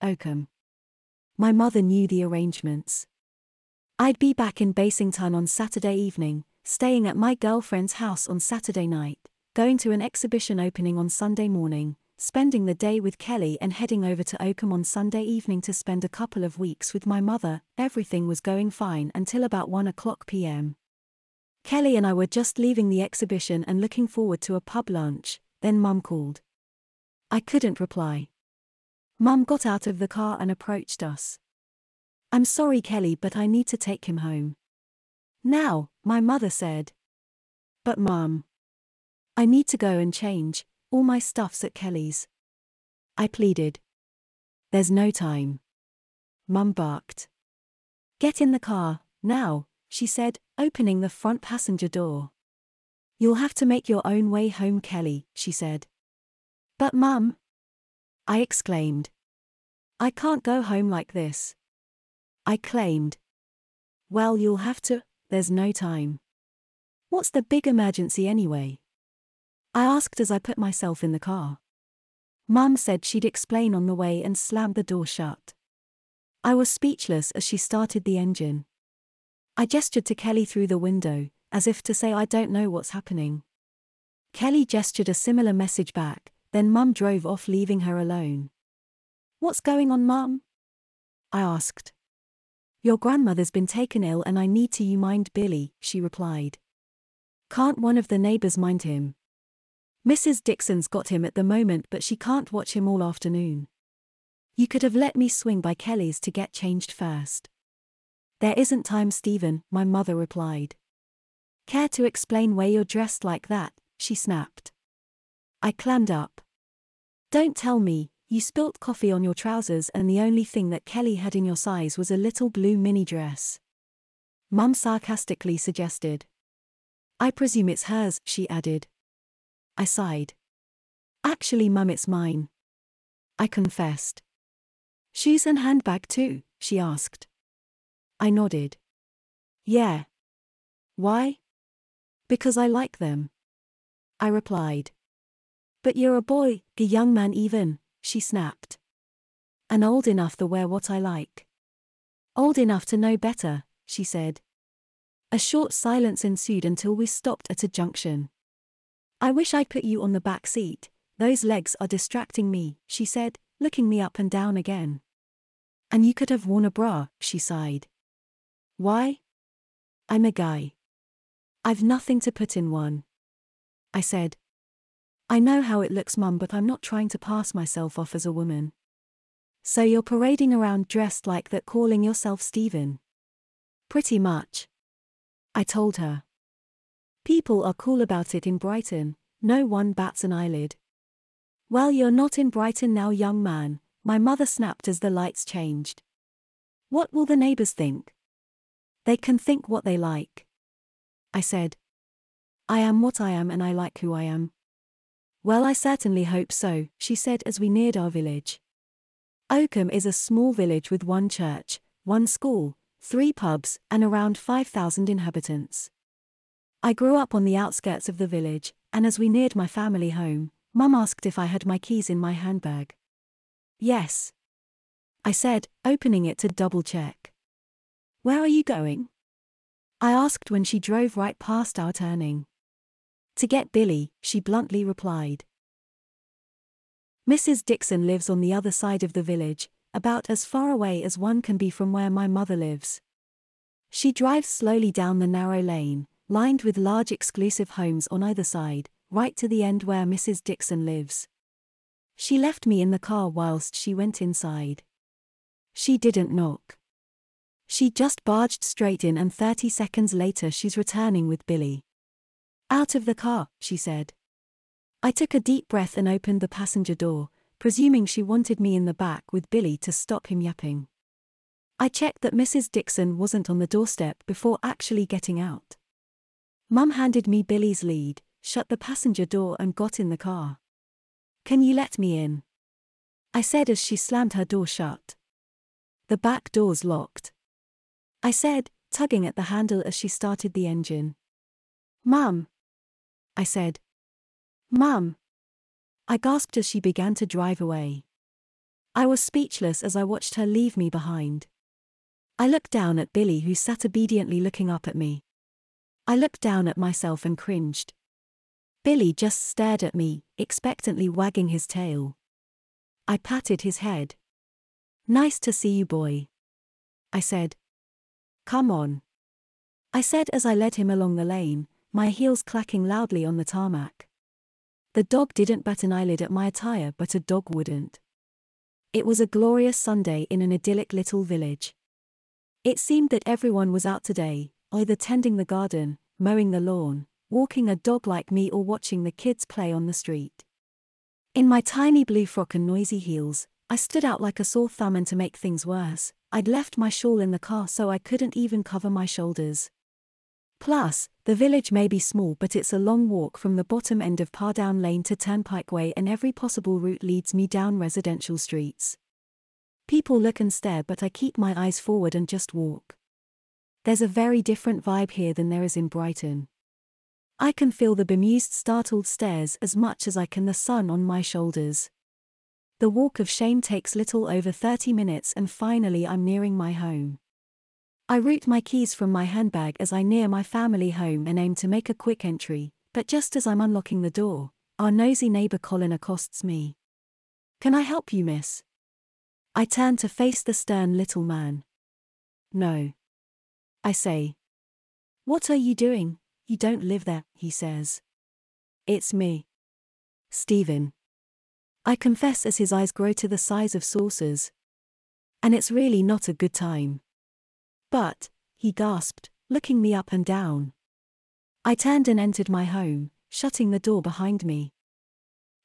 Oakham. My mother knew the arrangements. I'd be back in Basington on Saturday evening, staying at my girlfriend's house on Saturday night, going to an exhibition opening on Sunday morning, spending the day with Kelly and heading over to Oakham on Sunday evening to spend a couple of weeks with my mother. Everything was going fine until about 1:00 p.m. Kelly and I were just leaving the exhibition and looking forward to a pub lunch, then Mum called. I couldn't reply. Mum got out of the car and approached us. "I'm sorry, Kelly, but I need to take him home." "Now," my mother said. "But Mum, I need to go and change, all my stuff's at Kelly's." I pleaded. "There's no time." Mum barked. "Get in the car, now," she said, opening the front passenger door. "You'll have to make your own way home, Kelly," she said. "But Mum," I exclaimed. "I can't go home like this." I claimed. "Well, you'll have to, there's no time." "What's the big emergency anyway?" I asked as I put myself in the car. Mum said she'd explain on the way and slammed the door shut. I was speechless as she started the engine. I gestured to Kelly through the window, as if to say I don't know what's happening. Kelly gestured a similar message back, then Mum drove off, leaving her alone. "What's going on, Mum?" I asked. "Your grandmother's been taken ill and I need you mind Billy," she replied. "Can't one of the neighbors mind him? Mrs. Dixon's got him at the moment, but she can't watch him all afternoon. You could have let me swing by Kelly's to get changed first." "There isn't time, Stephen," my mother replied. "Care to explain why you're dressed like that?" she snapped. I clammed up. "Don't tell me, you spilt coffee on your trousers and the only thing that Kelly had in your size was a little blue mini dress?" Mum sarcastically suggested. "I presume it's hers," she added. I sighed. "Actually, Mum, it's mine," I confessed. "Shoes and handbag too?" she asked. I nodded. "Yeah." "Why?" "Because I like them," I replied. "But you're a boy, a young man even," she snapped. "And old enough to wear what I like." "Old enough to know better," she said. A short silence ensued until we stopped at a junction. "I wish I'd put you on the back seat, those legs are distracting me," she said, looking me up and down again. "And you could have worn a bra," she sighed. "Why?" "I'm a guy. I've nothing to put in one," I said. "I know how it looks, Mum, but I'm not trying to pass myself off as a woman." "So you're parading around dressed like that, calling yourself Stephen?" "Pretty much," I told her. "People are cool about it in Brighton, no one bats an eyelid." "Well, you're not in Brighton now, young man," my mother snapped as the lights changed. "What will the neighbors think?" "They can think what they like," I said. "I am what I am and I like who I am." "Well, I certainly hope so," she said as we neared our village. Oakham is a small village with one church, one school, 3 pubs, and around 5,000 inhabitants. I grew up on the outskirts of the village, and as we neared my family home, Mum asked if I had my keys in my handbag. "Yes," I said, opening it to double-check. "Where are you going?" I asked when she drove right past our turning. "To get Billy," she bluntly replied. Mrs. Dixon lives on the other side of the village, about as far away as one can be from where my mother lives. She drives slowly down the narrow lane, lined with large exclusive homes on either side, right to the end where Mrs. Dixon lives. She left me in the car whilst she went inside. She didn't knock. She just barged straight in and 30 seconds later she's returning with Billy. "Out of the car," she said. I took a deep breath and opened the passenger door, presuming she wanted me in the back with Billy to stop him yapping. I checked that Mrs. Dixon wasn't on the doorstep before actually getting out. Mum handed me Billy's lead, shut the passenger door and got in the car. "Can you let me in?" I said as she slammed her door shut. "The back door's locked," I said, tugging at the handle as she started the engine. "Mum," I said. "Mum." I gasped as she began to drive away. I was speechless as I watched her leave me behind. I looked down at Billy, who sat obediently looking up at me. I looked down at myself and cringed. Billy just stared at me, expectantly wagging his tail. I patted his head. "Nice to see you, boy," I said. "Come on," I said as I led him along the lane, my heels clacking loudly on the tarmac. The dog didn't bat an eyelid at my attire, but a dog wouldn't. It was a glorious Sunday in an idyllic little village. It seemed that everyone was out today, either tending the garden, mowing the lawn, walking a dog like me, or watching the kids play on the street. In my tiny blue frock and noisy heels, I stood out like a sore thumb, and to make things worse, I'd left my shawl in the car so I couldn't even cover my shoulders. Plus, the village may be small, but it's a long walk from the bottom end of Pardown Lane to Turnpike Way, and every possible route leads me down residential streets. People look and stare, but I keep my eyes forward and just walk. There's a very different vibe here than there is in Brighton. I can feel the bemused, startled stares as much as I can the sun on my shoulders. The walk of shame takes little over 30 minutes, and finally I'm nearing my home. I root my keys from my handbag as I near my family home and aim to make a quick entry, but just as I'm unlocking the door, our nosy neighbor Colin accosts me. "Can I help you, miss?" I turn to face the stern little man. "No," I say. "What are you doing? You don't live there," he says. "It's me, Stephen," I confess as his eyes grow to the size of saucers. "And it's really not a good time." "But," he gasped, looking me up and down. I turned and entered my home, shutting the door behind me.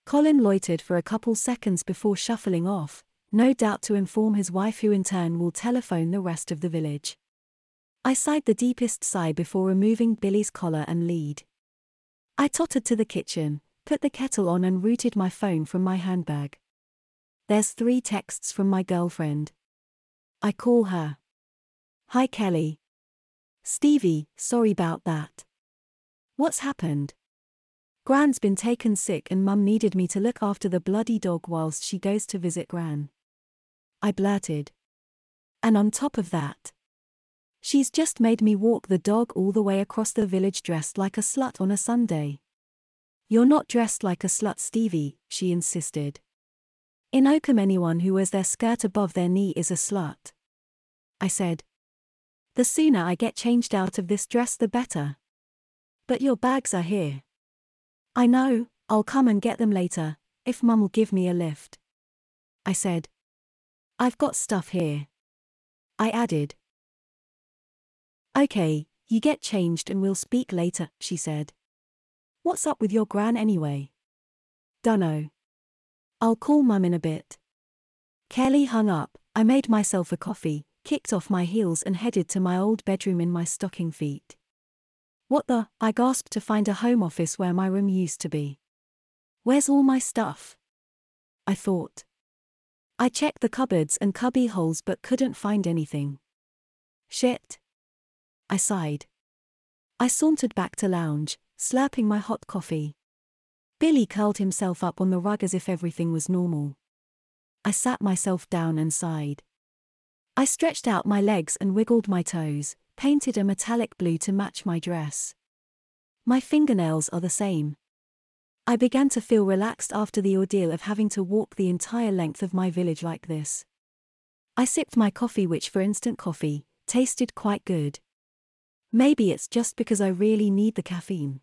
Colin loitered for a couple seconds before shuffling off, no doubt to inform his wife, who in turn will telephone the rest of the village. I sighed the deepest sigh before removing Billy's collar and lead. I tottered to the kitchen, put the kettle on, and rooted my phone from my handbag. There's 3 texts from my girlfriend. I call her. "Hi Kelly. Stevie, sorry about that. What's happened?" "Gran's been taken sick and Mum needed me to look after the bloody dog whilst she goes to visit Gran," I blurted. "And on top of that, she's just made me walk the dog all the way across the village dressed like a slut on a Sunday." "You're not dressed like a slut, Stevie," she insisted. "In Oakham, anyone who wears their skirt above their knee is a slut," I said. "The sooner I get changed out of this dress the better." "But your bags are here." "I know, I'll come and get them later, if Mum will give me a lift," I said. "I've got stuff here," I added. "Okay, you get changed and we'll speak later," she said. "What's up with your Gran anyway?" "Dunno. I'll call Mum in a bit." Kelly hung up. I made myself a coffee, kicked off my heels and headed to my old bedroom in my stocking feet. "What the?" I gasped to find a home office where my room used to be. "Where's all my stuff?" I thought. I checked the cupboards and cubby holes but couldn't find anything. "Shit," I sighed. I sauntered back to lounge, slurping my hot coffee. Billy curled himself up on the rug as if everything was normal. I sat myself down and sighed. I stretched out my legs and wiggled my toes, painted a metallic blue to match my dress. My fingernails are the same. I began to feel relaxed after the ordeal of having to walk the entire length of my village like this. I sipped my coffee, which for instant coffee, tasted quite good. Maybe it's just because I really need the caffeine.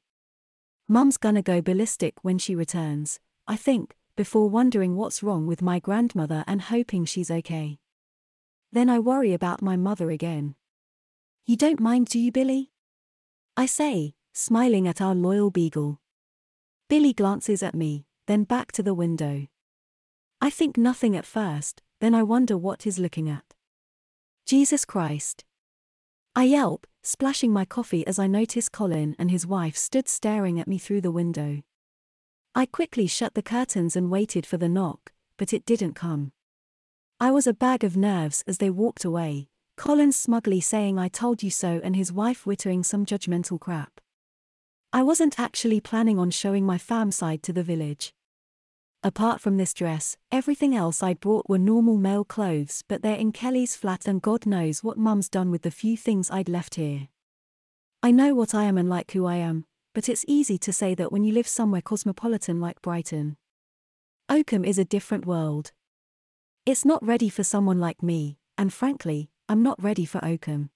Mum's gonna go ballistic when she returns, I think, before wondering what's wrong with my grandmother and hoping she's okay. Then I worry about my mother again. "You don't mind, do you, Billy?" I say, smiling at our loyal beagle. Billy glances at me, then back to the window. I think nothing at first, then I wonder what he's looking at. Jesus Christ. I yelp, splashing my coffee as I notice Colin and his wife stood staring at me through the window. I quickly shut the curtains and waited for the knock, but it didn't come. I was a bag of nerves as they walked away, Colin smugly saying "I told you so" and his wife wittering some judgmental crap. I wasn't actually planning on showing my fam side to the village. Apart from this dress, everything else I'd brought were normal male clothes, but they're in Kelly's flat and God knows what Mum's done with the few things I'd left here. I know what I am and like who I am, but it's easy to say that when you live somewhere cosmopolitan like Brighton. Oakham is a different world. It's not ready for someone like me, and frankly, I'm not ready for Oakham.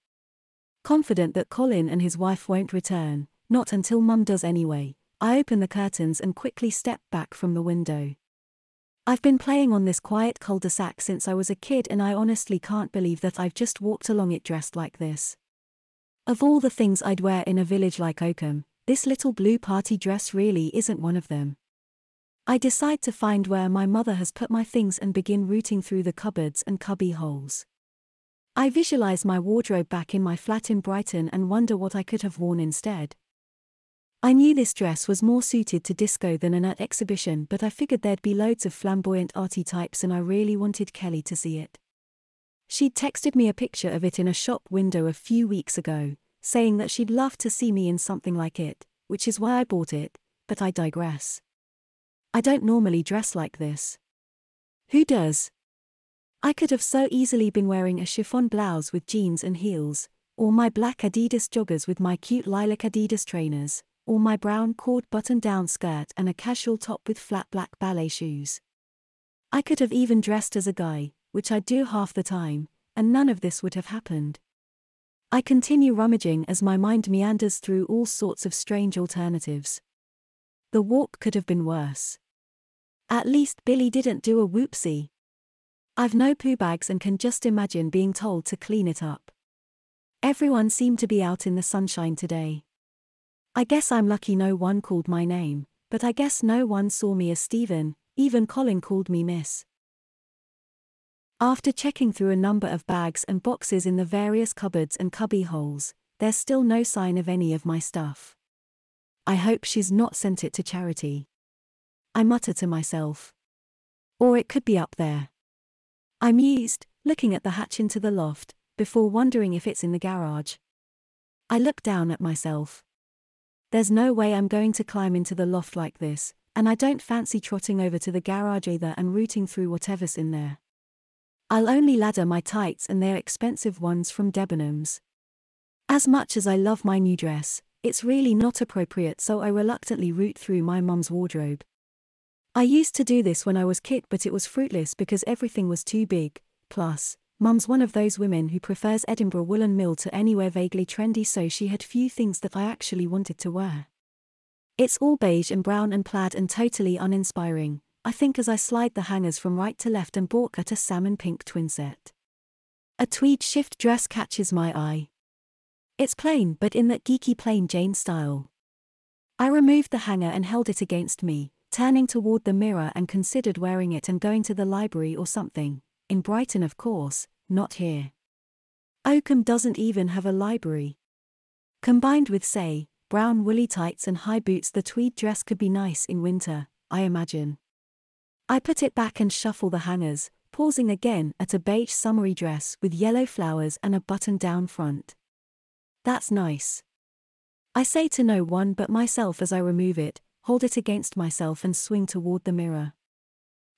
Confident that Colin and his wife won't return, not until Mum does anyway, I open the curtains and quickly step back from the window. I've been playing on this quiet cul-de-sac since I was a kid and I honestly can't believe that I've just walked along it dressed like this. Of all the things I'd wear in a village like Oakham, this little blue party dress really isn't one of them. I decide to find where my mother has put my things and begin rooting through the cupboards and cubby holes. I visualize my wardrobe back in my flat in Brighton and wonder what I could have worn instead. I knew this dress was more suited to disco than an art exhibition, but I figured there'd be loads of flamboyant arty types and I really wanted Kelly to see it. She'd texted me a picture of it in a shop window a few weeks ago, saying that she'd love to see me in something like it, which is why I bought it, but I digress. I don't normally dress like this. Who does? I could have so easily been wearing a chiffon blouse with jeans and heels, or my black Adidas joggers with my cute lilac Adidas trainers, or my brown cord button-down skirt and a casual top with flat black ballet shoes. I could have even dressed as a guy, which I do half the time, and none of this would have happened. I continue rummaging as my mind meanders through all sorts of strange alternatives. The walk could have been worse. At least Billy didn't do a whoopsie. I've no poo bags and can just imagine being told to clean it up. Everyone seemed to be out in the sunshine today. I guess I'm lucky no one called my name, but I guess no one saw me as Stephen, even Colin called me Miss. After checking through a number of bags and boxes in the various cupboards and cubby holes, there's still no sign of any of my stuff. I hope she's not sent it to charity. I mutter to myself. Or it could be up there. I mused, looking at the hatch into the loft, before wondering if it's in the garage. I look down at myself. There's no way I'm going to climb into the loft like this, and I don't fancy trotting over to the garage either and rooting through whatever's in there. I'll only ladder my tights and they're expensive ones from Debenhams. As much as I love my new dress, it's really not appropriate, so I reluctantly root through my mum's wardrobe. I used to do this when I was kid, but it was fruitless because everything was too big. Plus, Mum's one of those women who prefers Edinburgh woolen mill to anywhere vaguely trendy, so she had few things that I actually wanted to wear. It's all beige and brown and plaid and totally uninspiring, I think, as I slide the hangers from right to left and balk at a salmon pink twin set. A tweed shift dress catches my eye. It's plain, but in that geeky plain Jane style. I removed the hanger and held it against me, turning toward the mirror, and considered wearing it and going to the library or something. In Brighton, of course, not here. Oakham doesn't even have a library. Combined with, say, brown woolly tights and high boots, the tweed dress could be nice in winter, I imagine. I put it back and shuffle the hangers, pausing again at a beige summery dress with yellow flowers and a button-down front. That's nice. I say to no one but myself as I remove it, hold it against myself and swing toward the mirror.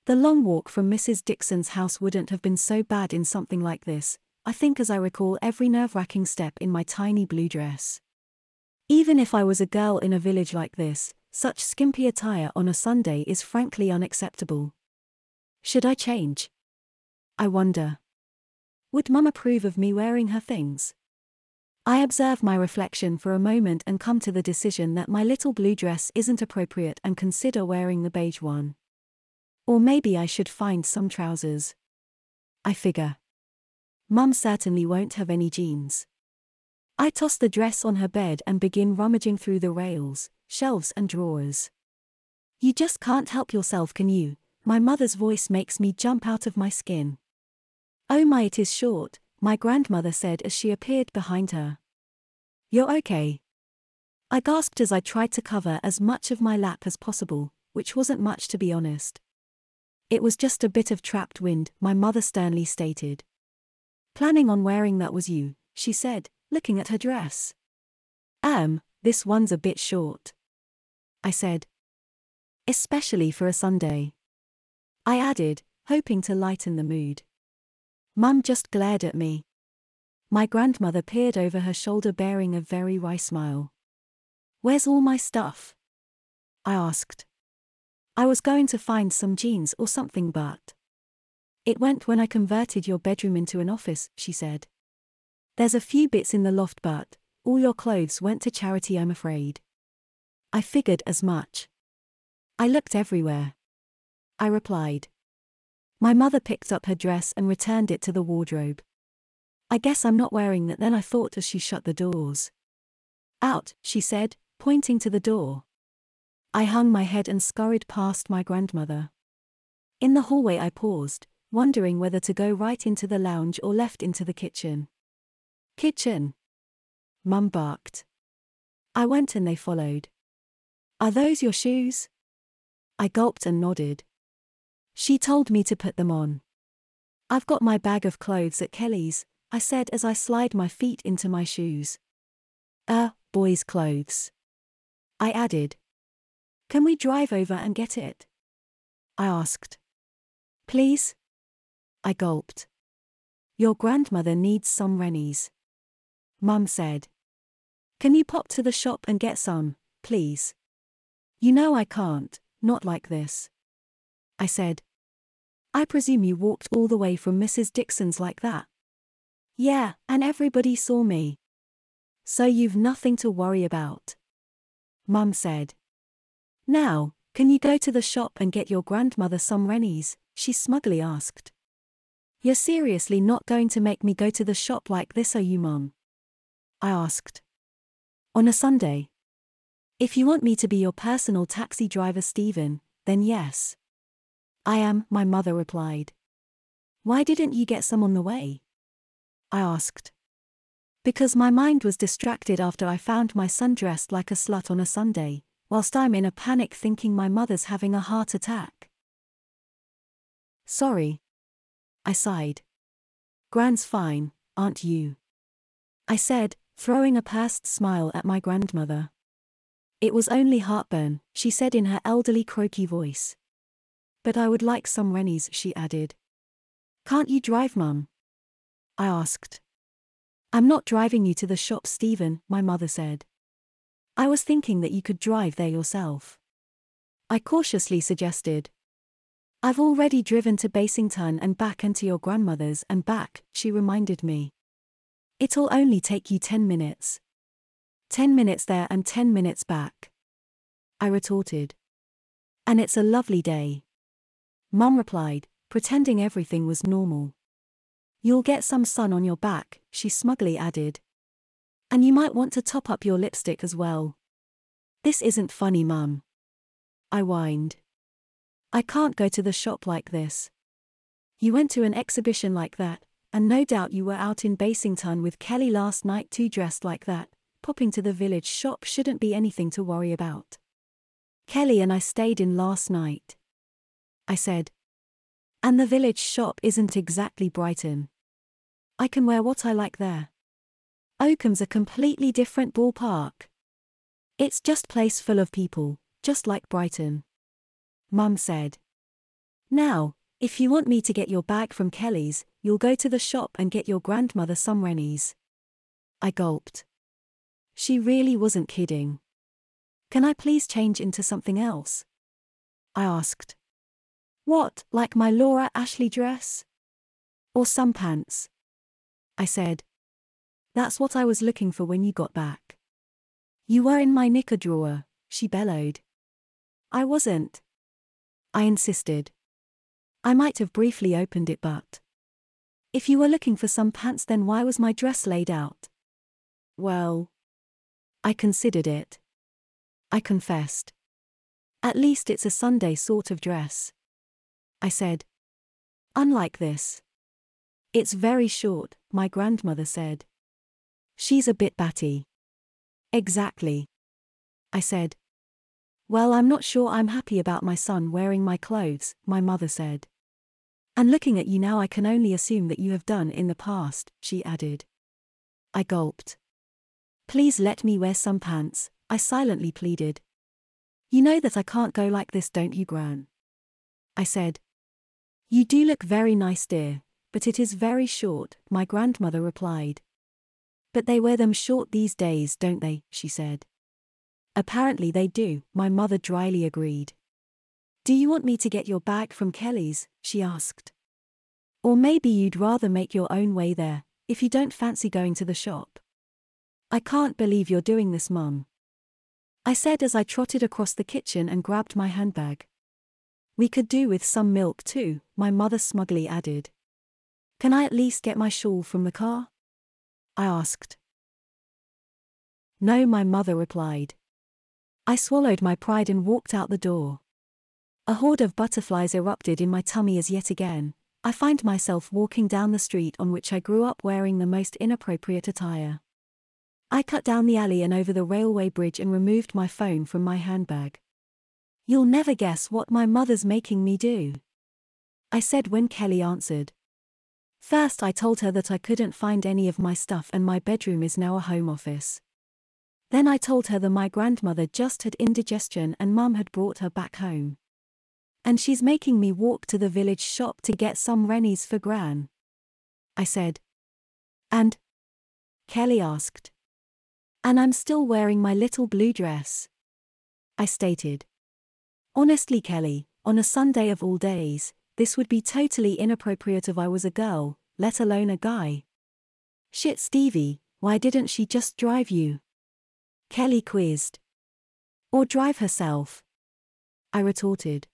The long walk from Mrs. Dixon's house wouldn't have been so bad in something like this, I think, as I recall every nerve-wracking step in my tiny blue dress. Even if I was a girl in a village like this, such skimpy attire on a Sunday is frankly unacceptable. Should I change? I wonder. Would Mum approve of me wearing her things? I observe my reflection for a moment and come to the decision that my little blue dress isn't appropriate and consider wearing the beige one. Or maybe I should find some trousers. I figure. Mum certainly won't have any jeans. I toss the dress on her bed and begin rummaging through the rails, shelves and drawers. You just can't help yourself, can you? My mother's voice makes me jump out of my skin. Oh my, it is short, my grandmother said as she appeared behind her. You're okay? I gasped as I tried to cover as much of my lap as possible, which wasn't much, to be honest. It was just a bit of trapped wind, my mother sternly stated. Planning on wearing that, was you? She said, looking at her dress. This one's a bit short, I said. Especially for a Sunday. I added, hoping to lighten the mood. Mum just glared at me. My grandmother peered over her shoulder bearing a very wry smile. Where's all my stuff? I asked. I was going to find some jeans or something but. It went when I converted your bedroom into an office, she said. There's a few bits in the loft but all your clothes went to charity, I'm afraid. I figured as much. I looked everywhere. I replied. My mother picked up her dress and returned it to the wardrobe. I guess I'm not wearing that then, I thought as she shut the doors. Out, she said, pointing to the door. I hung my head and scurried past my grandmother. In the hallway I paused, wondering whether to go right into the lounge or left into the kitchen. Kitchen! Mum barked. I went and they followed. Are those your shoes? I gulped and nodded. She told me to put them on. I've got my bag of clothes at Kelly's, I said as I slid my feet into my shoes. Boys' clothes. I added. Can we drive over and get it? I asked. Please? I gulped. Your grandmother needs some Rennies. Mum said. Can you pop to the shop and get some, please? You know I can't, not like this. I said. I presume you walked all the way from Mrs. Dixon's like that? Yeah, and everybody saw me. So you've nothing to worry about. Mum said. Now, can you go to the shop and get your grandmother some Rennies? She smugly asked. You're seriously not going to make me go to the shop like this, are you, Mum? I asked. On a Sunday? If you want me to be your personal taxi driver, Stephen, then yes. I am, my mother replied. Why didn't you get some on the way? I asked. Because my mind was distracted after I found my son dressed like a slut on a Sunday, whilst I'm in a panic thinking my mother's having a heart attack. Sorry. I sighed. Gran's fine, aren't you? I said, throwing a pursed smile at my grandmother. It was only heartburn, she said in her elderly croaky voice. But I would like some Rennies, she added. Can't you drive, Mum? I asked. I'm not driving you to the shop, Stephen, my mother said. I was thinking that you could drive there yourself. I cautiously suggested. I've already driven to Basington and back and to your grandmother's and back, she reminded me. It'll only take you 10 minutes. 10 minutes there and 10 minutes back. I retorted. And it's a lovely day. Mum replied, pretending everything was normal. You'll get some sun on your back, she smugly added. And you might want to top up your lipstick as well. This isn't funny, Mum. I whined. I can't go to the shop like this. You went to an exhibition like that, and no doubt you were out in Basington with Kelly last night too, dressed like that. Popping to the village shop shouldn't be anything to worry about. Kelly and I stayed in last night. I said. And the village shop isn't exactly Brighton. I can wear what I like there. Oakham's a completely different ballpark. It's just a place full of people, just like Brighton. Mum said. Now, if you want me to get your bag from Kelly's, you'll go to the shop and get your grandmother some Rennies. I gulped. She really wasn't kidding. Can I please change into something else? I asked. What, like my Laura Ashley dress? Or some pants? I said. That's what I was looking for when you got back. You were in my knicker drawer, she bellowed. I wasn't. I insisted. I might have briefly opened it but. If you were looking for some pants, then why was my dress laid out? Well. I considered it. I confessed. At least it's a Sunday sort of dress. I said. Unlike this. It's very short, my grandmother said. She's a bit batty. Exactly. I said. Well, I'm not sure I'm happy about my son wearing my clothes, my mother said. And looking at you now, I can only assume that you have done in the past, she added. I gulped. Please let me wear some pants, I silently pleaded. You know that I can't go like this, don't you, Gran? I said. You do look very nice, dear, but it is very short, my grandmother replied. But they wear them short these days, don't they, she said. Apparently they do, my mother dryly agreed. Do you want me to get your bag from Kelly's, she asked. Or maybe you'd rather make your own way there, if you don't fancy going to the shop. I can't believe you're doing this, Mum, I said as I trotted across the kitchen and grabbed my handbag. We could do with some milk too, my mother smugly added. Can I at least get my shawl from the car? I asked. No, my mother replied. I swallowed my pride and walked out the door. A horde of butterflies erupted in my tummy as yet again, I find myself walking down the street on which I grew up wearing the most inappropriate attire. I cut down the alley and over the railway bridge and removed my phone from my handbag. You'll never guess what my mother's making me do, I said when Kelly answered. First I told her that I couldn't find any of my stuff and my bedroom is now a home office. Then I told her that my grandmother just had indigestion and Mum had brought her back home. And she's making me walk to the village shop to get some rennies for Gran, I said. And? Kelly asked. And I'm still wearing my little blue dress, I stated. Honestly, Kelly, on a Sunday of all days, this would be totally inappropriate if I was a girl, let alone a guy. Shit, Stevie, why didn't she just drive you? Kelly quizzed. Or drive herself, I retorted.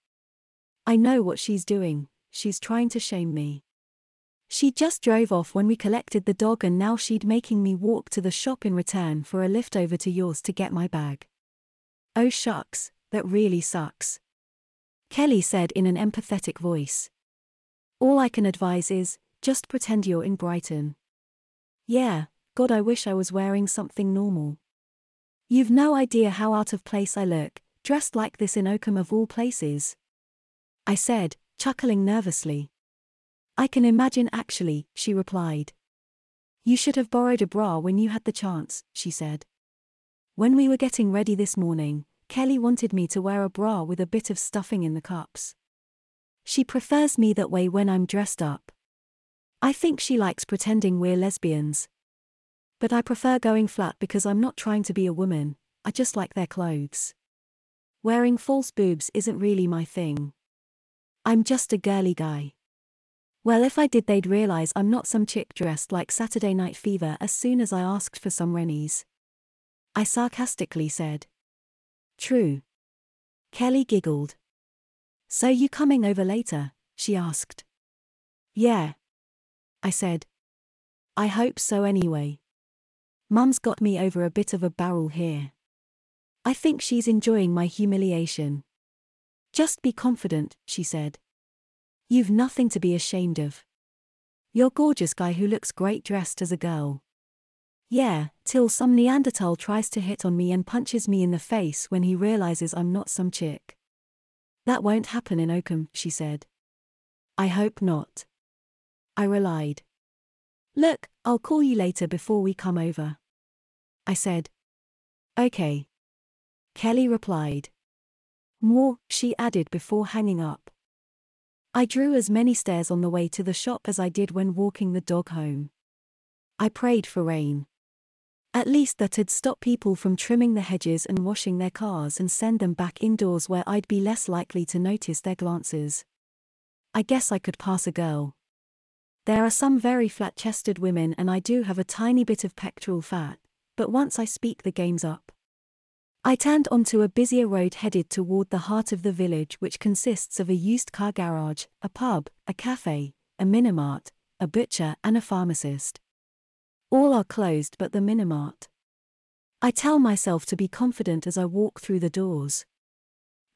I know what she's doing, she's trying to shame me. She just drove off when we collected the dog and now she'd making me walk to the shop in return for a lift over to yours to get my bag. Oh shucks, that really sucks, Kelly said in an empathetic voice. All I can advise is, just pretend you're in Brighton. Yeah, God, I wish I was wearing something normal. You've no idea how out of place I look, dressed like this in Oakham of all places, I said, chuckling nervously. I can imagine actually, she replied. You should have borrowed a bra when you had the chance, she said. When we were getting ready this morning, Kelly wanted me to wear a bra with a bit of stuffing in the cups. She prefers me that way when I'm dressed up. I think she likes pretending we're lesbians. But I prefer going flat because I'm not trying to be a woman, I just like their clothes. Wearing false boobs isn't really my thing. I'm just a girly guy. Well, if I did, they'd realize I'm not some chick dressed like Saturday Night Fever as soon as I asked for some rennies, I sarcastically said. True. Kelly giggled. So you coming over later? She asked. Yeah, I said. I hope so anyway. Mum's got me over a bit of a barrel here. I think she's enjoying my humiliation. Just be confident, she said. You've nothing to be ashamed of. You're gorgeous guy who looks great dressed as a girl. Yeah, till some Neanderthal tries to hit on me and punches me in the face when he realizes I'm not some chick. That won't happen in Oakham, she said. I hope not, I relied. Look, I'll call you later before we come over, I said. Okay, Kelly replied. More, she added before hanging up. I drew as many stairs on the way to the shop as I did when walking the dog home. I prayed for rain. At least that'd stop people from trimming the hedges and washing their cars and send them back indoors where I'd be less likely to notice their glances. I guess I could pass a girl. There are some very flat-chested women and I do have a tiny bit of pectoral fat, but once I speak the game's up. I turned onto a busier road headed toward the heart of the village, which consists of a used car garage, a pub, a cafe, a minimart, a butcher and a pharmacist. All are closed but the minimart. I tell myself to be confident as I walk through the doors.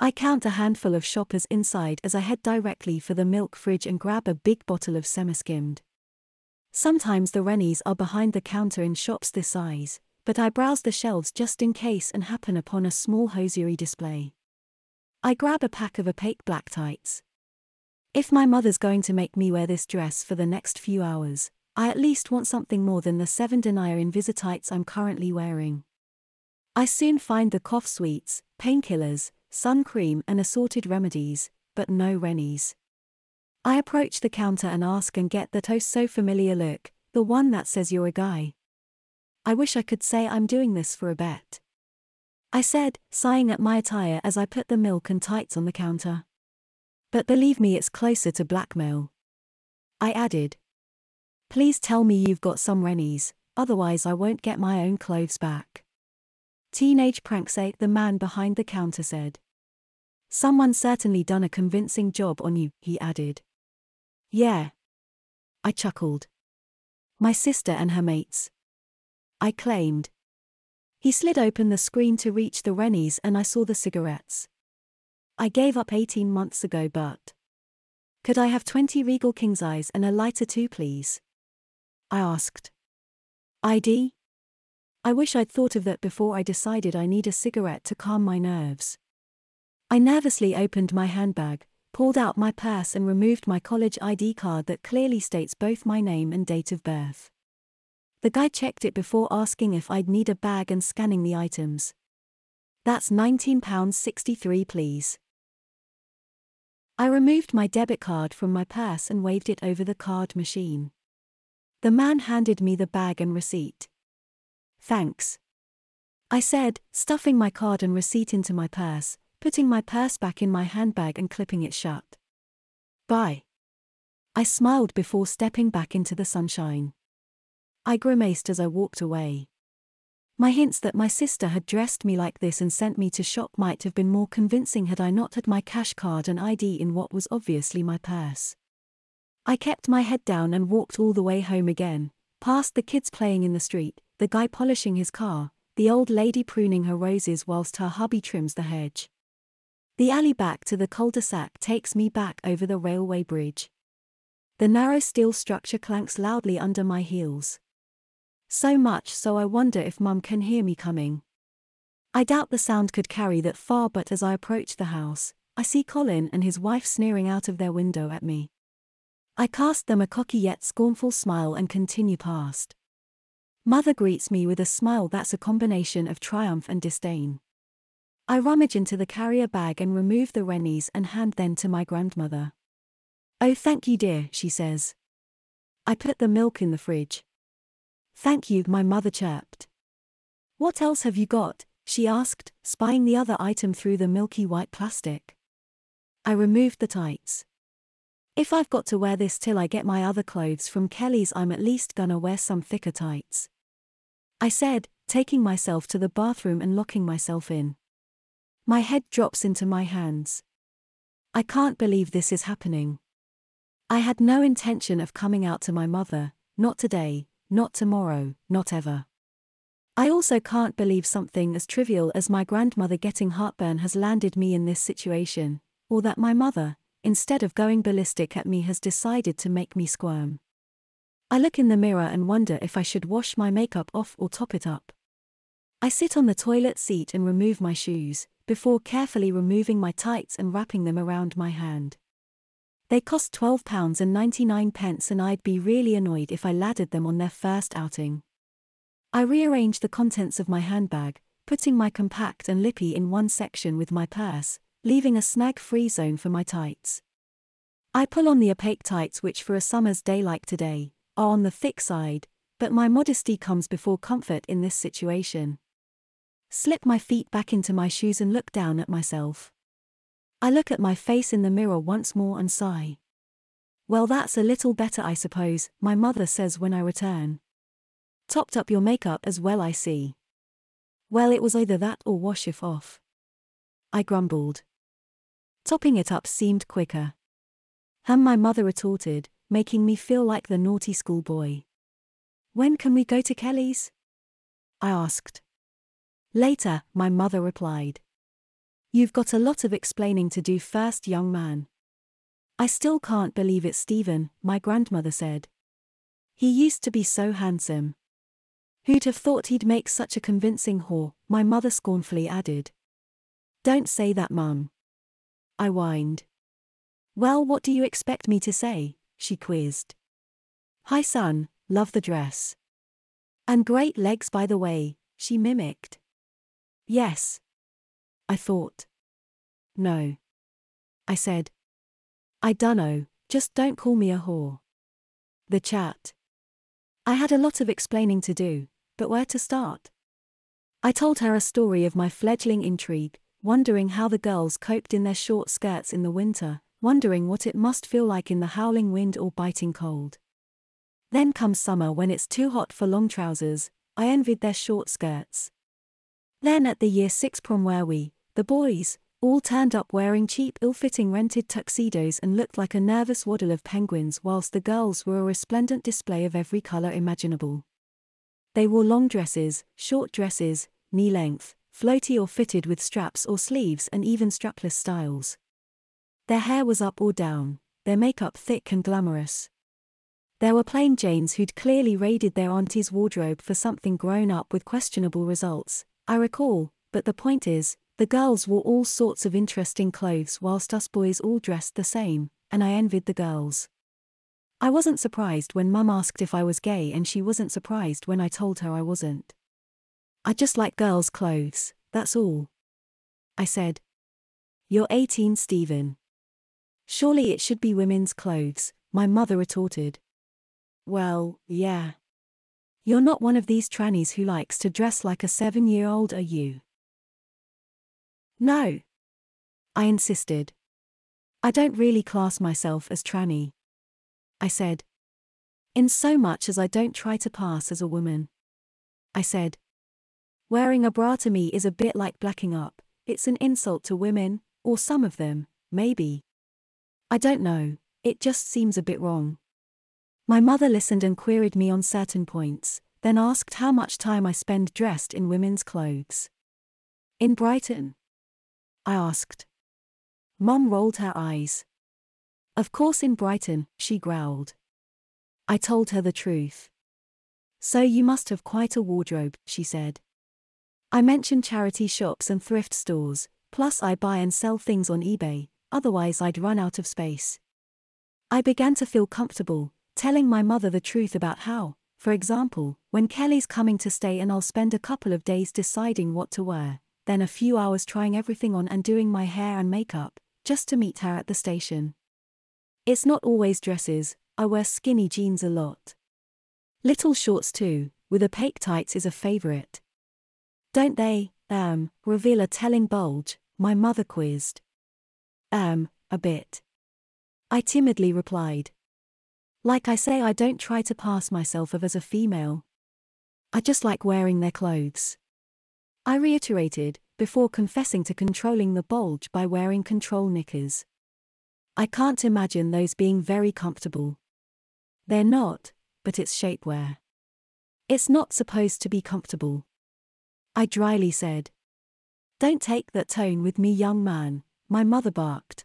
I count a handful of shoppers inside as I head directly for the milk fridge and grab a big bottle of semi-skimmed. Sometimes the rennies are behind the counter in shops this size, but I browse the shelves just in case and happen upon a small hosiery display. I grab a pack of opaque black tights. If my mother's going to make me wear this dress for the next few hours, I at least want something more than the 7 denier Invisitights I'm currently wearing. I soon find the cough sweets, painkillers, sun cream and assorted remedies, but no rennies. I approach the counter and ask and get that oh so familiar look, the one that says you're a guy. I wish I could say I'm doing this for a bet. I said, sighing at my attire as I put the milk and tights on the counter. But believe me, it's closer to blackmail. I added. Please tell me you've got some Rennies, otherwise I won't get my own clothes back. Teenage pranksake, the man behind the counter said. Someone certainly done a convincing job on you, he added. Yeah. I chuckled. My sister and her mates. I claimed. He slid open the screen to reach the Rennies and I saw the cigarettes. I gave up 18 months ago, but. Could I have 20 Regal King's Eyes and a lighter too, please? I asked. ID? I wish I'd thought of that before I decided I need a cigarette to calm my nerves. I nervously opened my handbag, pulled out my purse and removed my college ID card that clearly states both my name and date of birth. The guy checked it before asking if I'd need a bag and scanning the items. That's £19.63 please. I removed my debit card from my purse and waved it over the card machine. The man handed me the bag and receipt. Thanks. I said, stuffing my card and receipt into my purse, putting my purse back in my handbag and clipping it shut. Bye. I smiled before stepping back into the sunshine. I grimaced as I walked away. My hints that my sister had dressed me like this and sent me to shop might have been more convincing had I not had my cash card and ID in what was obviously my purse. I kept my head down and walked all the way home again, past the kids playing in the street, the guy polishing his car, the old lady pruning her roses whilst her hubby trims the hedge. The alley back to the cul-de-sac takes me back over the railway bridge. The narrow steel structure clanks loudly under my heels. So much so I wonder if Mum can hear me coming. I doubt the sound could carry that far, but as I approach the house, I see Colin and his wife sneering out of their window at me. I cast them a cocky yet scornful smile and continue past. Mother greets me with a smile that's a combination of triumph and disdain. I rummage into the carrier bag and remove the Rennies and hand them to my grandmother. Oh, thank you, dear, she says. I put the milk in the fridge. Thank you, my mother chirped. What else have you got? She asked, spying the other item through the milky white plastic. I removed the tights. If I've got to wear this till I get my other clothes from Kelly's, I'm at least gonna wear some thicker tights. I said, taking myself to the bathroom and locking myself in. My head drops into my hands. I can't believe this is happening. I had no intention of coming out to my mother, not today, not tomorrow, not ever. I also can't believe something as trivial as my grandmother getting heartburn has landed me in this situation, or that my mother, instead of going ballistic at me, has decided to make me squirm. I look in the mirror and wonder if I should wash my makeup off or top it up. I sit on the toilet seat and remove my shoes, before carefully removing my tights and wrapping them around my hand. They cost £12.99 and I'd be really annoyed if I laddered them on their first outing. I rearrange the contents of my handbag, putting my compact and lippy in one section with my purse, leaving a snag-free zone for my tights. I pull on the opaque tights which for a summer's day like today, are on the thick side, but my modesty comes before comfort in this situation. Slip my feet back into my shoes and look down at myself. I look at my face in the mirror once more and sigh. Well, that's a little better, I suppose, my mother says when I return. Topped up your makeup as well, I see. Well, it was either that or wash it off. I grumbled. Topping it up seemed quicker. My mother retorted, making me feel like the naughty schoolboy. When can we go to Kelly's? I asked. Later, my mother replied. You've got a lot of explaining to do first, young man. I still can't believe it, Stephen, my grandmother said. He used to be so handsome. Who'd have thought he'd make such a convincing whore, my mother scornfully added. Don't say that, Mum. I whined. Well, what do you expect me to say? She quizzed. Hi son, love the dress. And great legs by the way, she mimicked. Yes. I thought. No. I said. I dunno, Just don't call me a whore. The chat. I had a lot of explaining to do, but where to start? I told her a story of my fledgling intrigue, wondering how the girls coped in their short skirts in the winter, wondering what it must feel like in the howling wind or biting cold. Then comes summer when it's too hot for long trousers, I envied their short skirts. Then at the year 6 prom where we, the boys, all turned up wearing cheap ill-fitting rented tuxedos and looked like a nervous waddle of penguins whilst the girls were a resplendent display of every colour imaginable. They wore long dresses, short dresses, knee-length, floaty or fitted with straps or sleeves and even strapless styles. Their hair was up or down, their makeup thick and glamorous. There were plain Janes who'd clearly raided their auntie's wardrobe for something grown up with questionable results, I recall, but the point is, the girls wore all sorts of interesting clothes whilst us boys all dressed the same, and I envied the girls. I wasn't surprised when Mum asked if I was gay and she wasn't surprised when I told her I wasn't. I just like girls' clothes, that's all. I said. You're 18, Stephen. Surely it should be women's clothes, my mother retorted. Well, yeah. You're not one of these trannies who likes to dress like a 7-year-old, are you? No. I insisted. I don't really class myself as tranny. I said. In so much as I don't try to pass as a woman. I said. Wearing a bra to me is a bit like blacking up, it's an insult to women, or some of them, maybe. I don't know, it just seems a bit wrong. My mother listened and queried me on certain points, then asked how much time I spend dressed in women's clothes. In Brighton? I asked. Mum rolled her eyes. Of course in Brighton, she growled. I told her the truth. So you must have quite a wardrobe, she said. I mentioned charity shops and thrift stores, plus I buy and sell things on eBay, otherwise I'd run out of space. I began to feel comfortable, telling my mother the truth about how, for example, when Kelly's coming to stay and I'll spend a couple of days deciding what to wear, then a few hours trying everything on and doing my hair and makeup, just to meet her at the station. It's not always dresses, I wear skinny jeans a lot. Little shorts too, with opaque tights is a favorite. Don't they, reveal a telling bulge? My mother quizzed. A bit. I timidly replied. Like I say, I don't try to pass myself as a female. I just like wearing their clothes. I reiterated, before confessing to controlling the bulge by wearing control knickers. I can't imagine those being very comfortable. They're not, but it's shapewear. It's not supposed to be comfortable. I dryly said. Don't take that tone with me, young man, my mother barked.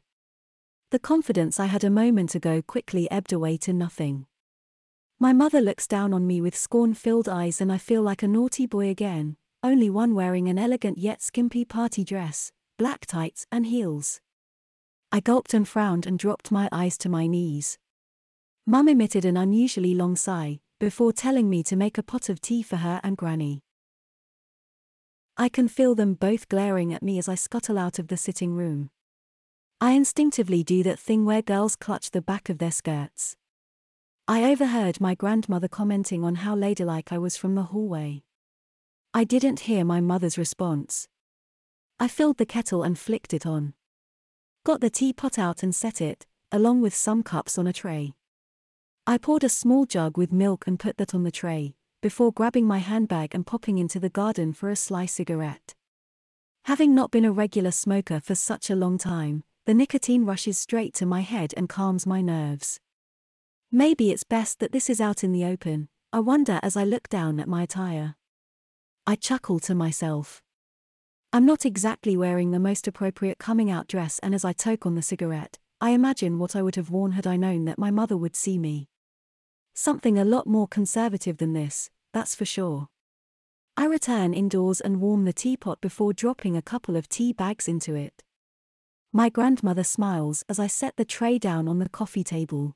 The confidence I had a moment ago quickly ebbed away to nothing. My mother looks down on me with scorn-filled eyes and I feel like a naughty boy again, only one wearing an elegant yet skimpy party dress, black tights and heels. I gulped and frowned and dropped my eyes to my knees. Mum emitted an unusually long sigh, before telling me to make a pot of tea for her and Granny. I can feel them both glaring at me as I scuttle out of the sitting room. I instinctively do that thing where girls clutch the back of their skirts. I overheard my grandmother commenting on how ladylike I was from the hallway. I didn't hear my mother's response. I filled the kettle and flicked it on. Got the teapot out and set it, along with some cups on a tray. I poured a small jug with milk and put that on the tray, before grabbing my handbag and popping into the garden for a sly cigarette. Having not been a regular smoker for such a long time, the nicotine rushes straight to my head and calms my nerves. Maybe it's best that this is out in the open, I wonder as I look down at my attire. I chuckle to myself. I'm not exactly wearing the most appropriate coming-out dress, and as I toke on the cigarette, I imagine what I would have worn had I known that my mother would see me. Something a lot more conservative than this, that's for sure. I return indoors and warm the teapot before dropping a couple of tea bags into it. My grandmother smiles as I set the tray down on the coffee table.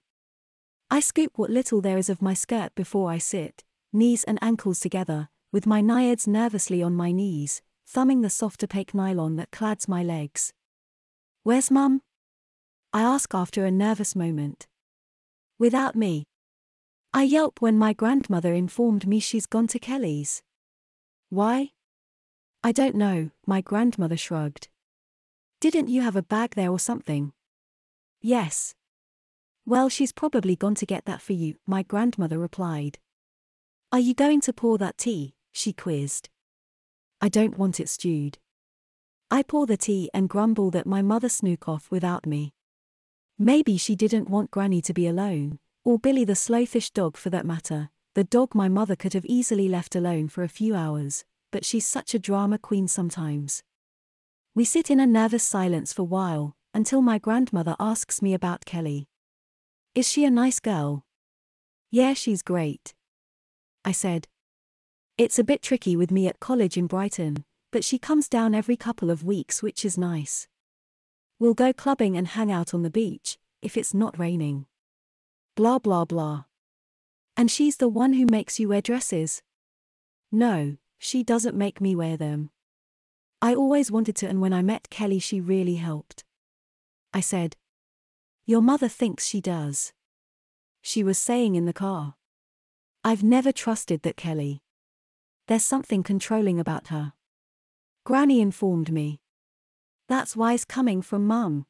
I scoop what little there is of my skirt before I sit, knees and ankles together, with my naiads nervously on my knees, thumbing the soft opaque nylon that clads my legs. Where's Mum? I ask after a nervous moment. Without me. I yelp when my grandmother informed me she's gone to Kelly's. Why? I don't know, my grandmother shrugged. Didn't you have a bag there or something? Yes. Well, she's probably gone to get that for you, my grandmother replied. Are you going to pour that tea? She quizzed. I don't want it stewed. I pour the tea and grumble that my mother snook off without me. Maybe she didn't want Granny to be alone, or Billy the slowfish dog for that matter, the dog my mother could have easily left alone for a few hours, but she's such a drama queen sometimes. We sit in a nervous silence for a while, until my grandmother asks me about Kelly. Is she a nice girl? Yeah, she's great, I said. It's a bit tricky with me at college in Brighton, but she comes down every couple of weeks, which is nice. We'll go clubbing and hang out on the beach, if it's not raining. Blah blah blah. And she's the one who makes you wear dresses? No, she doesn't make me wear them. I always wanted to, and when I met Kelly she really helped. I said. Your mother thinks she does. She was saying in the car. I've never trusted that Kelly. There's something controlling about her. Granny informed me. That's wise coming from Mum.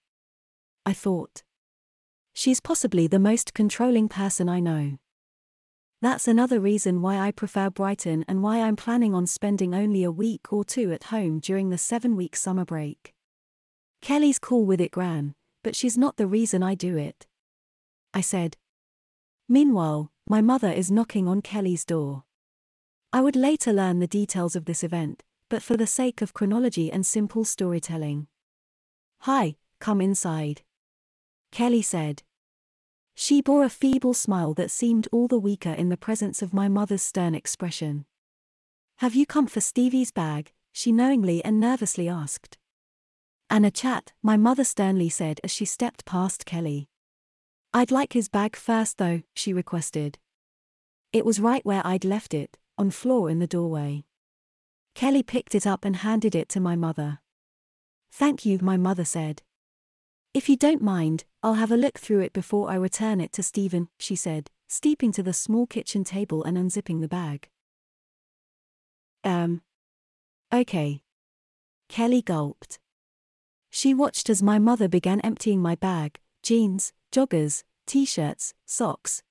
I thought. She's possibly the most controlling person I know. That's another reason why I prefer Brighton and why I'm planning on spending only a week or two at home during the 7-week summer break. Kelly's cool with it, Gran, but she's not the reason I do it, I said. Meanwhile, my mother is knocking on Kelly's door. I would later learn the details of this event, but for the sake of chronology and simple storytelling. Hi, come inside, Kelly said. She bore a feeble smile that seemed all the weaker in the presence of my mother's stern expression. Have you come for Stevie's bag? She knowingly and nervously asked. And a chat, my mother sternly said as she stepped past Kelly. I'd like his bag first though, she requested. It was right where I'd left it, on floor in the doorway. Kelly picked it up and handed it to my mother. Thank you, my mother said. If you don't mind, I'll have a look through it before I return it to Stephen, she said, stepping to the small kitchen table and unzipping the bag. Okay. Kelly gulped. She watched as my mother began emptying my bag, jeans, joggers, t-shirts, socks.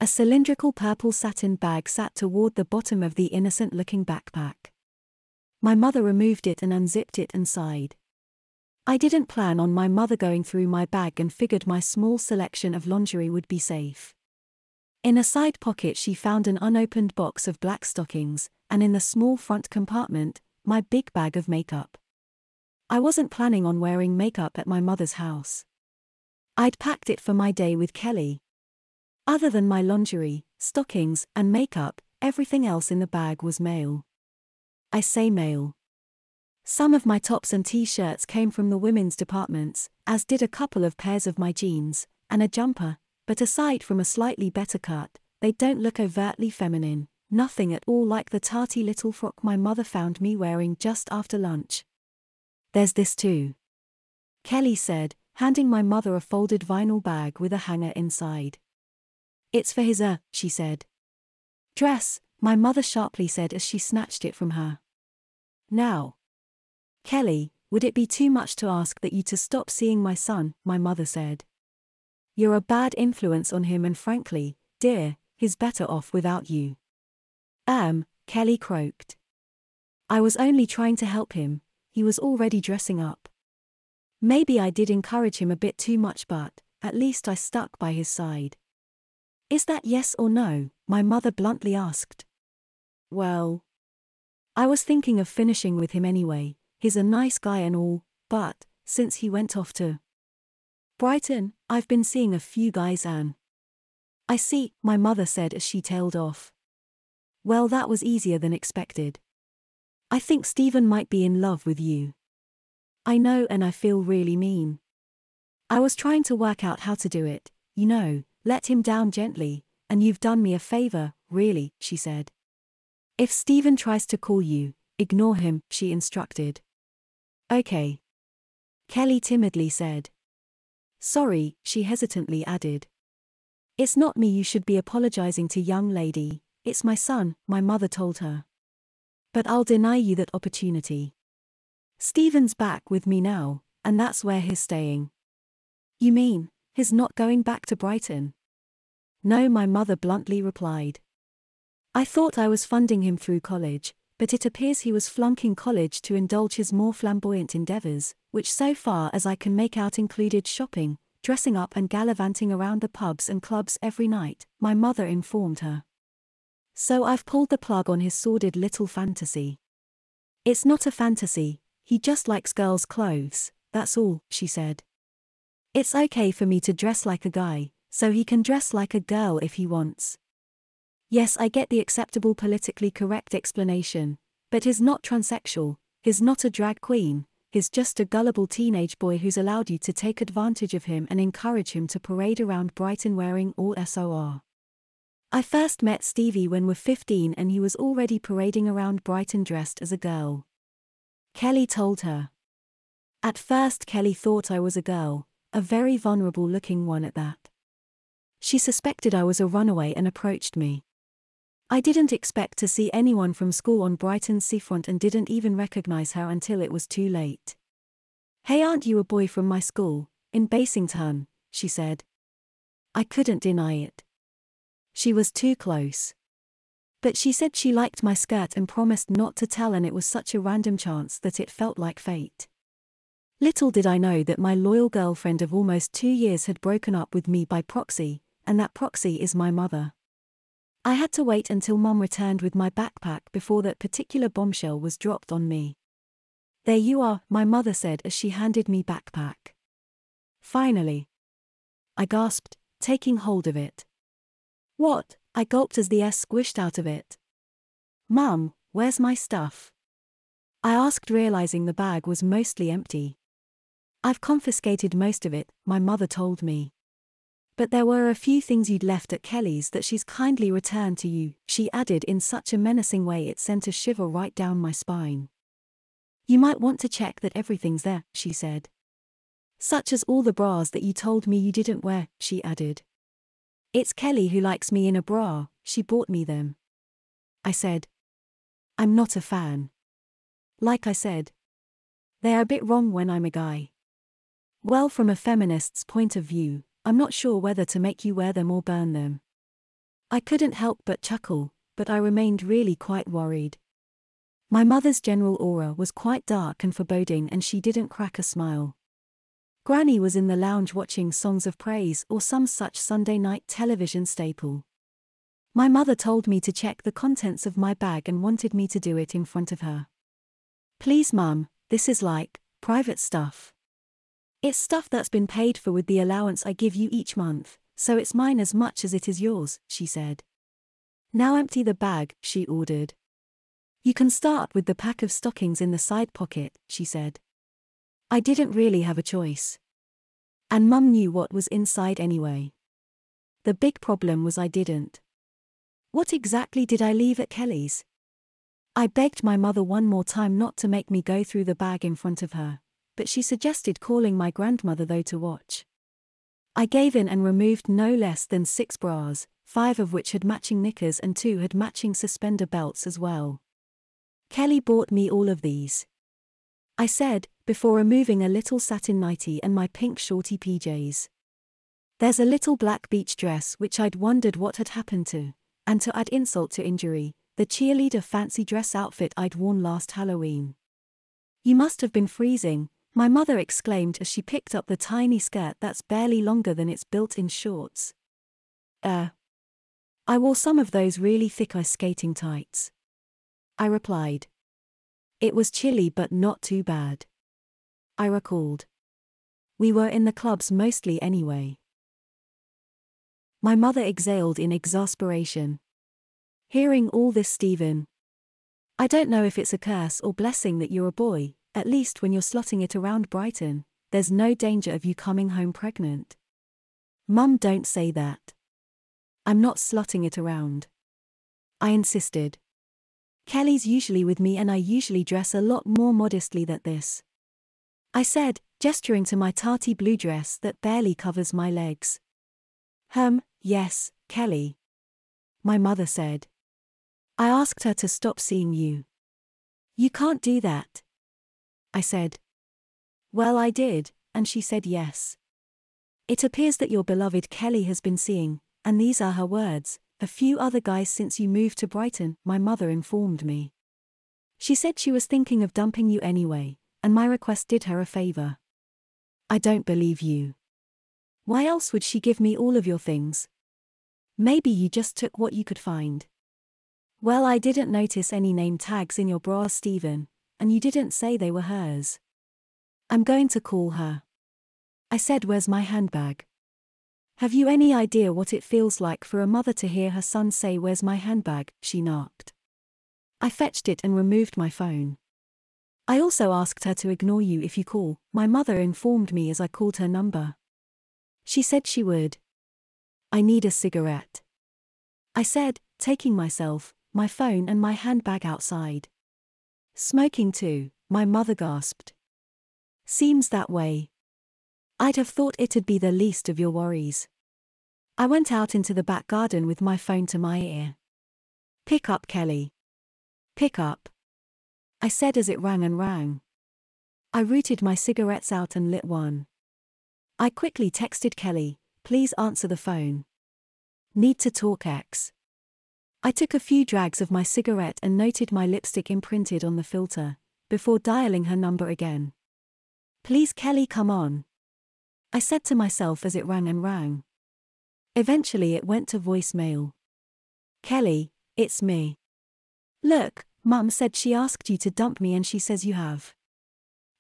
A cylindrical purple satin bag sat toward the bottom of the innocent-looking backpack. My mother removed it and unzipped it and sighed. I didn't plan on my mother going through my bag and figured my small selection of lingerie would be safe. In a side pocket she found an unopened box of black stockings, and in the small front compartment, my big bag of makeup. I wasn't planning on wearing makeup at my mother's house. I'd packed it for my day with Kelly. Other than my lingerie, stockings, and makeup, everything else in the bag was male. I say male. Some of my tops and t-shirts came from the women's departments, as did a couple of pairs of my jeans, and a jumper, but aside from a slightly better cut, they don't look overtly feminine, nothing at all like the tarty little frock my mother found me wearing just after lunch. There's this too, Kelly said, handing my mother a folded vinyl bag with a hanger inside. It's for his she said. Dress, my mother sharply said as she snatched it from her. Now, Kelly, would it be too much to ask that you to stop seeing my son, my mother said. You're a bad influence on him and frankly, dear, he's better off without you. Kelly croaked. I was only trying to help him, he was already dressing up. Maybe I did encourage him a bit too much, but at least I stuck by his side. Is that yes or no? My mother bluntly asked. Well, I was thinking of finishing with him anyway, he's a nice guy and all, but, since he went off to Brighton, I've been seeing a few guys and I see, my mother said as she tailed off. Well, that was easier than expected. I think Stephen might be in love with you. I know, and I feel really mean. I was trying to work out how to do it, you know, let him down gently, and you've done me a favor, really, she said. If Stephen tries to call you, ignore him, she instructed. Okay. Kelly timidly said. Sorry, she hesitantly added. It's not me you should be apologizing to, young lady, it's my son, my mother told her. But I'll deny you that opportunity. Stephen's back with me now, and that's where he's staying. You mean, he's not going back to Brighton? No, my mother bluntly replied. I thought I was funding him through college, but it appears he was flunking college to indulge his more flamboyant endeavors, which so far as I can make out included shopping, dressing up and gallivanting around the pubs and clubs every night, my mother informed her. So I've pulled the plug on his sordid little fantasy. It's not a fantasy, he just likes girls' clothes, that's all, she said. It's okay for me to dress like a guy, so he can dress like a girl if he wants. Yes, I get the acceptable politically correct explanation, but he's not transsexual, he's not a drag queen, he's just a gullible teenage boy who's allowed you to take advantage of him and encourage him to parade around Brighton wearing all SOR. I first met Stevie when we're 15 and he was already parading around Brighton dressed as a girl. Kelly told her. At first Kelly thought I was a girl, a very vulnerable looking one at that. She suspected I was a runaway and approached me. I didn't expect to see anyone from school on Brighton's seafront and didn't even recognize her until it was too late. Hey, aren't you a boy from my school, in Basington? She said. I couldn't deny it. She was too close. But she said she liked my skirt and promised not to tell, and it was such a random chance that it felt like fate. Little did I know that my loyal girlfriend of almost 2 years had broken up with me by proxy, and that proxy is my mother. I had to wait until Mum returned with my backpack before that particular bombshell was dropped on me. There you are, my mother said as she handed me backpack. Finally. I gasped, taking hold of it. What? I gulped as the S squished out of it. Mum, where's my stuff? I asked, realizing the bag was mostly empty. I've confiscated most of it, my mother told me. But there were a few things you'd left at Kelly's that she's kindly returned to you, she added in such a menacing way it sent a shiver right down my spine. You might want to check that everything's there, she said. Such as all the bras that you told me you didn't wear, she added. It's Kelly who likes me in a bra, she bought me them. I said. I'm not a fan. Like I said. They're a bit wrong when I'm a guy. Well, from a feminist's point of view, I'm not sure whether to make you wear them or burn them. I couldn't help but chuckle, but I remained really quite worried. My mother's general aura was quite dark and foreboding, and she didn't crack a smile. Granny was in the lounge watching Songs of Praise or some such Sunday night television staple. My mother told me to check the contents of my bag and wanted me to do it in front of her. Please, Mum, this is like private stuff. It's stuff that's been paid for with the allowance I give you each month, so it's mine as much as it is yours, she said. Now empty the bag, she ordered. You can start with the pack of stockings in the side pocket, she said. I didn't really have a choice. And Mum knew what was inside anyway. The big problem was I didn't. What exactly did I leave at Kelly's? I begged my mother one more time not to make me go through the bag in front of her, but she suggested calling my grandmother though to watch. I gave in and removed no less than 6 bras, 5 of which had matching knickers and 2 had matching suspender belts as well. Kelly bought me all of these, I said, before removing a little satin nightie and my pink shorty PJs. There's a little black beach dress which I'd wondered what had happened to, and to add insult to injury, the cheerleader fancy dress outfit I'd worn last Halloween. You must have been freezing, my mother exclaimed as she picked up the tiny skirt that's barely longer than its built-in shorts. I wore some of those really thick ice skating tights. I replied. It was chilly but not too bad. I recalled. We were in the clubs mostly anyway. My mother exhaled in exasperation. Hearing all this, Stephen. I don't know if it's a curse or blessing that you're a boy. At least when you're slotting it around Brighton, there's no danger of you coming home pregnant. Mum, don't say that. I'm not slotting it around. I insisted. Kelly's usually with me and I usually dress a lot more modestly than this. I said, gesturing to my tarty blue dress that barely covers my legs. Yes, Kelly. My mother said. I asked her to stop seeing you. You can't do that. I said. Well, I did, and she said yes. It appears that your beloved Kelly has been seeing, and these are her words, a few other guys since you moved to Brighton, my mother informed me. She said she was thinking of dumping you anyway, and my request did her a favor. I don't believe you. Why else would she give me all of your things? Maybe you just took what you could find. Well, I didn't notice any name tags in your bra, Stephen, and you didn't say they were hers. I'm going to call her. I said, where's my handbag? Have you any idea what it feels like for a mother to hear her son say, where's my handbag? She knocked. I fetched it and removed my phone. I also asked her to ignore you if you call, my mother informed me as I called her number. She said she would. I need a cigarette. I said, taking myself, my phone and my handbag outside. Smoking too, my mother gasped. Seems that way. I'd have thought it'd be the least of your worries. I went out into the back garden with my phone to my ear. Pick up, Kelly. Pick up. I said as it rang and rang. I rooted my cigarettes out and lit one. I quickly texted Kelly, please answer the phone. Need to talk X. I took a few drags of my cigarette and noted my lipstick imprinted on the filter, before dialing her number again. Please Kelly, come on. I said to myself as it rang and rang. Eventually it went to voicemail. Kelly, it's me. Look, Mum said she asked you to dump me and she says you have.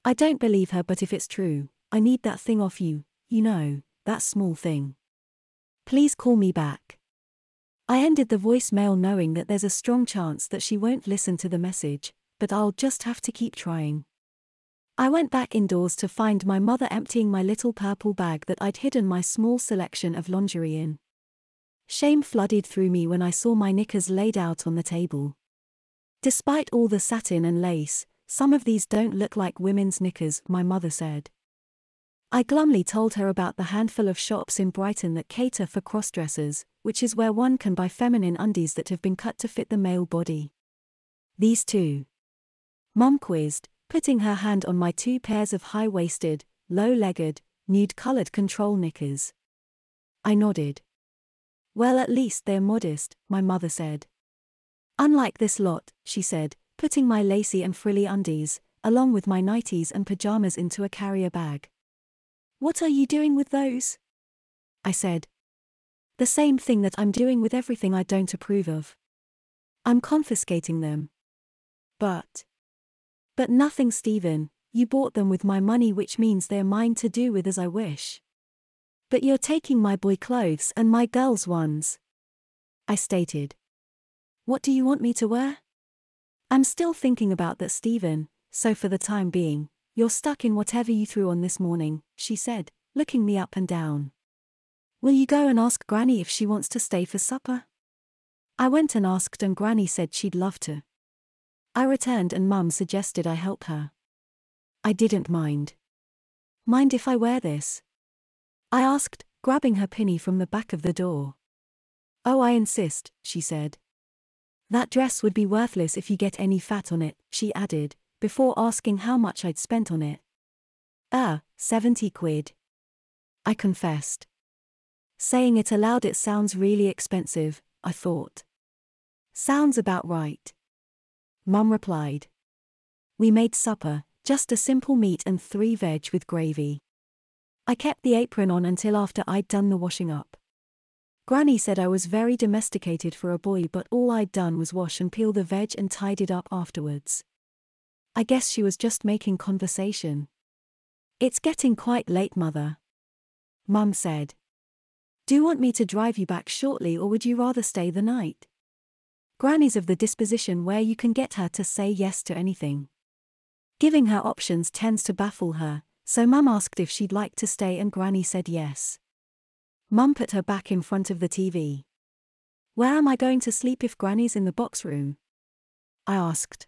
I don't believe her, but if it's true, I need that thing off you, you know, that small thing. Please call me back. I ended the voicemail knowing that there's a strong chance that she won't listen to the message, but I'll just have to keep trying. I went back indoors to find my mother emptying my little purple bag that I'd hidden my small selection of lingerie in. Shame flooded through me when I saw my knickers laid out on the table. Despite all the satin and lace, some of these don't look like women's knickers, my mother said. I glumly told her about the handful of shops in Brighton that cater for crossdressers, which is where one can buy feminine undies that have been cut to fit the male body. These two. Mum quizzed, putting her hand on my 2 pairs of high-waisted, low-legged, nude-colored control knickers. I nodded. Well, at least they're modest, my mother said. Unlike this lot, she said, putting my lacy and frilly undies, along with my nighties and pajamas into a carrier bag. What are you doing with those? I said. The same thing that I'm doing with everything I don't approve of. I'm confiscating them. But nothing, Stephen, you bought them with my money, which means they're mine to do with as I wish. But you're taking my boy clothes and my girl's ones. I stated. What do you want me to wear? I'm still thinking about that, Stephen, so for the time being, you're stuck in whatever you threw on this morning, she said, looking me up and down. Will you go and ask Granny if she wants to stay for supper? I went and asked and Granny said she'd love to. I returned and Mum suggested I help her. I didn't mind. Mind if I wear this? I asked, grabbing her pinny from the back of the door. Oh, I insist, she said. That dress would be worthless if you get any fat on it, she added, before asking how much I'd spent on it. 70 quid. I confessed. Saying it aloud, it sounds really expensive, I thought. Sounds about right. Mum replied. We made supper, just a simple meat and 3 veg with gravy. I kept the apron on until after I'd done the washing up. Granny said I was very domesticated for a boy, but all I'd done was wash and peel the veg and tied it up afterwards. I guess she was just making conversation. It's getting quite late, Mother. Mum said. Do you want me to drive you back shortly, or would you rather stay the night? Granny's of the disposition where you can get her to say yes to anything. Giving her options tends to baffle her, so Mum asked if she'd like to stay and Granny said yes. Mum put her back in front of the TV. Where am I going to sleep if Granny's in the box room? I asked.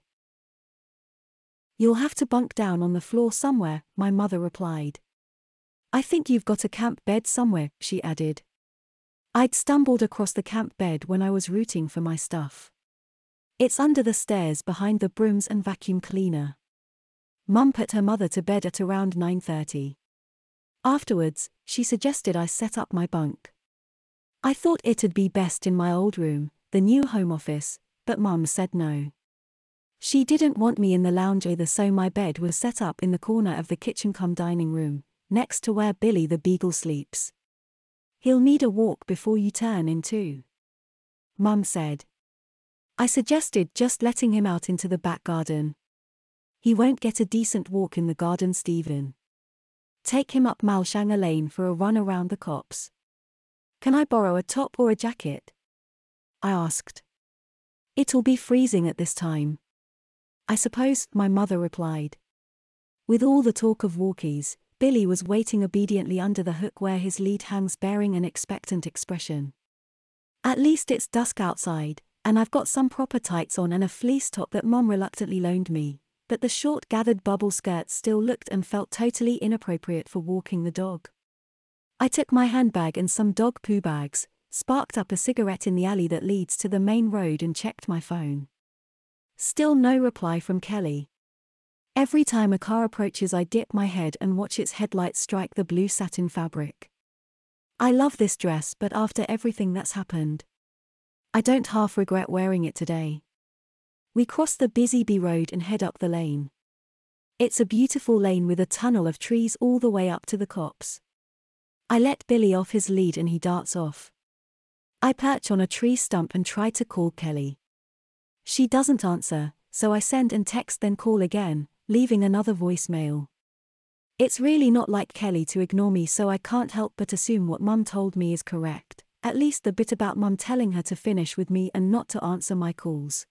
You'll have to bunk down on the floor somewhere, my mother replied. I think you've got a camp bed somewhere, she added. I'd stumbled across the camp bed when I was rooting for my stuff. It's under the stairs behind the brooms and vacuum cleaner. Mum put her mother to bed at around 9:30. Afterwards, she suggested I set up my bunk. I thought it'd be best in my old room, the new home office, but Mum said no. She didn't want me in the lounge either, so my bed was set up in the corner of the kitchen-cum-dining room, next to where Billy the beagle sleeps. He'll need a walk before you turn in too, Mum said. I suggested just letting him out into the back garden. He won't get a decent walk in the garden, Stephen. Take him up Malshanga Lane for a run around the copse. Can I borrow a top or a jacket? I asked. It'll be freezing at this time. I suppose, my mother replied. With all the talk of walkies, Billy was waiting obediently under the hook where his lead hangs, bearing an expectant expression. At least it's dusk outside, and I've got some proper tights on and a fleece top that Mum reluctantly loaned me, but the short gathered bubble skirts still looked and felt totally inappropriate for walking the dog. I took my handbag and some dog poo bags, sparked up a cigarette in the alley that leads to the main road and checked my phone. Still no reply from Kelly. Every time a car approaches, I dip my head and watch its headlights strike the blue satin fabric. I love this dress, but after everything that's happened, I don't half regret wearing it today. We cross the busy B road and head up the lane. It's a beautiful lane with a tunnel of trees all the way up to the copse. I let Billy off his lead and he darts off. I perch on a tree stump and try to call Kelly. She doesn't answer, so I send and text then call again, leaving another voicemail. It's really not like Kelly to ignore me, so I can't help but assume what Mum told me is correct, at least the bit about Mum telling her to finish with me and not to answer my calls.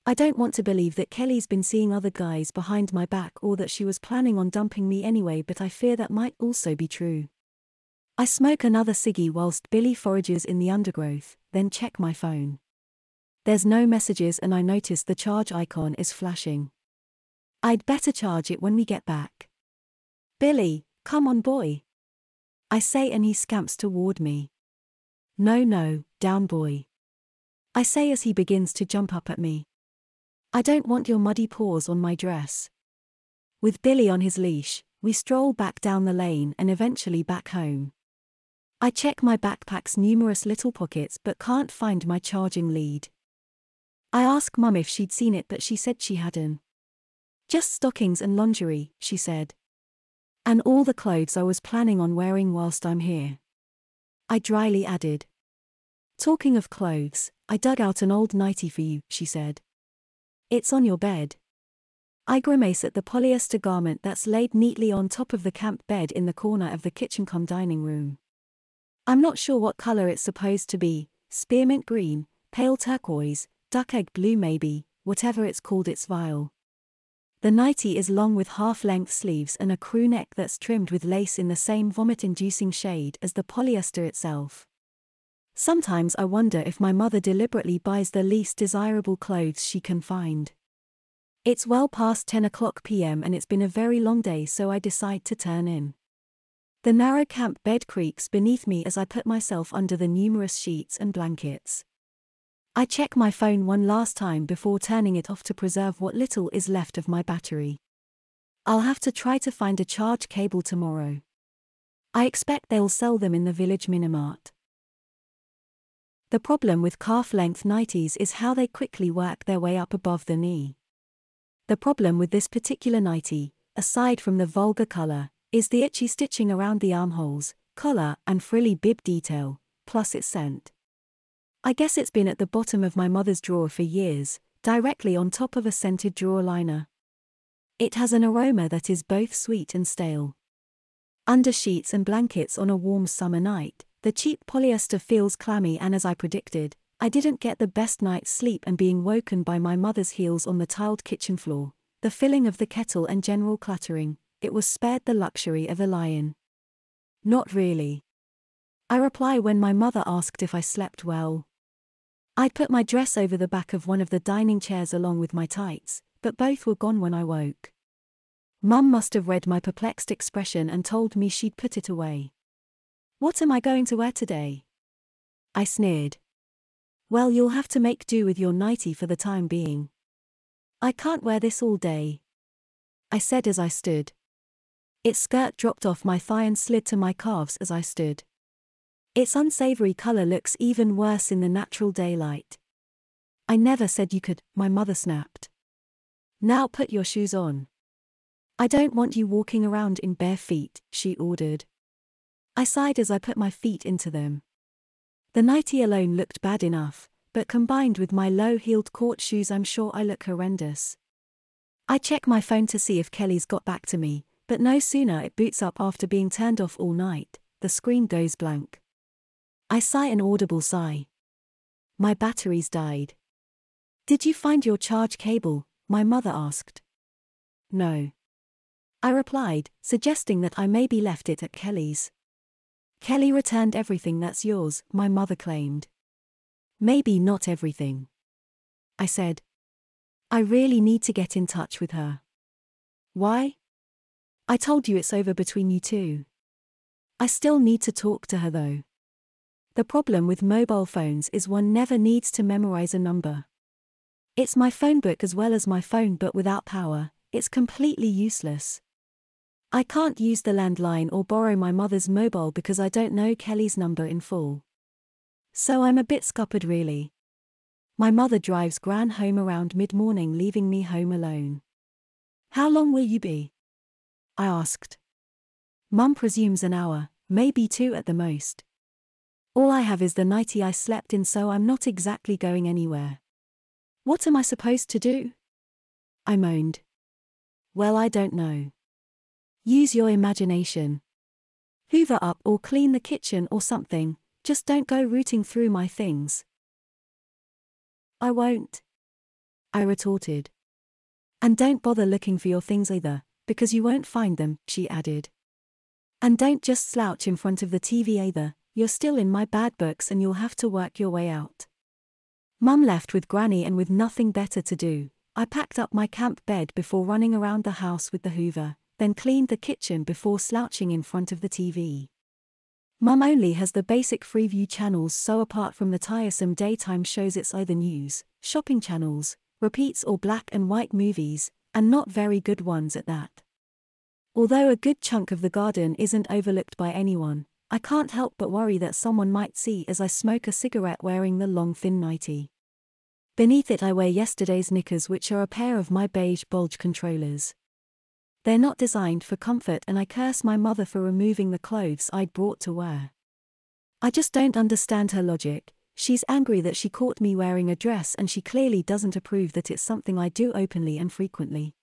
I don't want to believe that Kelly's been seeing other guys behind my back or that she was planning on dumping me anyway, but I fear that might also be true. I smoke another ciggy whilst Billy forages in the undergrowth, then check my phone. There's no messages and I notice the charge icon is flashing. I'd better charge it when we get back. Billy, come on boy, I say, and he scamps toward me. No, down boy, I say as he begins to jump up at me. I don't want your muddy paws on my dress. With Billy on his leash, we stroll back down the lane and eventually back home. I check my backpack's numerous little pockets but can't find my charging lead. I ask Mum if she'd seen it, but she said she hadn't. Just stockings and lingerie, she said. And all the clothes I was planning on wearing whilst I'm here, I dryly added. Talking of clothes, I dug out an old nightie for you, she said. It's on your bed. I grimace at the polyester garment that's laid neatly on top of the camp bed in the corner of the kitchen-cum-dining room. I'm not sure what color it's supposed to be, spearmint green, pale turquoise, duck egg blue maybe, whatever it's called, it's vile. The nightie is long with half-length sleeves and a crew neck that's trimmed with lace in the same vomit-inducing shade as the polyester itself. Sometimes I wonder if my mother deliberately buys the least desirable clothes she can find. It's well past 10 o'clock p.m. and it's been a very long day, so I decide to turn in. The narrow camp bed creaks beneath me as I put myself under the numerous sheets and blankets. I check my phone one last time before turning it off to preserve what little is left of my battery. I'll have to try to find a charge cable tomorrow. I expect they'll sell them in the village minimart. The problem with calf-length nighties is how they quickly work their way up above the knee. The problem with this particular nightie, aside from the vulgar color, is the itchy stitching around the armholes, collar and frilly bib detail, plus its scent. I guess it's been at the bottom of my mother's drawer for years, directly on top of a scented drawer liner. It has an aroma that is both sweet and stale. Under sheets and blankets on a warm summer night, the cheap polyester feels clammy, and as I predicted, I didn't get the best night's sleep, and being woken by my mother's heels on the tiled kitchen floor, the filling of the kettle and general clattering, it was spared the luxury of a lie-in. Not really, I reply when my mother asked if I slept well. I'd put my dress over the back of one of the dining chairs along with my tights, but both were gone when I woke. Mum must have read my perplexed expression and told me she'd put it away. What am I going to wear today? I sneered. Well, you'll have to make do with your nightie for the time being. I can't wear this all day, I said as I stood. Its skirt dropped off my thigh and slid to my calves as I stood. Its unsavory color looks even worse in the natural daylight. I never said you could, my mother snapped. Now put your shoes on. I don't want you walking around in bare feet, she ordered. I sighed as I put my feet into them. The nightie alone looked bad enough, but combined with my low-heeled court shoes I'm sure I look horrendous. I check my phone to see if Kelly's got back to me, but no sooner it boots up after being turned off all night, the screen goes blank. I sigh an audible sigh. My batteries died. Did you find your charge cable? My mother asked. No. I replied, suggesting that I maybe left it at Kelly's. Kelly returned everything that's yours, my mother claimed. Maybe not everything, I said. I really need to get in touch with her. Why? I told you it's over between you two. I still need to talk to her though. The problem with mobile phones is one never needs to memorize a number. It's my phone book as well as my phone, but without power, it's completely useless. I can't use the landline or borrow my mother's mobile because I don't know Kelly's number in full. So I'm a bit scuppered really. My mother drives Gran home around mid-morning, leaving me home alone. How long will you be? I asked. Mum presumes an hour, maybe 2 at the most. All I have is the nightie I slept in, so I'm not exactly going anywhere. What am I supposed to do? I moaned. Well, I don't know. Use your imagination. Hoover up or clean the kitchen or something, just don't go rooting through my things. I won't, I retorted. And don't bother looking for your things either, because you won't find them, she added. And don't just slouch in front of the TV either, you're still in my bad books and you'll have to work your way out. Mum left with Granny, and with nothing better to do, I packed up my camp bed before running around the house with the Hoover, then cleaned the kitchen before slouching in front of the TV. Mum only has the basic Freeview channels, so apart from the tiresome daytime shows it's either news, shopping channels, repeats or black and white movies, and not very good ones at that. Although a good chunk of the garden isn't overlooked by anyone, I can't help but worry that someone might see as I smoke a cigarette wearing the long thin nightie. Beneath it I wear yesterday's knickers, which are a pair of my beige bulge controllers. They're not designed for comfort, and I curse my mother for removing the clothes I'd brought to wear. I just don't understand her logic. She's angry that she caught me wearing a dress, and she clearly doesn't approve that it's something I do openly and frequently.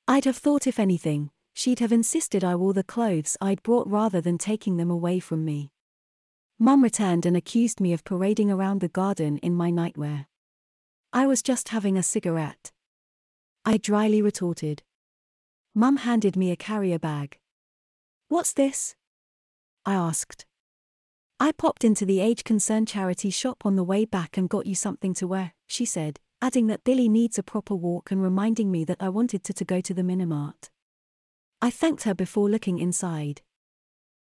I'd have thought if anything, she'd have insisted I wore the clothes I'd brought rather than taking them away from me. Mum returned and accused me of parading around the garden in my nightwear. I was just having a cigarette, I dryly retorted. Mum handed me a carrier bag. What's this? I asked. I popped into the Age Concern charity shop on the way back and got you something to wear, she said, adding that Billy needs a proper walk and reminding me that I wanted to go to the Minimart. I thanked her before looking inside.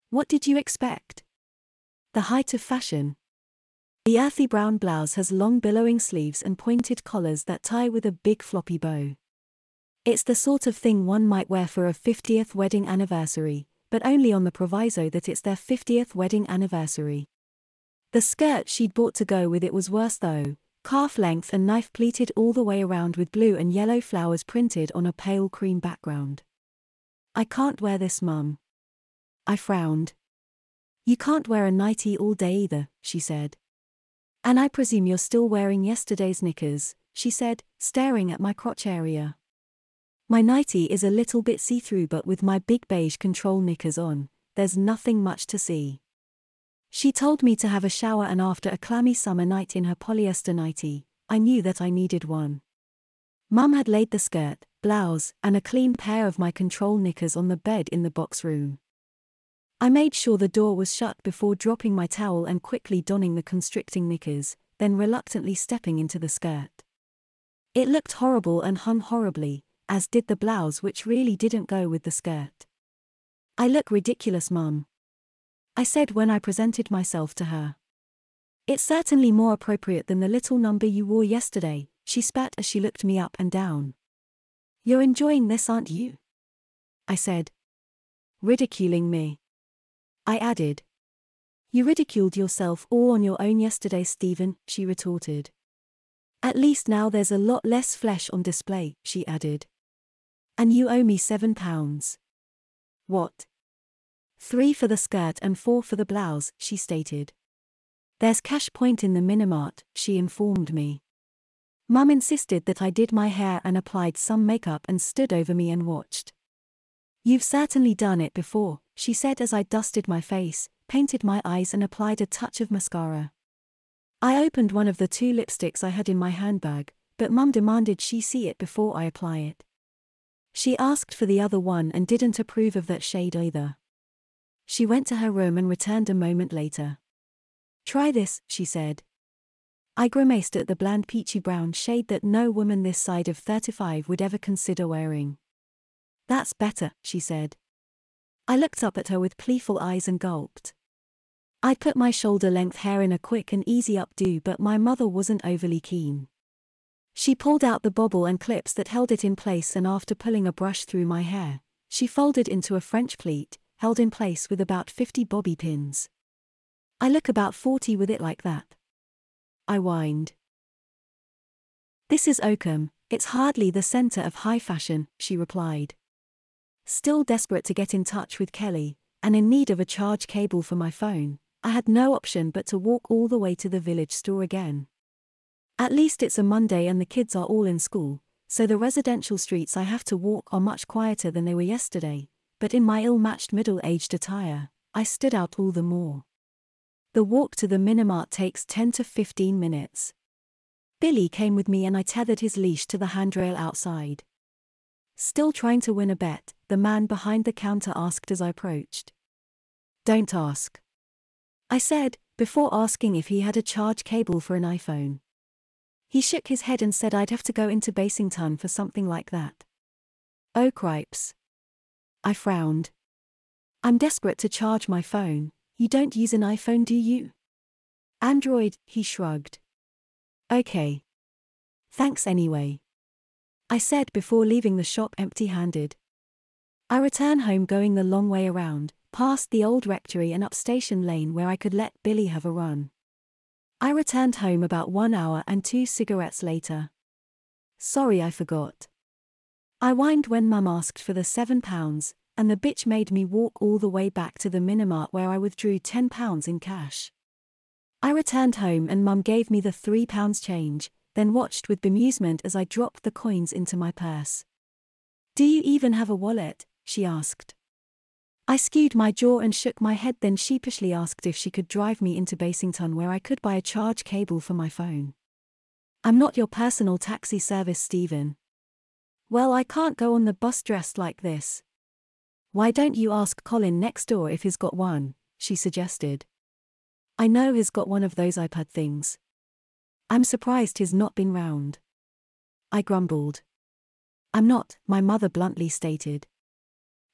What did you expect? The height of fashion. The earthy brown blouse has long billowing sleeves and pointed collars that tie with a big floppy bow. It's the sort of thing one might wear for a 50th wedding anniversary, but only on the proviso that it's their 50th wedding anniversary. The skirt she'd bought to go with it was worse though, calf length and knife pleated all the way around with blue and yellow flowers printed on a pale cream background. I can't wear this, Mum. I frowned. You can't wear a nightie all day either, she said. And I presume you're still wearing yesterday's knickers, she said, staring at my crotch area. My nightie is a little bit see-through, but with my big beige control knickers on, there's nothing much to see. She told me to have a shower, and after a clammy summer night in her polyester nightie, I knew that I needed one. Mum had laid the skirt, blouse, and a clean pair of my control knickers on the bed in the box room. I made sure the door was shut before dropping my towel and quickly donning the constricting knickers, then reluctantly stepping into the skirt. It looked horrible and hung horribly, as did the blouse, which really didn't go with the skirt. I look ridiculous, Mum, I said when I presented myself to her. It's certainly more appropriate than the little number you wore yesterday, she spat as she looked me up and down. You're enjoying this, aren't you? I said. Ridiculing me. I added. You ridiculed yourself all on your own yesterday, Stephen, she retorted. At least now there's a lot less flesh on display, she added. And you owe me £7. What? 3 for the skirt and 4 for the blouse, she stated. There's cash point in the Minimart, she informed me. Mum insisted that I did my hair and applied some makeup and stood over me and watched. You've certainly done it before, she said as I dusted my face, painted my eyes and applied a touch of mascara. I opened one of the 2 lipsticks I had in my handbag, but Mum demanded she see it before I apply it. She asked for the other one and didn't approve of that shade either. She went to her room and returned a moment later. Try this, she said. I grimaced at the bland peachy brown shade that no woman this side of 35 would ever consider wearing. That's better, she said. I looked up at her with pleaful eyes and gulped. I'd put my shoulder-length hair in a quick and easy updo, but my mother wasn't overly keen. She pulled out the bobble and clips that held it in place, and after pulling a brush through my hair, she folded into a French pleat, held in place with about 50 bobby pins. I look about 40 with it like that. I whined. This is Oakham, it's hardly the centre of high fashion, she replied. Still desperate to get in touch with Kelly, and in need of a charge cable for my phone, I had no option but to walk all the way to the village store again. At least it's a Monday and the kids are all in school, so the residential streets I have to walk are much quieter than they were yesterday, but in my ill-matched middle-aged attire, I stood out all the more. The walk to the Minimart takes 10 to 15 minutes. Billy came with me and I tethered his leash to the handrail outside. Still trying to win a bet, the man behind the counter asked as I approached. Don't ask. I said, before asking if he had a charge cable for an iPhone. He shook his head and said I'd have to go into Basington for something like that. Oh cripes. I frowned. I'm desperate to charge my phone. You don't use an iPhone, do you? Android, he shrugged. Okay. Thanks anyway. I said before leaving the shop empty-handed. I return home going the long way around, past the old rectory and up Station Lane where I could let Billy have a run. I returned home about 1 hour and 2 cigarettes later. Sorry I forgot. I whined when Mum asked for the £7, and the bitch made me walk all the way back to the Minimart where I withdrew £10 in cash. I returned home and Mum gave me the £3 change, then watched with bemusement as I dropped the coins into my purse. Do you even have a wallet? She asked. I skewed my jaw and shook my head, then sheepishly asked if she could drive me into Basington where I could buy a charge cable for my phone. I'm not your personal taxi service, Stephen. Well, I can't go on the bus dressed like this. Why don't you ask Colin next door if he's got one, she suggested. I know he's got one of those iPad things. I'm surprised he's not been round. I grumbled. I'm not, my mother bluntly stated.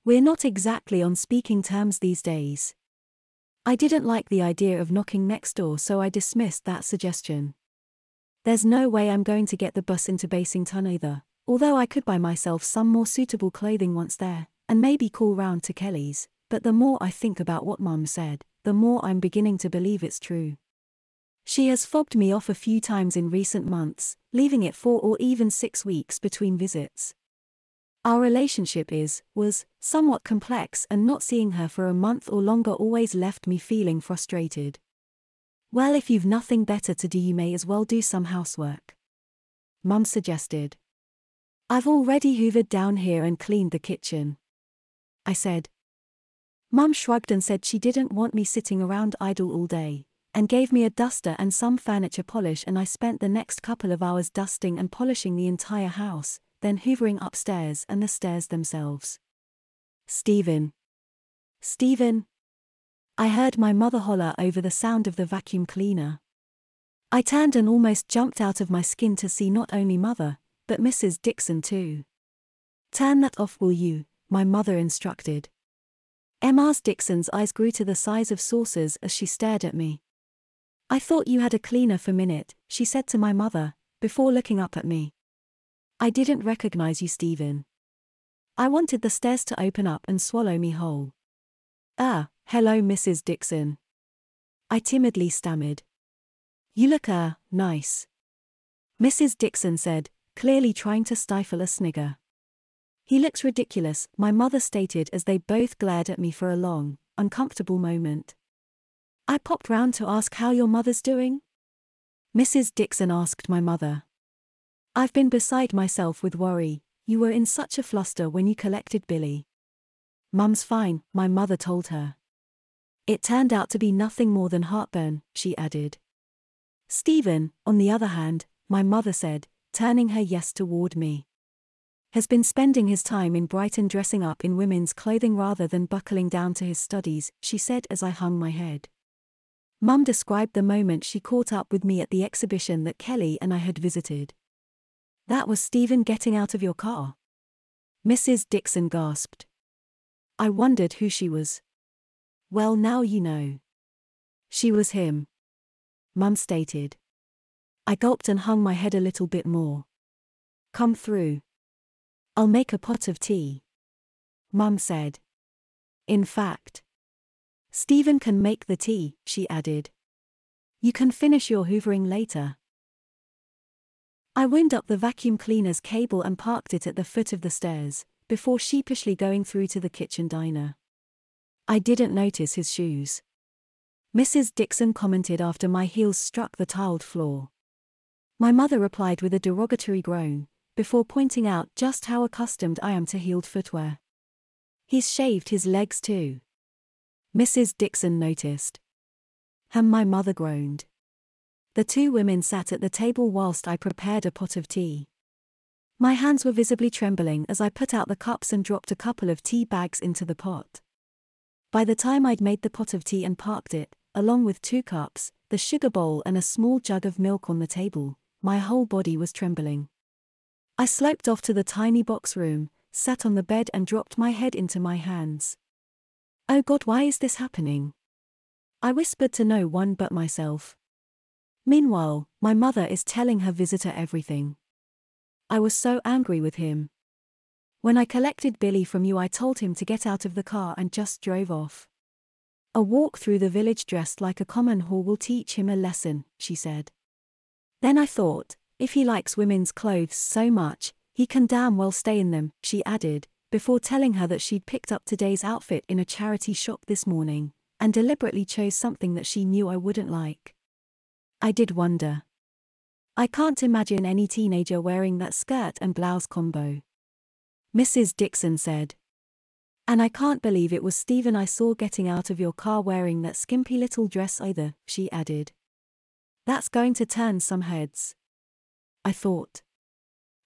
We're not exactly on speaking terms these days. I didn't like the idea of knocking next door, so I dismissed that suggestion. There's no way I'm going to get the bus into Basington either, although I could buy myself some more suitable clothing once there, and maybe call round to Kelly's, but the more I think about what Mum said, the more I'm beginning to believe it's true. She has fobbed me off a few times in recent months, leaving it 4 or even 6 weeks between visits. Our relationship was somewhat complex, and not seeing her for a month or longer always left me feeling frustrated. Well, if you've nothing better to do, you may as well do some housework, Mum suggested. I've already hoovered down here and cleaned the kitchen, I said. Mum shrugged and said she didn't want me sitting around idle all day, and gave me a duster and some furniture polish, and I spent the next couple of hours dusting and polishing the entire house, then hoovering upstairs and the stairs themselves. Stephen. Stephen. I heard my mother holler over the sound of the vacuum cleaner. I turned and almost jumped out of my skin to see not only Mother, but Mrs. Dixon too. Turn that off, will you? My mother instructed. Emma's Dixon's eyes grew to the size of saucers as she stared at me. I thought you had a cleaner for minute, she said to my mother, before looking up at me. I didn't recognize you, Stephen. I wanted the stairs to open up and swallow me whole. Hello, Mrs. Dixon. I timidly stammered. You look, nice. Mrs. Dixon said, clearly trying to stifle a snigger. He looks ridiculous, my mother stated as they both glared at me for a long, uncomfortable moment. I popped round to ask how your mother's doing. Mrs. Dixon asked my mother. I've been beside myself with worry, you were in such a fluster when you collected Billy. Mum's fine, my mother told her. It turned out to be nothing more than heartburn, she added. Stephen, on the other hand, my mother said, turning her yes toward me, has been spending his time in Brighton dressing up in women's clothing rather than buckling down to his studies, she said as I hung my head. Mum described the moment she caught up with me at the exhibition that Kelly and I had visited. That was Stephen getting out of your car? Mrs. Dixon gasped. I wondered who she was. Well, now you know. She was him, Mum stated. I gulped and hung my head a little bit more. Come through. I'll make a pot of tea, Mum said. In fact, Stephen can make the tea, she added. You can finish your hoovering later. I wound up the vacuum cleaner's cable and parked it at the foot of the stairs, before sheepishly going through to the kitchen diner. I didn't notice his shoes, Mrs. Dixon commented after my heels struck the tiled floor. My mother replied with a derogatory groan, before pointing out just how accustomed I am to heeled footwear. He's shaved his legs too, Mrs. Dixon noticed. My mother groaned. The two women sat at the table whilst I prepared a pot of tea. My hands were visibly trembling as I put out the cups and dropped a couple of tea bags into the pot. By the time I'd made the pot of tea and parked it, along with 2 cups, the sugar bowl and a small jug of milk on the table, my whole body was trembling. I sloped off to the tiny box room, sat on the bed and dropped my head into my hands. Oh God, why is this happening? I whispered to no one but myself. Meanwhile, my mother is telling her visitor everything. I was so angry with him. When I collected Billy from you, I told him to get out of the car and just drove off. A walk through the village dressed like a common whore will teach him a lesson, she said. Then I thought, if he likes women's clothes so much, he can damn well stay in them, she added, before telling her that she'd picked up today's outfit in a charity shop this morning, and deliberately chose something that she knew I wouldn't like. I did wonder. I can't imagine any teenager wearing that skirt and blouse combo, Mrs. Dixon said. And I can't believe it was Stephen I saw getting out of your car wearing that skimpy little dress either, she added. That's going to turn some heads, I thought.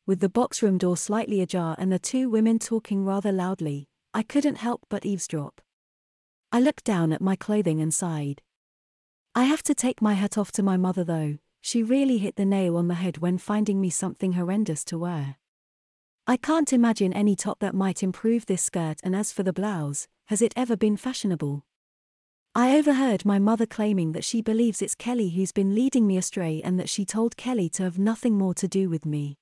With the box room door slightly ajar and the two women talking rather loudly, I couldn't help but eavesdrop. I looked down at my clothing and sighed. I have to take my hat off to my mother though, she really hit the nail on the head when finding me something horrendous to wear. I can't imagine any top that might improve this skirt, and as for the blouse, has it ever been fashionable? I overheard my mother claiming that she believes it's Kelly who's been leading me astray and that she told Kelly to have nothing more to do with me.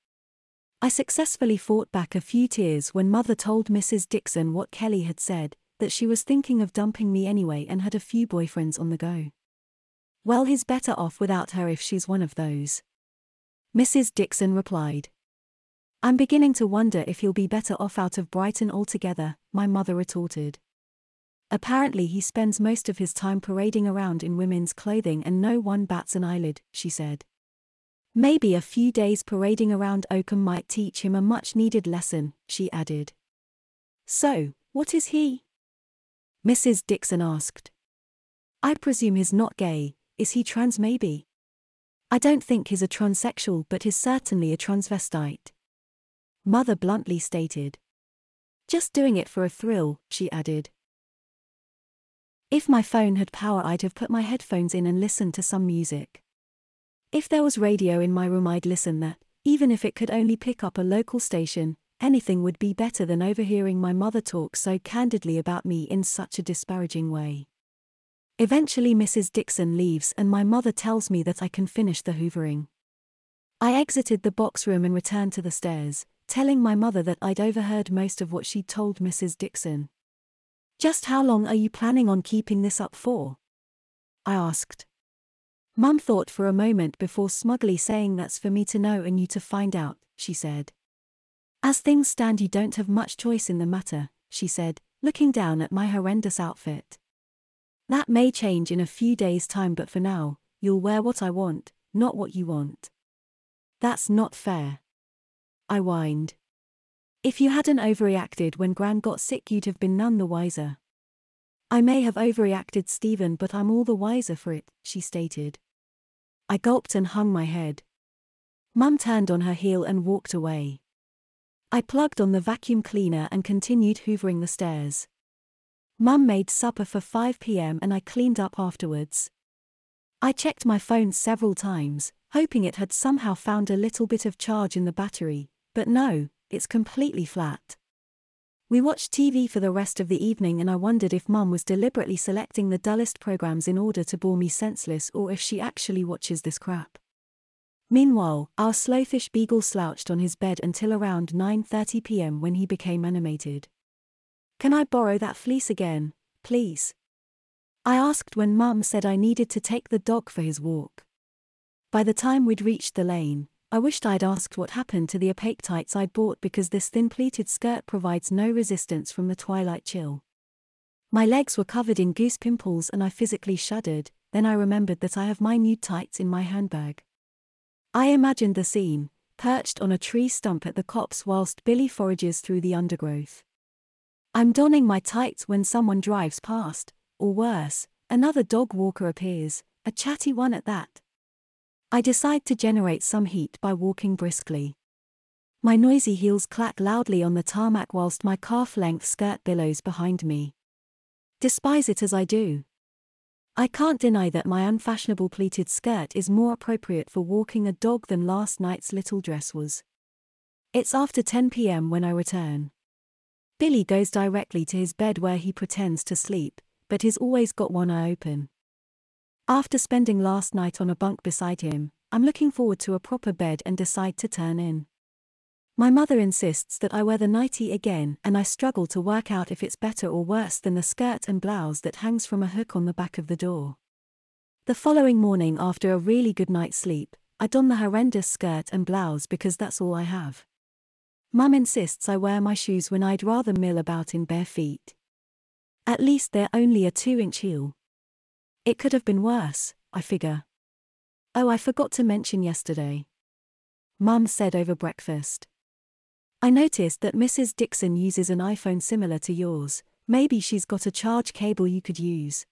I successfully fought back a few tears when Mother told Mrs. Dixon what Kelly had said, that she was thinking of dumping me anyway and had a few boyfriends on the go. Well, he's better off without her if she's one of those, Mrs. Dixon replied. I'm beginning to wonder if he'll be better off out of Brighton altogether, my mother retorted. Apparently he spends most of his time parading around in women's clothing and no one bats an eyelid, she said. Maybe a few days parading around Oakham might teach him a much-needed lesson, she added. So, what is he? Mrs. Dixon asked. I presume he's not gay, is he trans maybe? I don't think he's a transsexual, but he's certainly a transvestite, Mother bluntly stated. Just doing it for a thrill, she added. If my phone had power, I'd have put my headphones in and listened to some music. If there was radio in my room, I'd listen that, even if it could only pick up a local station, anything would be better than overhearing my mother talk so candidly about me in such a disparaging way. Eventually Mrs. Dixon leaves and my mother tells me that I can finish the hoovering. I exited the box room and returned to the stairs, telling my mother that I'd overheard most of what she'd told Mrs. Dixon. "Just how long are you planning on keeping this up for?" I asked. Mum thought for a moment before smugly saying, "That's for me to know and you to find out," she said. "As things stand, you don't have much choice in the matter," she said, looking down at my horrendous outfit. "That may change in a few days' time, but for now, you'll wear what I want, not what you want." "That's not fair," I whined. "If you hadn't overreacted when Gran got sick, you'd have been none the wiser." "I may have overreacted, Stephen, but I'm all the wiser for it," she stated. I gulped and hung my head. Mum turned on her heel and walked away. I plugged on the vacuum cleaner and continued hoovering the stairs. Mum made supper for 5 p.m. and I cleaned up afterwards. I checked my phone several times, hoping it had somehow found a little bit of charge in the battery, but no, it's completely flat. We watched TV for the rest of the evening and I wondered if Mum was deliberately selecting the dullest programs in order to bore me senseless or if she actually watches this crap. Meanwhile, our slowfish beagle slouched on his bed until around 9:30 p.m. when he became animated. "Can I borrow that fleece again, please?" I asked when Mum said I needed to take the dog for his walk. By the time we'd reached the lane, I wished I'd asked what happened to the opaque tights I'd bought because this thin pleated skirt provides no resistance from the twilight chill. My legs were covered in goose pimples and I physically shuddered, then I remembered that I have my new tights in my handbag. I imagined the scene, perched on a tree stump at the copse whilst Billy forages through the undergrowth. I'm donning my tights when someone drives past, or worse, another dog walker appears, a chatty one at that. I decide to generate some heat by walking briskly. My noisy heels clack loudly on the tarmac whilst my calf-length skirt billows behind me. Despise it as I do. I can't deny that my unfashionable pleated skirt is more appropriate for walking a dog than last night's little dress was. It's after 10 p.m. when I return. Billy goes directly to his bed where he pretends to sleep, but he's always got one eye open. After spending last night on a bunk beside him, I'm looking forward to a proper bed and decide to turn in. My mother insists that I wear the nightie again and I struggle to work out if it's better or worse than the skirt and blouse that hangs from a hook on the back of the door. The following morning, after a really good night's sleep, I don the horrendous skirt and blouse because that's all I have. Mum insists I wear my shoes when I'd rather mill about in bare feet. At least they're only a 2-inch heel. It could have been worse, I figure. "Oh, I forgot to mention yesterday," Mum said over breakfast. "I noticed that Mrs. Dixon uses an iPhone similar to yours. Maybe she's got a charge cable you could use.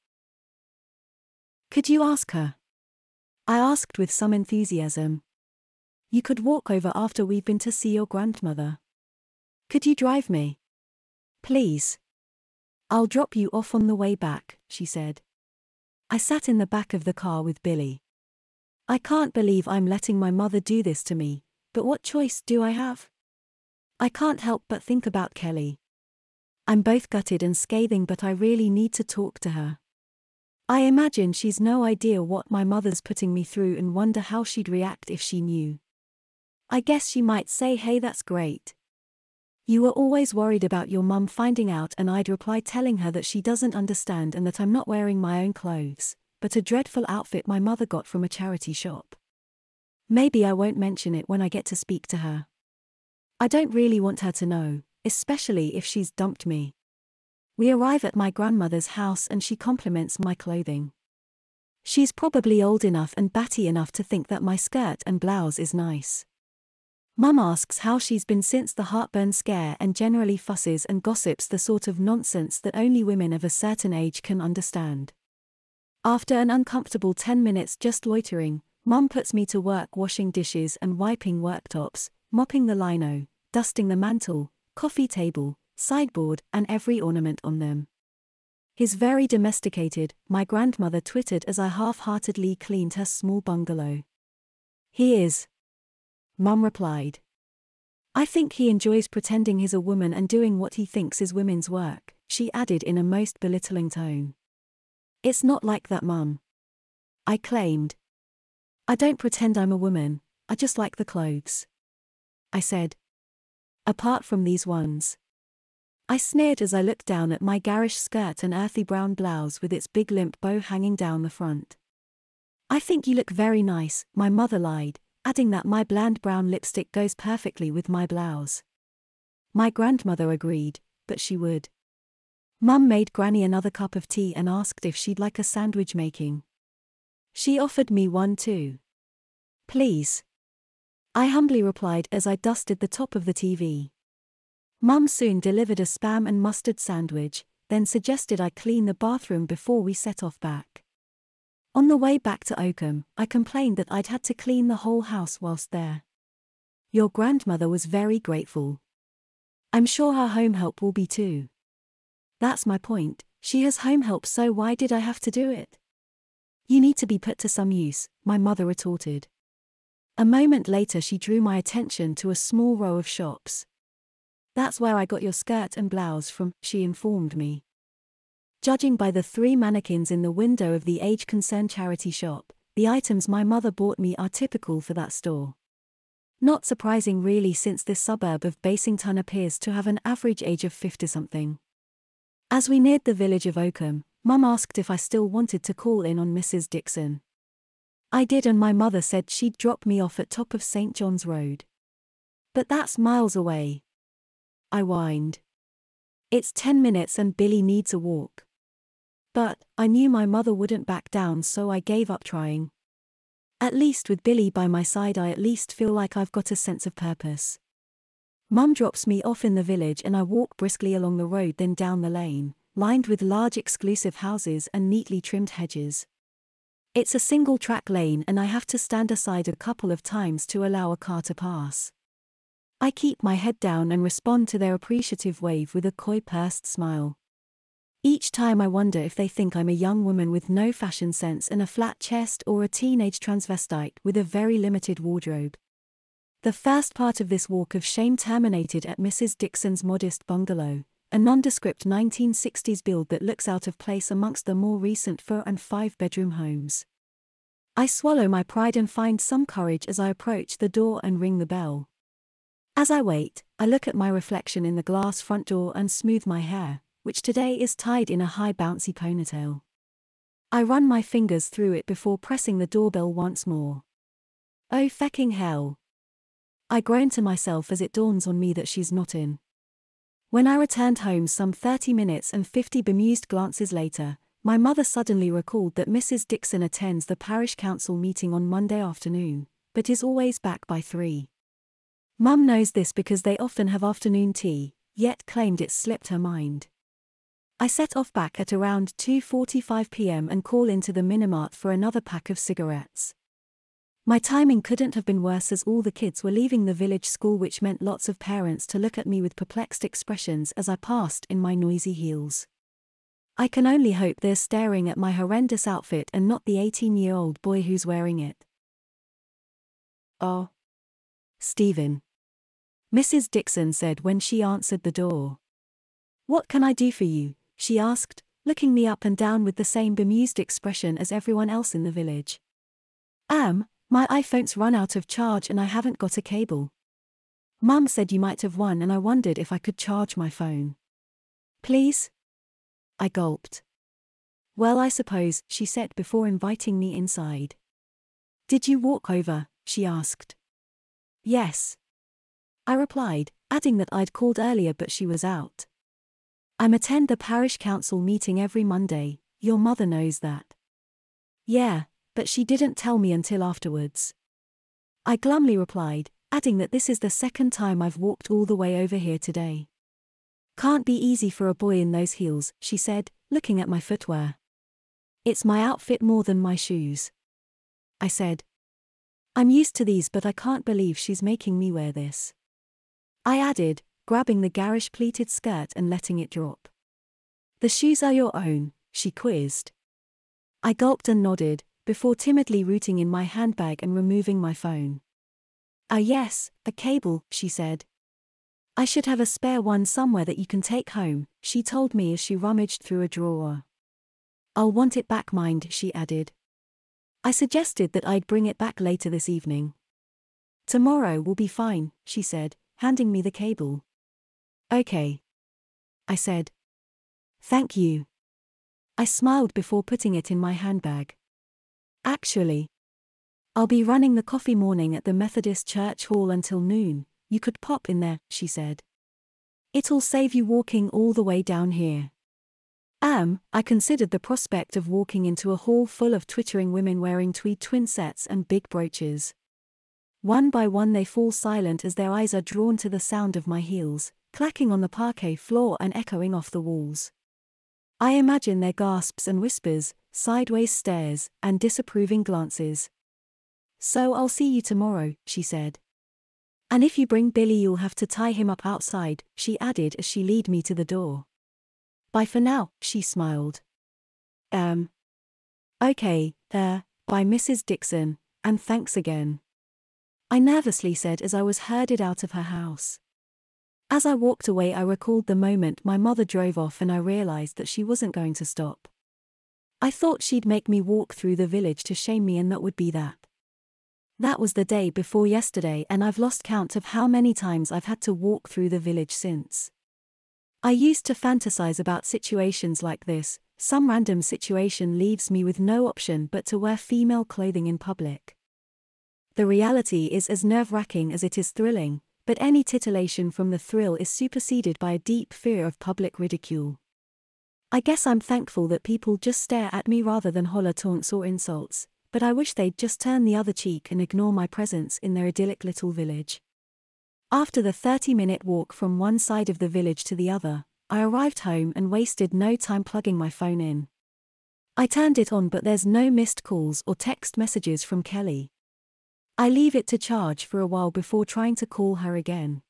Could you ask her?" I asked with some enthusiasm. "You could walk over after we've been to see your grandmother. Could you drive me? Please." "I'll drop you off on the way back," she said. I sat in the back of the car with Billy. I can't believe I'm letting my mother do this to me, but what choice do I have? I can't help but think about Kelly. I'm both gutted and scathing, but I really need to talk to her. I imagine she's no idea what my mother's putting me through and wonder how she'd react if she knew. I guess she might say, "Hey, that's great. You were always worried about your mum finding out," and I'd reply telling her that she doesn't understand and that I'm not wearing my own clothes, but a dreadful outfit my mother got from a charity shop. Maybe I won't mention it when I get to speak to her. I don't really want her to know, especially if she's dumped me. We arrive at my grandmother's house and she compliments my clothing. She's probably old enough and batty enough to think that my skirt and blouse is nice. Mum asks how she's been since the heartburn scare and generally fusses and gossips, the sort of nonsense that only women of a certain age can understand. After an uncomfortable 10 minutes just loitering, Mum puts me to work washing dishes and wiping worktops, mopping the lino, dusting the mantel, coffee table, sideboard and every ornament on them. "He's very domesticated," my grandmother twittered as I half-heartedly cleaned her small bungalow. "He is," Mum replied. "I think he enjoys pretending he's a woman and doing what he thinks is women's work," she added in a most belittling tone. It's not like that, Mum, I claimed. I don't pretend I'm a woman, I just like the clothes, I said. Apart from these ones. I sneered as I looked down at my garish skirt and earthy brown blouse with its big limp bow hanging down the front. I think you look very nice, my mother lied, adding that my bland brown lipstick goes perfectly with my blouse. My grandmother agreed, but she would. Mum made Granny another cup of tea and asked if she'd like a sandwich making. She offered me one too. Please, I humbly replied as I dusted the top of the TV. Mum soon delivered a spam and mustard sandwich, then suggested I clean the bathroom before we set off back. On the way back to Oakham, I complained that I'd had to clean the whole house whilst there. Your grandmother was very grateful. I'm sure her home help will be too. That's my point, she has home help, so why did I have to do it? You need to be put to some use, my mother retorted. A moment later she drew my attention to a small row of shops. That's where I got your skirt and blouse from, she informed me. Judging by the 3 mannequins in the window of the Age Concern charity shop, the items my mother bought me are typical for that store. Not surprising really, since this suburb of Basington appears to have an average age of 50-something. As we neared the village of Oakham, Mum asked if I still wanted to call in on Mrs. Dixon. I did, and my mother said she'd drop me off at top of St. John's Road. But that's miles away, I whined. It's 10 minutes and Billy needs a walk. But I knew my mother wouldn't back down, so I gave up trying. At least with Billy by my side I at least feel like I've got a sense of purpose. Mum drops me off in the village and I walk briskly along the road, then down the lane, lined with large exclusive houses and neatly trimmed hedges. It's a single-track lane and I have to stand aside a couple of times to allow a car to pass. I keep my head down and respond to their appreciative wave with a coy pursed smile. Each time I wonder if they think I'm a young woman with no fashion sense and a flat chest, or a teenage transvestite with a very limited wardrobe. The first part of this walk of shame terminated at Mrs. Dixon's modest bungalow, a nondescript 1960s build that looks out of place amongst the more recent 4- and 5-bedroom homes. I swallow my pride and find some courage as I approach the door and ring the bell. As I wait, I look at my reflection in the glass front door and smooth my hair, which today is tied in a high bouncy ponytail. I run my fingers through it before pressing the doorbell once more. Oh fecking hell! I groan to myself as it dawns on me that she's not in. When I returned home some 30 minutes and 50 bemused glances later, my mother suddenly recalled that Mrs. Dixon attends the parish council meeting on Monday afternoon, but is always back by 3. Mum knows this because they often have afternoon tea, yet claimed it slipped her mind. I set off back at around 2:45 p.m. and call into the Minimart for another pack of cigarettes. My timing couldn't have been worse, as all the kids were leaving the village school, which meant lots of parents to look at me with perplexed expressions as I passed in my noisy heels. I can only hope they're staring at my horrendous outfit and not the 18-year-old boy who's wearing it. Oh, Stephen, Mrs. Dixon said when she answered the door. What can I do for you? She asked, looking me up and down with the same bemused expression as everyone else in the village. My iPhone's run out of charge and I haven't got a cable. Mum said you might have one and I wondered if I could charge my phone. Please? I gulped. Well, I suppose, she said before inviting me inside. Did you walk over? She asked. Yes, I replied, adding that I'd called earlier but she was out. I'm attend the parish council meeting every Monday, your mother knows that. Yeah, but she didn't tell me until afterwards. I glumly replied, adding that this is the second time I've walked all the way over here today. Can't be easy for a boy in those heels, she said, looking at my footwear. It's my outfit more than my shoes, I said. I'm used to these, but I can't believe she's making me wear this, I added, grabbing the garish pleated skirt and letting it drop. The shoes are your own, she quizzed. I gulped and nodded, before timidly rooting in my handbag and removing my phone. Ah yes, a cable, she said. I should have a spare one somewhere that you can take home, she told me as she rummaged through a drawer. I'll want it back, mind, she added. I suggested that I'd bring it back later this evening. Tomorrow will be fine, she said, handing me the cable. Okay, I said. Thank you. I smiled before putting it in my handbag. Actually, I'll be running the coffee morning at the Methodist Church Hall until noon. You could pop in there, she said. It'll save you walking all the way down here. I considered the prospect of walking into a hall full of twittering women wearing tweed twin sets and big brooches. One by one they fall silent as their eyes are drawn to the sound of my heels, clacking on the parquet floor and echoing off the walls. I imagine their gasps and whispers, sideways stares, and disapproving glances. So I'll see you tomorrow, she said. And if you bring Billy you'll have to tie him up outside, she added as she led me to the door. Bye for now, she smiled. Okay, bye Mrs. Dixon, and thanks again. I nervously said as I was herded out of her house. As I walked away I recalled the moment my mother drove off and I realized that she wasn't going to stop. I thought she'd make me walk through the village to shame me and that would be that. That was the day before yesterday and I've lost count of how many times I've had to walk through the village since. I used to fantasize about situations like this. Some random situation leaves me with no option but to wear female clothing in public. The reality is as nerve-wracking as it is thrilling, but any titillation from the thrill is superseded by a deep fear of public ridicule. I guess I'm thankful that people just stare at me rather than holler taunts or insults, but I wish they'd just turn the other cheek and ignore my presence in their idyllic little village. After the 30-minute walk from one side of the village to the other, I arrived home and wasted no time plugging my phone in. I turned it on but there's no missed calls or text messages from Kelly. I leave it to charge for a while before trying to call her again.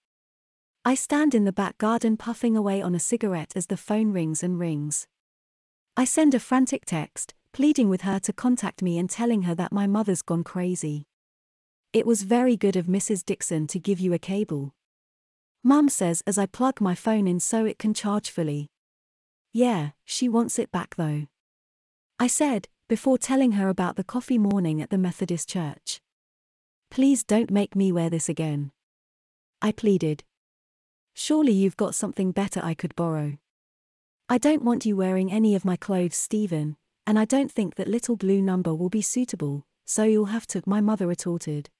I stand in the back garden puffing away on a cigarette as the phone rings and rings. I send a frantic text, pleading with her to contact me and telling her that my mother's gone crazy. It was very good of Mrs. Dixon to give you a cable. Mum says as I plug my phone in so it can charge fully. Yeah, she wants it back though. I said, before telling her about the coffee morning at the Methodist church. Please don't make me wear this again. I pleaded. Surely you've got something better I could borrow. I don't want you wearing any of my clothes, Stephen, and I don't think that little blue number will be suitable, so you'll have to, my mother retorted.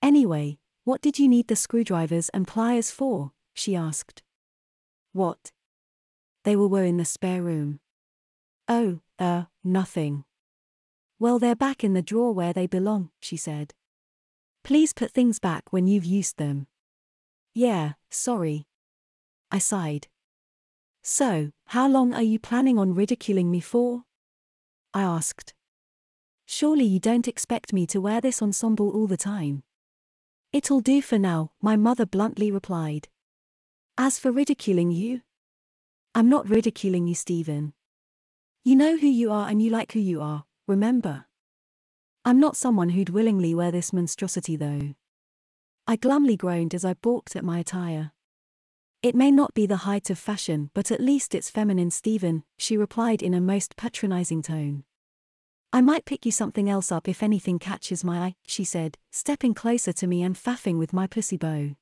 Anyway, what did you need the screwdrivers and pliers for? She asked. What? They were in the spare room. Oh, nothing. Well, they're back in the drawer where they belong, she said. Please put things back when you've used them. Yeah, sorry. I sighed. So, how long are you planning on ridiculing me for? I asked. Surely you don't expect me to wear this ensemble all the time. It'll do for now, my mother bluntly replied. As for ridiculing you? I'm not ridiculing you, Stephen. You know who you are and you like who you are, remember? I'm not someone who'd willingly wear this monstrosity though. I glumly groaned as I balked at my attire. It may not be the height of fashion but at least it's feminine, Stephen, she replied in a most patronizing tone. I might pick you something else up if anything catches my eye, she said, stepping closer to me and faffing with my pussy bow.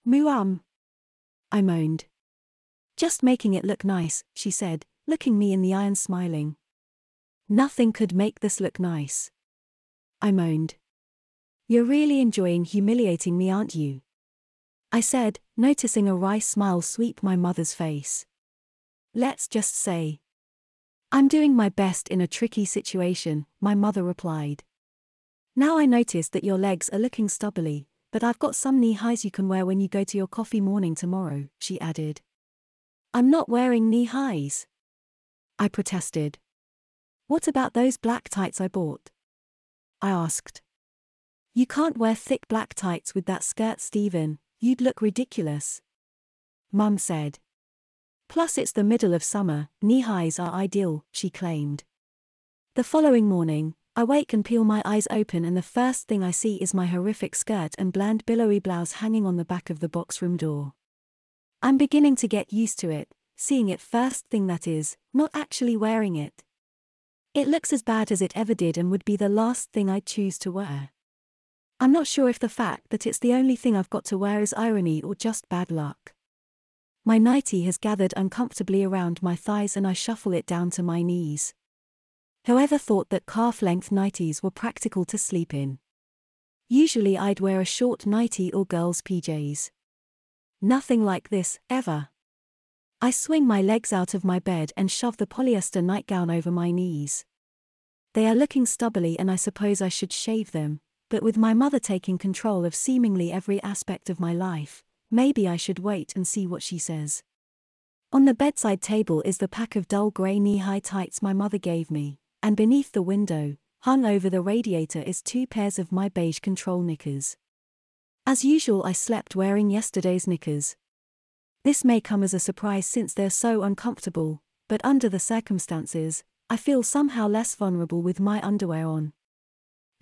Moo I moaned. Just making it look nice, she said, looking me in the eye and smiling. Nothing could make this look nice. I moaned. You're really enjoying humiliating me, aren't you? I said, noticing a wry smile sweep my mother's face. Let's just say. I'm doing my best in a tricky situation, my mother replied. Now I notice that your legs are looking stubbly, but I've got some knee-highs you can wear when you go to your coffee morning tomorrow, she added. I'm not wearing knee-highs. I protested. What about those black tights I bought? I asked. You can't wear thick black tights with that skirt, Stephen, you'd look ridiculous. Mum said. Plus it's the middle of summer, knee-highs are ideal, she claimed. The following morning, I wake and peel my eyes open and the first thing I see is my horrific skirt and bland billowy blouse hanging on the back of the box room door. I'm beginning to get used to it, seeing it first thing that is, not actually wearing it, It looks as bad as it ever did and would be the last thing I'd choose to wear. I'm not sure if the fact that it's the only thing I've got to wear is irony or just bad luck. My nightie has gathered uncomfortably around my thighs and I shuffle it down to my knees. Whoever thought that calf-length nighties were practical to sleep in? Usually I'd wear a short nightie or girl's PJs. Nothing like this, ever. I swing my legs out of my bed and shove the polyester nightgown over my knees. They are looking stubbly and I suppose I should shave them, but with my mother taking control of seemingly every aspect of my life, maybe I should wait and see what she says. On the bedside table is the pack of dull grey knee-high tights my mother gave me, and beneath the window, hung over the radiator is 2 pairs of my beige control knickers. As usual, I slept wearing yesterday's knickers. This may come as a surprise since they're so uncomfortable, but under the circumstances, I feel somehow less vulnerable with my underwear on.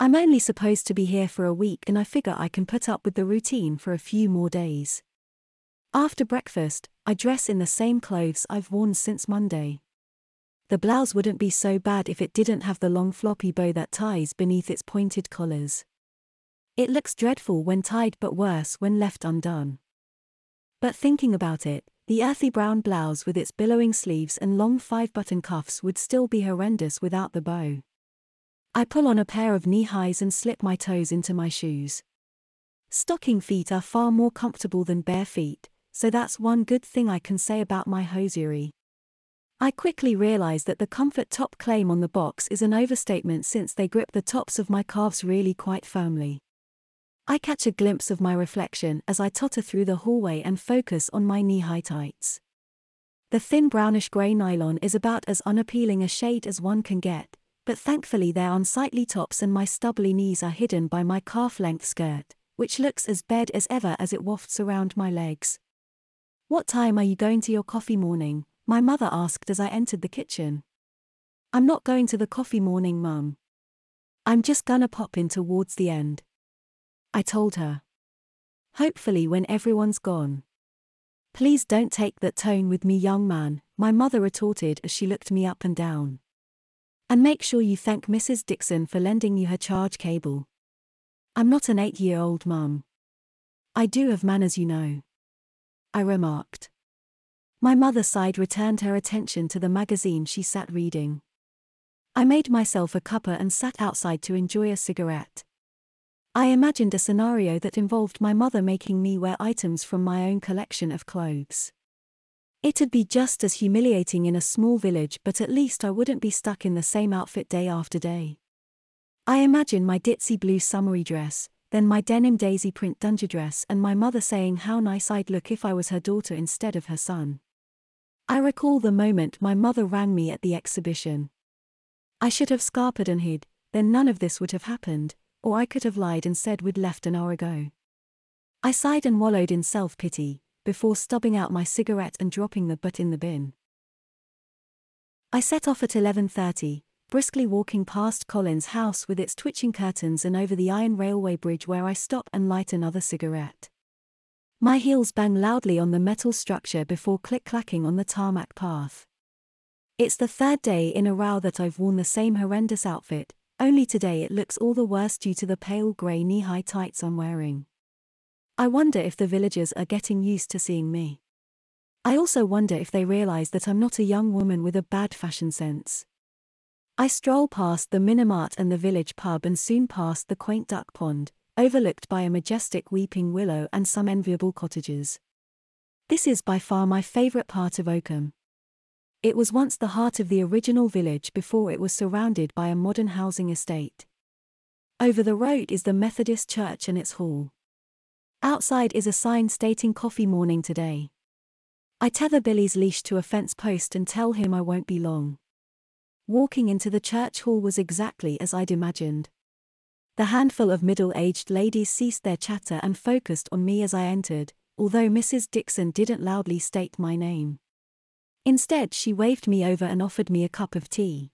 I'm only supposed to be here for a week and I figure I can put up with the routine for a few more days. After breakfast, I dress in the same clothes I've worn since Monday. The blouse wouldn't be so bad if it didn't have the long floppy bow that ties beneath its pointed collars. It looks dreadful when tied but worse when left undone. But thinking about it, the earthy brown blouse with its billowing sleeves and long 5-button cuffs would still be horrendous without the bow. I pull on a pair of knee-highs and slip my toes into my shoes. Stocking feet are far more comfortable than bare feet, so that's one good thing I can say about my hosiery. I quickly realize that the comfort top claim on the box is an overstatement since they grip the tops of my calves really quite firmly. I catch a glimpse of my reflection as I totter through the hallway and focus on my knee-high tights. The thin brownish-grey nylon is about as unappealing a shade as one can get, but thankfully they're unsightly tops and my stubbly knees are hidden by my calf-length skirt, which looks as bared as ever as it wafts around my legs. "What time are you going to your coffee morning?" my mother asked as I entered the kitchen. "I'm not going to the coffee morning, Mum. I'm just gonna pop in towards the end," I told her. "Hopefully when everyone's gone." "Please don't take that tone with me, young man," my mother retorted as she looked me up and down. "And make sure you thank Mrs. Dixon for lending you her charge cable." "I'm not an 8-year-old, Mum." "I do have manners, you know," I remarked. My mother sighed, returned her attention to the magazine she sat reading. I made myself a cuppa and sat outside to enjoy a cigarette. I imagined a scenario that involved my mother making me wear items from my own collection of clothes. It'd be just as humiliating in a small village, but at least I wouldn't be stuck in the same outfit day after day. I imagine my ditzy blue summery dress, then my denim daisy print dungeon dress, and my mother saying how nice I'd look if I was her daughter instead of her son. I recall the moment my mother rang me at the exhibition. I should have scarpered and hid, then none of this would have happened, or I could have lied and said we'd left an hour ago. I sighed and wallowed in self-pity, before stubbing out my cigarette and dropping the butt in the bin. I set off at 11:30, briskly walking past Colin's house with its twitching curtains and over the iron railway bridge where I stop and light another cigarette. My heels bang loudly on the metal structure before click-clacking on the tarmac path. It's the 3rd day in a row that I've worn the same horrendous outfit, only today it looks all the worse due to the pale grey knee-high tights I'm wearing. I wonder if the villagers are getting used to seeing me. I also wonder if they realize that I'm not a young woman with a bad fashion sense. I stroll past the Minimart and the village pub and soon past the quaint duck pond, overlooked by a majestic weeping willow and some enviable cottages. This is by far my favorite part of Oakham. It was once the heart of the original village before it was surrounded by a modern housing estate. Over the road is the Methodist church and its hall. Outside is a sign stating coffee morning today. I tether Billy's leash to a fence post and tell him I won't be long. Walking into the church hall was exactly as I'd imagined. The handful of middle-aged ladies ceased their chatter and focused on me as I entered, although Mrs. Dixon didn't loudly state my name. Instead, she waved me over and offered me a cup of tea.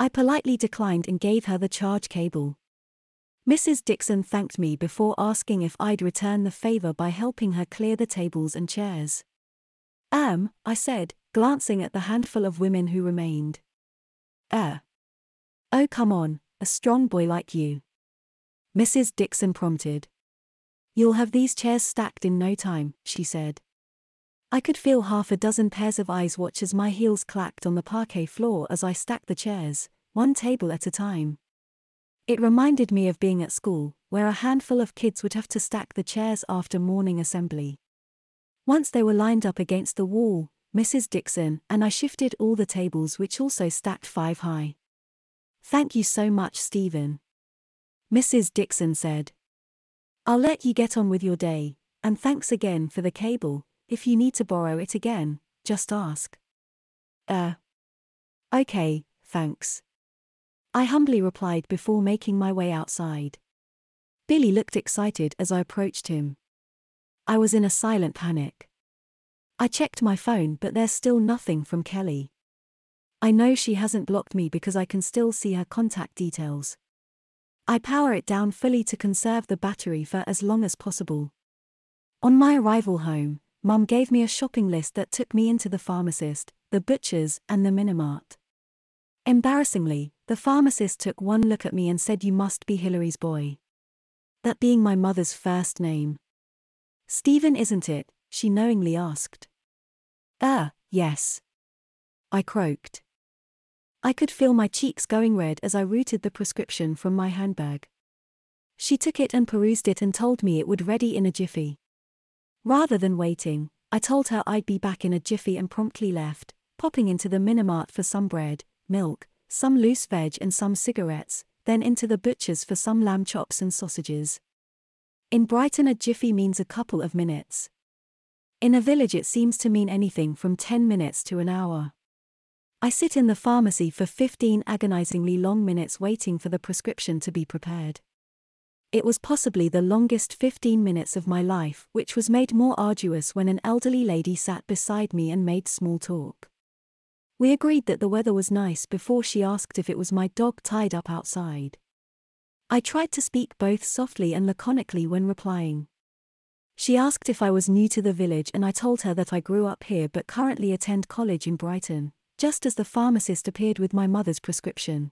I politely declined and gave her the charge cable. Mrs. Dixon thanked me before asking if I'd return the favor by helping her clear the tables and chairs. I said, glancing at the handful of women who remained. Oh, come on, a strong boy like you. Mrs. Dixon prompted. You'll have these chairs stacked in no time, she said. I could feel half a dozen pairs of eyes watch as my heels clacked on the parquet floor as I stacked the chairs, one table at a time. It reminded me of being at school, where a handful of kids would have to stack the chairs after morning assembly. Once they were lined up against the wall, Mrs. Dixon and I shifted all the tables, which also stacked 5 high. Thank you so much, Stephen, Mrs. Dixon said. I'll let you get on with your day, and thanks again for the cable. If you need to borrow it again, just ask. Okay, thanks. I humbly replied before making my way outside. Billy looked excited as I approached him. I was in a silent panic. I checked my phone, but there's still nothing from Kelly. I know she hasn't blocked me because I can still see her contact details. I power it down fully to conserve the battery for as long as possible. On my arrival home, Mum gave me a shopping list that took me into the pharmacist, the butcher's, and the Minimart. Embarrassingly, the pharmacist took one look at me and said, "You must be Hillary's boy." That being my mother's first name. "Stephen, isn't it?" she knowingly asked. Yes," I croaked. I could feel my cheeks going red as I rooted the prescription from my handbag. She took it and perused it and told me it would ready in a jiffy. Rather than waiting, I told her I'd be back in a jiffy and promptly left, popping into the Minimart for some bread, milk, some loose veg and some cigarettes, then into the butcher's for some lamb chops and sausages. In Brighton, a jiffy means a couple of minutes. In a village it seems to mean anything from 10 minutes to an hour. I sit in the pharmacy for 15 agonizingly long minutes waiting for the prescription to be prepared. It was possibly the longest 15 minutes of my life, which was made more arduous when an elderly lady sat beside me and made small talk. We agreed that the weather was nice before she asked if it was my dog tied up outside. I tried to speak both softly and laconically when replying. She asked if I was new to the village and I told her that I grew up here but currently attend college in Brighton, just as the pharmacist appeared with my mother's prescription.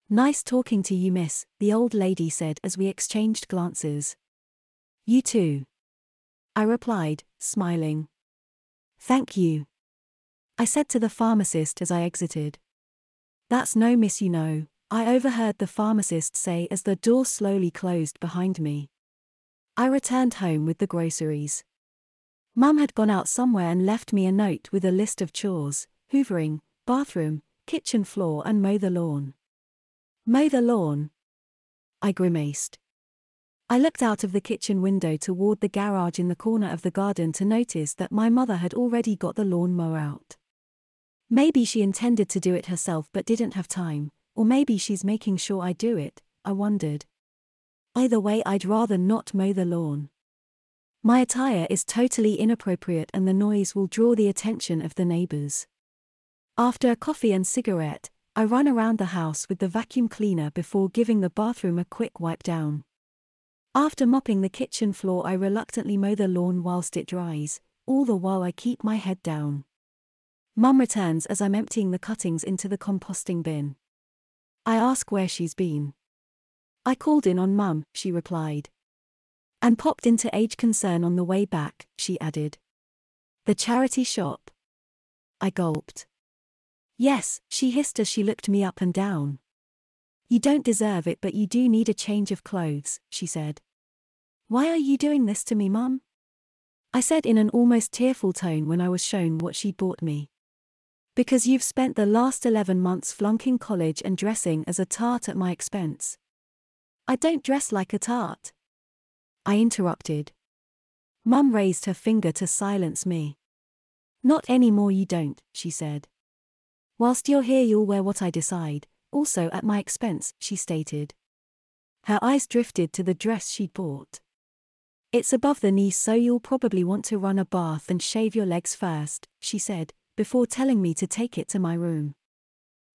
"Nice talking to you, miss," the old lady said as we exchanged glances. "You too," I replied, smiling. "Thank you," I said to the pharmacist as I exited. "That's no miss, you know," I overheard the pharmacist say as the door slowly closed behind me. I returned home with the groceries. Mum had gone out somewhere and left me a note with a list of chores: hoovering, bathroom, kitchen floor and mow the lawn. Mow the lawn? I grimaced. I looked out of the kitchen window toward the garage in the corner of the garden to notice that my mother had already got the lawn mower out. Maybe she intended to do it herself but didn't have time, or maybe she's making sure I do it, I wondered. Either way, I'd rather not mow the lawn. My attire is totally inappropriate and the noise will draw the attention of the neighbors. After a coffee and cigarette, I run around the house with the vacuum cleaner before giving the bathroom a quick wipe down. After mopping the kitchen floor, I reluctantly mow the lawn whilst it dries, all the while I keep my head down. Mum returns as I'm emptying the cuttings into the composting bin. I ask where she's been. "I called in on Mum," she replied. "And popped into Age Concern on the way back," she added. "The charity shop?" I gulped. "Yes," she hissed as she looked me up and down. "You don't deserve it, but you do need a change of clothes," she said. "Why are you doing this to me, Mum?" I said in an almost tearful tone when I was shown what she'd bought me. "Because you've spent the last 11 months flunking college and dressing as a tart at my expense." "I don't dress like a tart," I interrupted. Mum raised her finger to silence me. "Not anymore, you don't," she said. "Whilst you're here you'll wear what I decide, also at my expense," she stated. Her eyes drifted to the dress she'd bought. "It's above the knee, so you'll probably want to run a bath and shave your legs first," she said, before telling me to take it to my room.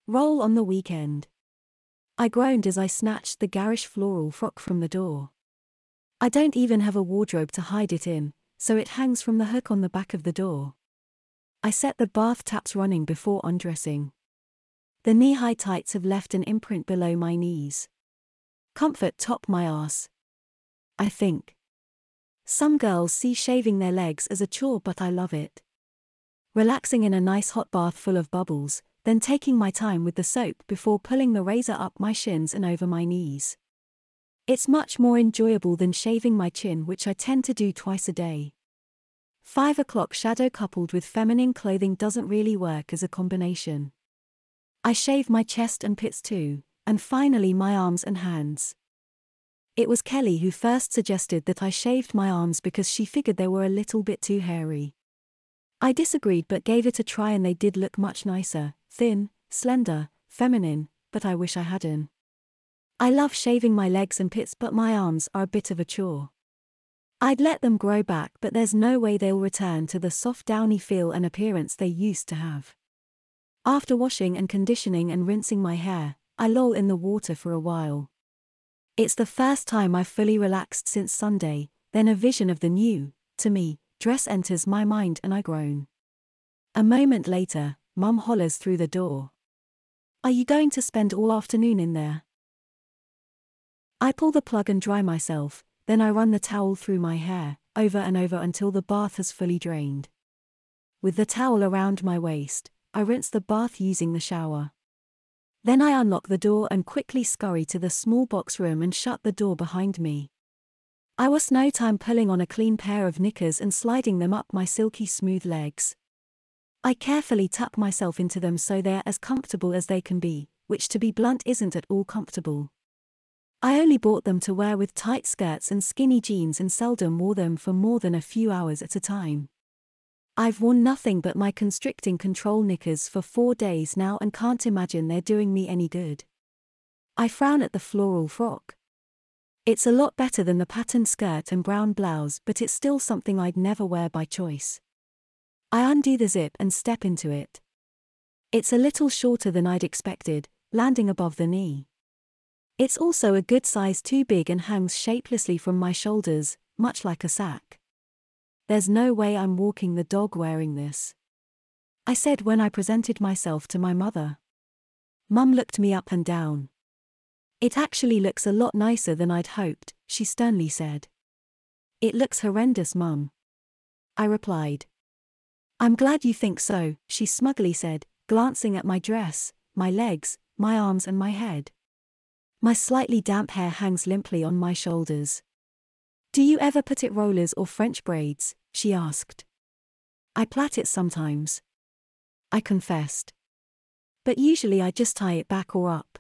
"Roll on the weekend." I groaned as I snatched the garish floral frock from the door. I don't even have a wardrobe to hide it in, so it hangs from the hook on the back of the door. I set the bath taps running before undressing. The knee-high tights have left an imprint below my knees. Comfort top my ass, I think. Some girls see shaving their legs as a chore, but I love it. Relaxing in a nice hot bath full of bubbles, then taking my time with the soap before pulling the razor up my shins and over my knees. It's much more enjoyable than shaving my chin, which I tend to do twice a day. 5 o'clock shadow coupled with feminine clothing doesn't really work as a combination. I shave my chest and pits too, and finally my arms and hands. It was Kelly who first suggested that I shaved my arms because she figured they were a little bit too hairy. I disagreed but gave it a try and they did look much nicer, thin, slender, feminine, but I wish I hadn't. I love shaving my legs and pits, but my arms are a bit of a chore. I'd let them grow back, but there's no way they'll return to the soft downy feel and appearance they used to have. After washing and conditioning and rinsing my hair, I loll in the water for a while. It's the first time I've fully relaxed since Sunday, then a vision of the new, to me, dress enters my mind and I groan. A moment later, Mum hollers through the door. "Are you going to spend all afternoon in there?" I pull the plug and dry myself, then I run the towel through my hair, over and over until the bath has fully drained. With the towel around my waist, I rinse the bath using the shower. Then I unlock the door and quickly scurry to the small box room and shut the door behind me. I waste no time pulling on a clean pair of knickers and sliding them up my silky smooth legs. I carefully tuck myself into them so they're as comfortable as they can be, which to be blunt isn't at all comfortable. I only bought them to wear with tight skirts and skinny jeans and seldom wore them for more than a few hours at a time. I've worn nothing but my constricting control knickers for 4 days now and can't imagine they're doing me any good. I frown at the floral frock. It's a lot better than the patterned skirt and brown blouse, but it's still something I'd never wear by choice. I undo the zip and step into it. It's a little shorter than I'd expected, landing above the knee. It's also a good size too big and hangs shapelessly from my shoulders, much like a sack. There's no way I'm walking the dog wearing this, I said when I presented myself to my mother. Mum looked me up and down. "It actually looks a lot nicer than I'd hoped," she sternly said. "It looks horrendous, Mum," I replied. "I'm glad you think so," she smugly said, glancing at my dress, my legs, my arms and my head. My slightly damp hair hangs limply on my shoulders. "Do you ever put it rollers or French braids?" she asked. "I plait it sometimes," I confessed. "But usually I just tie it back or up,"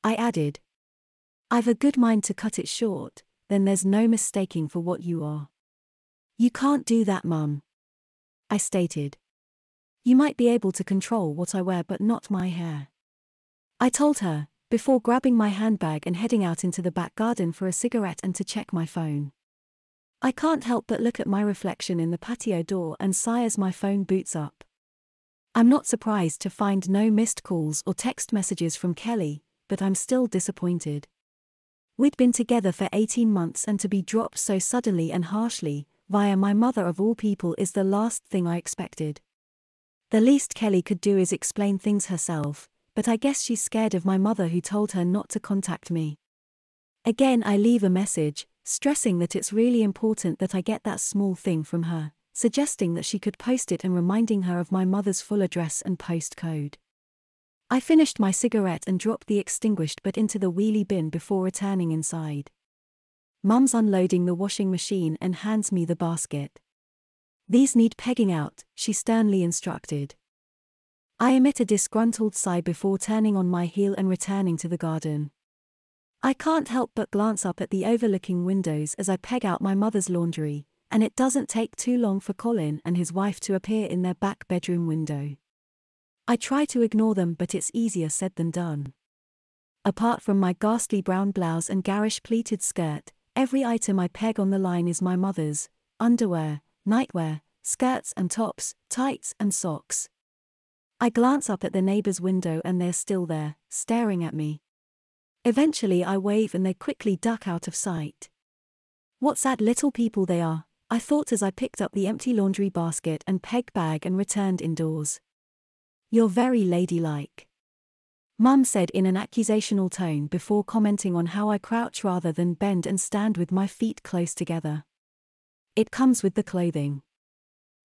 I added. "I've a good mind to cut it short, then there's no mistaking for what you are." "You can't do that, Mum," I stated. "You might be able to control what I wear but not my hair," I told her, before grabbing my handbag and heading out into the back garden for a cigarette and to check my phone. I can't help but look at my reflection in the patio door and sigh as my phone boots up. I'm not surprised to find no missed calls or text messages from Kelly, but I'm still disappointed. We'd been together for 18 months and to be dropped so suddenly and harshly, via my mother of all people, is the last thing I expected. The least Kelly could do is explain things herself, but I guess she's scared of my mother who told her not to contact me. Again I leave a message, stressing that it's really important that I get that small thing from her, suggesting that she could post it and reminding her of my mother's full address and postcode. I finished my cigarette and dropped the extinguished butt into the wheelie bin before returning inside. Mum's unloading the washing machine and hands me the basket. "These need pegging out," she sternly instructed. I emit a disgruntled sigh before turning on my heel and returning to the garden. I can't help but glance up at the overlooking windows as I peg out my mother's laundry, and it doesn't take too long for Colin and his wife to appear in their back bedroom window. I try to ignore them, but it's easier said than done. Apart from my ghastly brown blouse and garish pleated skirt, every item I peg on the line is my mother's: underwear, nightwear, skirts and tops, tights and socks. I glance up at the neighbor's window and they're still there, staring at me. Eventually I wave and they quickly duck out of sight. "What sad little people they are," I thought as I picked up the empty laundry basket and peg bag and returned indoors. "You're very ladylike," Mum said in an accusational tone before commenting on how I crouch rather than bend and stand with my feet close together. It comes with the clothing,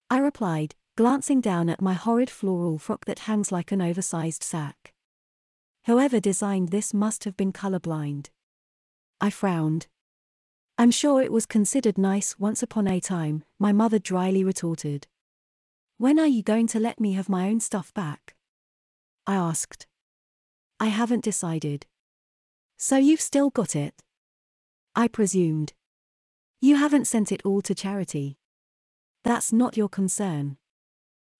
I replied, glancing down at my horrid floral frock that hangs like an oversized sack. Whoever designed this must have been colorblind. I frowned. I'm sure it was considered nice once upon a time, my mother dryly retorted. When are you going to let me have my own stuff back? I asked. I haven't decided. So you've still got it? I presumed. You haven't sent it all to charity. That's not your concern.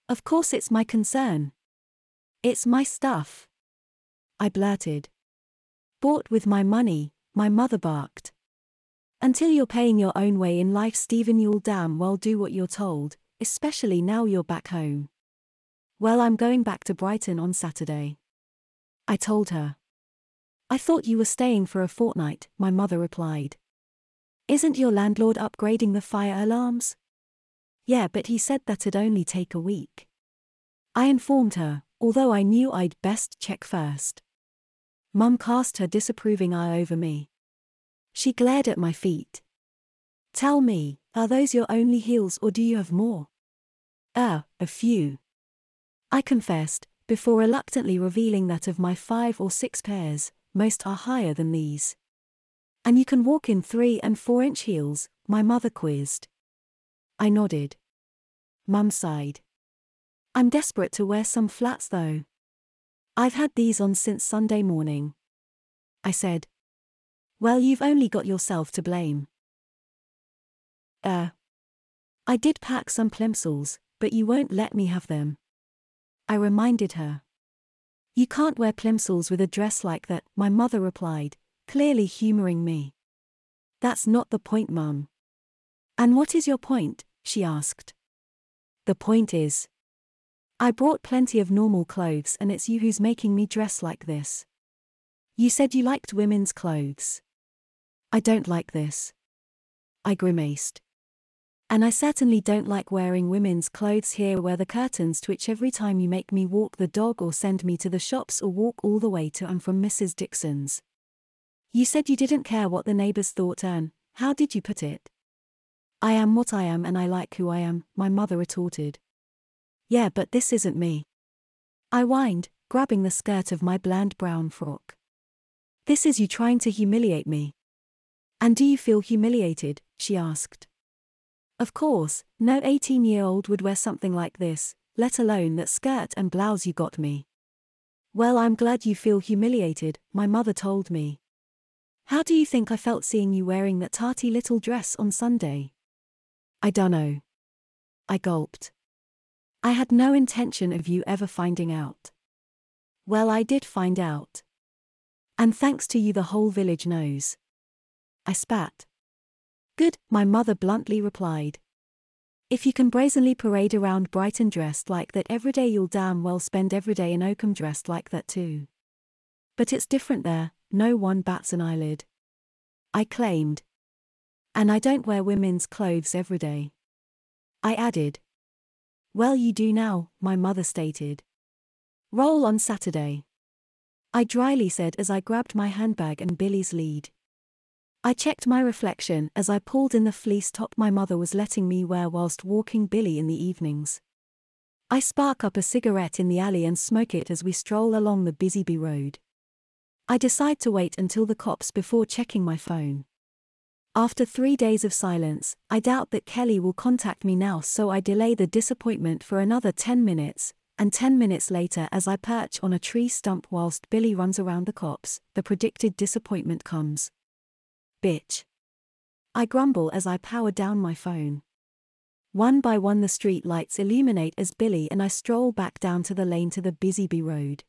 Of course it's my concern. It's my stuff, I blurted. Bought with my money, my mother barked. Until you're paying your own way in life, Stephen, you'll damn well do what you're told, especially now you're back home. Well, I'm going back to Brighton on Saturday, I told her. I thought you were staying for a fortnight, my mother replied. Isn't your landlord upgrading the fire alarms? Yeah, but he said that'd only take a week, I informed her, although I knew I'd best check first. Mum cast her disapproving eye over me. She glared at my feet. Tell me, are those your only heels or do you have more? A few, I confessed, before reluctantly revealing that of my 5 or 6 pairs, most are higher than these. And you can walk in 3 and 4-inch heels, my mother quizzed. I nodded. Mum sighed. I'm desperate to wear some flats though. I've had these on since Sunday morning, I said. Well, you've only got yourself to blame. I did pack some plimsolls, but you won't let me have them, I reminded her. You can't wear plimsolls with a dress like that, my mother replied, clearly humoring me. That's not the point, Mum. And what is your point? She asked. The point is, I brought plenty of normal clothes and it's you who's making me dress like this. You said you liked women's clothes. I don't like this, I grimaced. And I certainly don't like wearing women's clothes here where the curtains twitch every time you make me walk the dog or send me to the shops or walk all the way to and from Mrs. Dixon's. You said you didn't care what the neighbors thought and, how did you put it? I am what I am and I like who I am, my mother retorted. Yeah, but this isn't me, I whined, grabbing the skirt of my bland brown frock. This is you trying to humiliate me. And do you feel humiliated? She asked. Of course, no 18-year-old would wear something like this, let alone that skirt and blouse you got me. Well, I'm glad you feel humiliated, my mother told me. How do you think I felt seeing you wearing that tarty little dress on Sunday? I dunno, I gulped. I had no intention of you ever finding out. Well, I did find out. And thanks to you the whole village knows, I spat. Good, my mother bluntly replied. If you can brazenly parade around Brighton dressed like that every day, you'll damn well spend every day in Oakham dressed like that too. But it's different there, no one bats an eyelid, I claimed. And I don't wear women's clothes every day, I added. Well, you do now, my mother stated. Roll on Saturday, I dryly said as I grabbed my handbag and Billy's lead. I checked my reflection as I pulled in the fleece top my mother was letting me wear whilst walking Billy in the evenings. I spark up a cigarette in the alley and smoke it as we stroll along the busy B road. I decide to wait until the cops before checking my phone. After 3 days of silence, I doubt that Kelly will contact me now, so I delay the disappointment for another 10 minutes, and 10 minutes later as I perch on a tree stump whilst Billy runs around the cops, the predicted disappointment comes. Bitch, I grumble as I power down my phone. One by one the street lights illuminate as Billy and I stroll back down to the lane to the busy B road.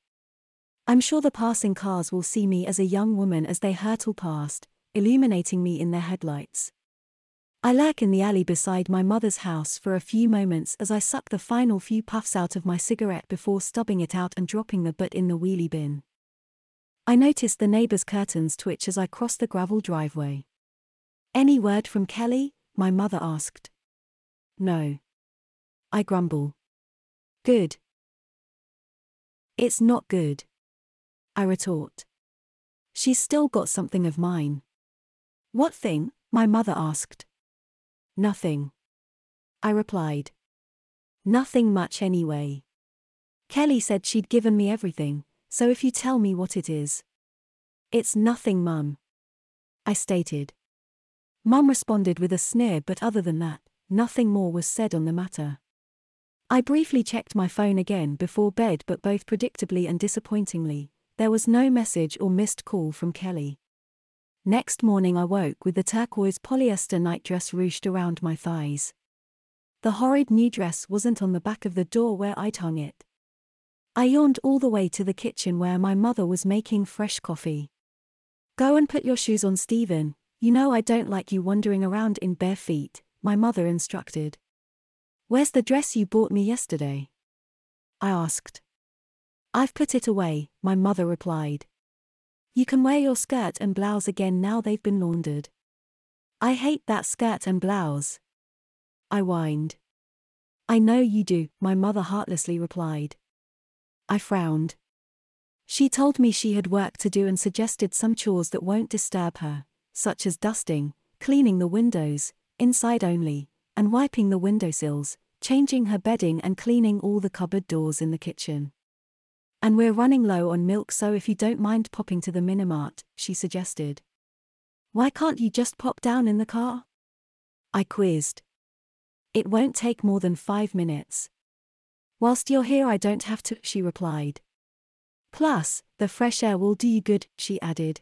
I'm sure the passing cars will see me as a young woman as they hurtle past, illuminating me in their headlights. I lurk in the alley beside my mother's house for a few moments as I suck the final few puffs out of my cigarette before stubbing it out and dropping the butt in the wheelie bin. I notice the neighbor's curtains twitch as I cross the gravel driveway. Any word from Kelly? My mother asked. No, I grumble. Good. It's not good. I retort. She's still got something of mine. What thing? My mother asked. Nothing. I replied. Nothing much anyway. Kelly said she'd given me everything, so if you tell me what it is. It's nothing, Mum. I stated. Mum responded with a sneer, but other than that, nothing more was said on the matter. I briefly checked my phone again before bed, but both predictably and disappointingly, there was no message or missed call from Kelly. Next morning I woke with the turquoise polyester nightdress ruched around my thighs. The horrid new dress wasn't on the back of the door where I'd hung it. I yawned all the way to the kitchen where my mother was making fresh coffee. Go and put your shoes on, Stephen. You know I don't like you wandering around in bare feet, my mother instructed. Where's the dress you bought me yesterday? I asked. I've put it away, my mother replied. You can wear your skirt and blouse again now they've been laundered. I hate that skirt and blouse. I whined. I know you do, my mother heartlessly replied. I frowned. She told me she had work to do and suggested some chores that won't disturb her, such as dusting, cleaning the windows, inside only, and wiping the windowsills, changing her bedding and cleaning all the cupboard doors in the kitchen. And we're running low on milk, so if you don't mind popping to the Minimart, she suggested. Why can't you just pop down in the car? I quizzed. It won't take more than 5 minutes. Whilst you're here I don't have to, she replied. Plus, the fresh air will do you good, she added.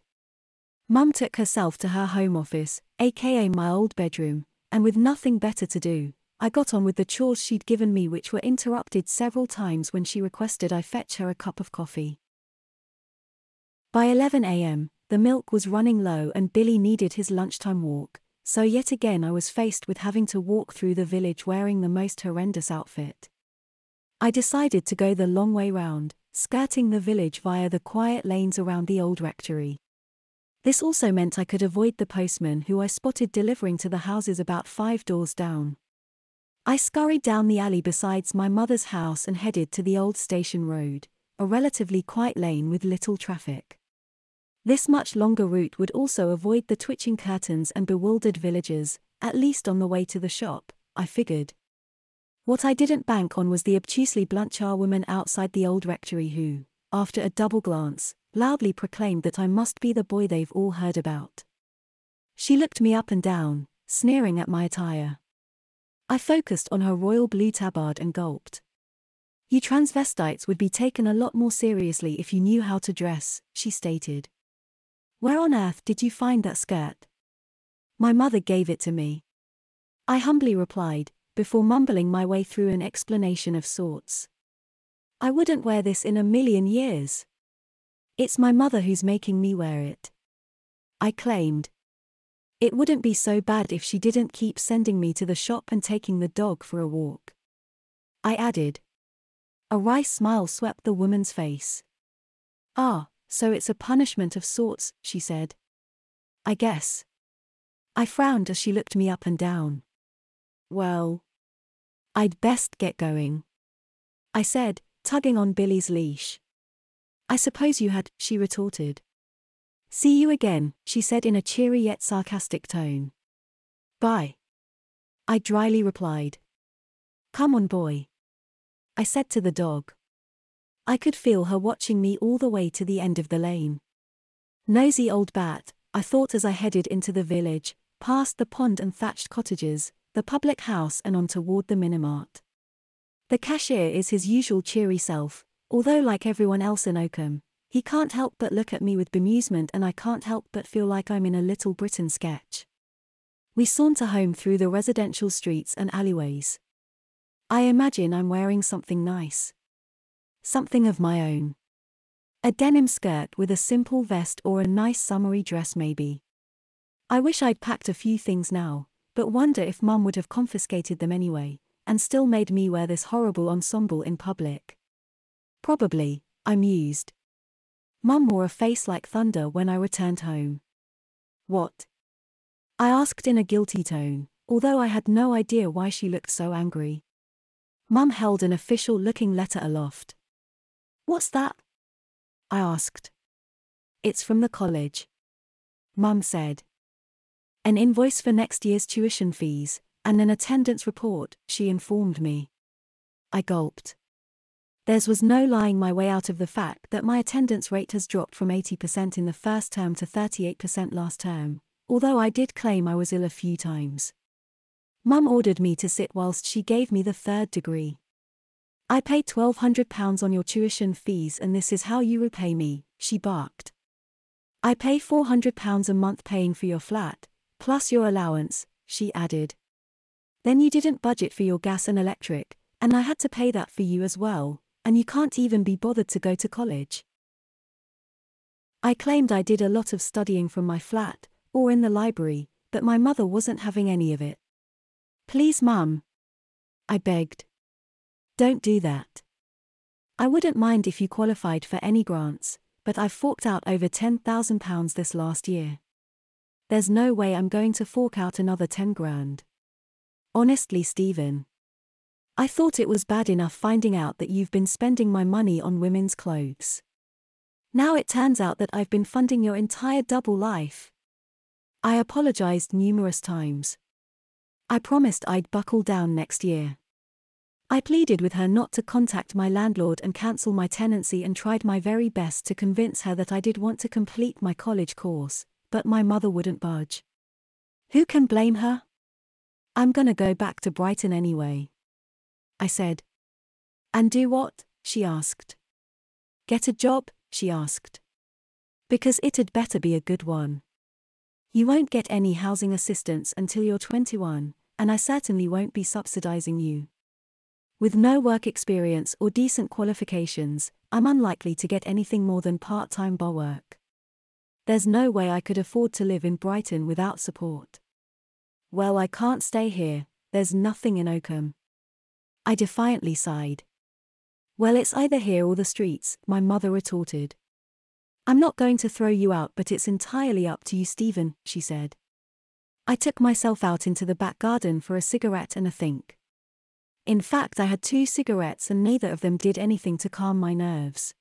Mum took herself to her home office, aka my old bedroom, and with nothing better to do, I got on with the chores she'd given me, which were interrupted several times when she requested I fetch her a cup of coffee. By 11 a.m., the milk was running low and Billy needed his lunchtime walk, so yet again I was faced with having to walk through the village wearing the most horrendous outfit. I decided to go the long way round, skirting the village via the quiet lanes around the old rectory. This also meant I could avoid the postman who I spotted delivering to the houses about 5 doors down. I scurried down the alley besides my mother's house and headed to the old station road, a relatively quiet lane with little traffic. This much longer route would also avoid the twitching curtains and bewildered villagers, at least on the way to the shop, I figured. What I didn't bank on was the obtusely blunt charwoman outside the old rectory who, after a double glance, loudly proclaimed that I must be the boy they've all heard about. She looked me up and down, sneering at my attire. I focused on her royal blue tabard and gulped. You transvestites would be taken a lot more seriously if you knew how to dress, she stated. Where on earth did you find that skirt? My mother gave it to me. I humbly replied, before mumbling my way through an explanation of sorts. I wouldn't wear this in a million years. It's my mother who's making me wear it. I claimed. It wouldn't be so bad if she didn't keep sending me to the shop and taking the dog for a walk. I added. A wry smile swept the woman's face. Ah, so it's a punishment of sorts, she said. I guess. I frowned as she looked me up and down. Well, I'd best get going, I said, tugging on Billy's leash. I suppose you had, she retorted. See you again, she said in a cheery yet sarcastic tone. Bye, I dryly replied. Come on, boy, I said to the dog. I could feel her watching me all the way to the end of the lane. Nosy old bat, I thought as I headed into the village, past the pond and thatched cottages, the public house and on toward the Minimart. The cashier is his usual cheery self, although like everyone else in Oakham, he can't help but look at me with bemusement and I can't help but feel like I'm in a Little Britain sketch. We saunter home through the residential streets and alleyways. I imagine I'm wearing something nice. Something of my own. A denim skirt with a simple vest or a nice summery dress maybe. I wish I'd packed a few things now, but wonder if Mum would have confiscated them anyway, and still made me wear this horrible ensemble in public. Probably, I mused. Mum wore a face like thunder when I returned home. What? I asked in a guilty tone, although I had no idea why she looked so angry. Mum held an official-looking letter aloft. What's that? I asked. It's from the college. Mum said. An invoice for next year's tuition fees, and an attendance report, she informed me. I gulped. There was no lying my way out of the fact that my attendance rate has dropped from 80% in the first term to 38% last term, although I did claim I was ill a few times. Mum ordered me to sit whilst she gave me the third degree. I paid £1,200 on your tuition fees and this is how you repay me, she barked. I pay £400 a month paying for your flat, plus your allowance, she added. Then you didn't budget for your gas and electric, and I had to pay that for you as well, and you can't even be bothered to go to college. I claimed I did a lot of studying from my flat, or in the library, but my mother wasn't having any of it. Please, Mum, I begged. Don't do that. I wouldn't mind if you qualified for any grants, but I've forked out over £10,000 this last year. There's no way I'm going to fork out another 10 grand. Honestly, Stephen. I thought it was bad enough finding out that you've been spending my money on women's clothes. Now it turns out that I've been funding your entire double life. I apologized numerous times. I promised I'd buckle down next year. I pleaded with her not to contact my landlord and cancel my tenancy and tried my very best to convince her that I did want to complete my college course, but my mother wouldn't budge. Who can blame her? I'm gonna go back to Brighton anyway, I said. And do what? She asked. Get a job? She asked. Because it'd better be a good one. You won't get any housing assistance until you're 21, and I certainly won't be subsidizing you. With no work experience or decent qualifications, I'm unlikely to get anything more than part-time bar work. There's no way I could afford to live in Brighton without support. Well, I can't stay here, there's nothing in Oakham. I defiantly sighed. Well, it's either here or the streets, my mother retorted. I'm not going to throw you out, but it's entirely up to you, Stephen, she said. I took myself out into the back garden for a cigarette and a think. In fact, I had 2 cigarettes and neither of them did anything to calm my nerves.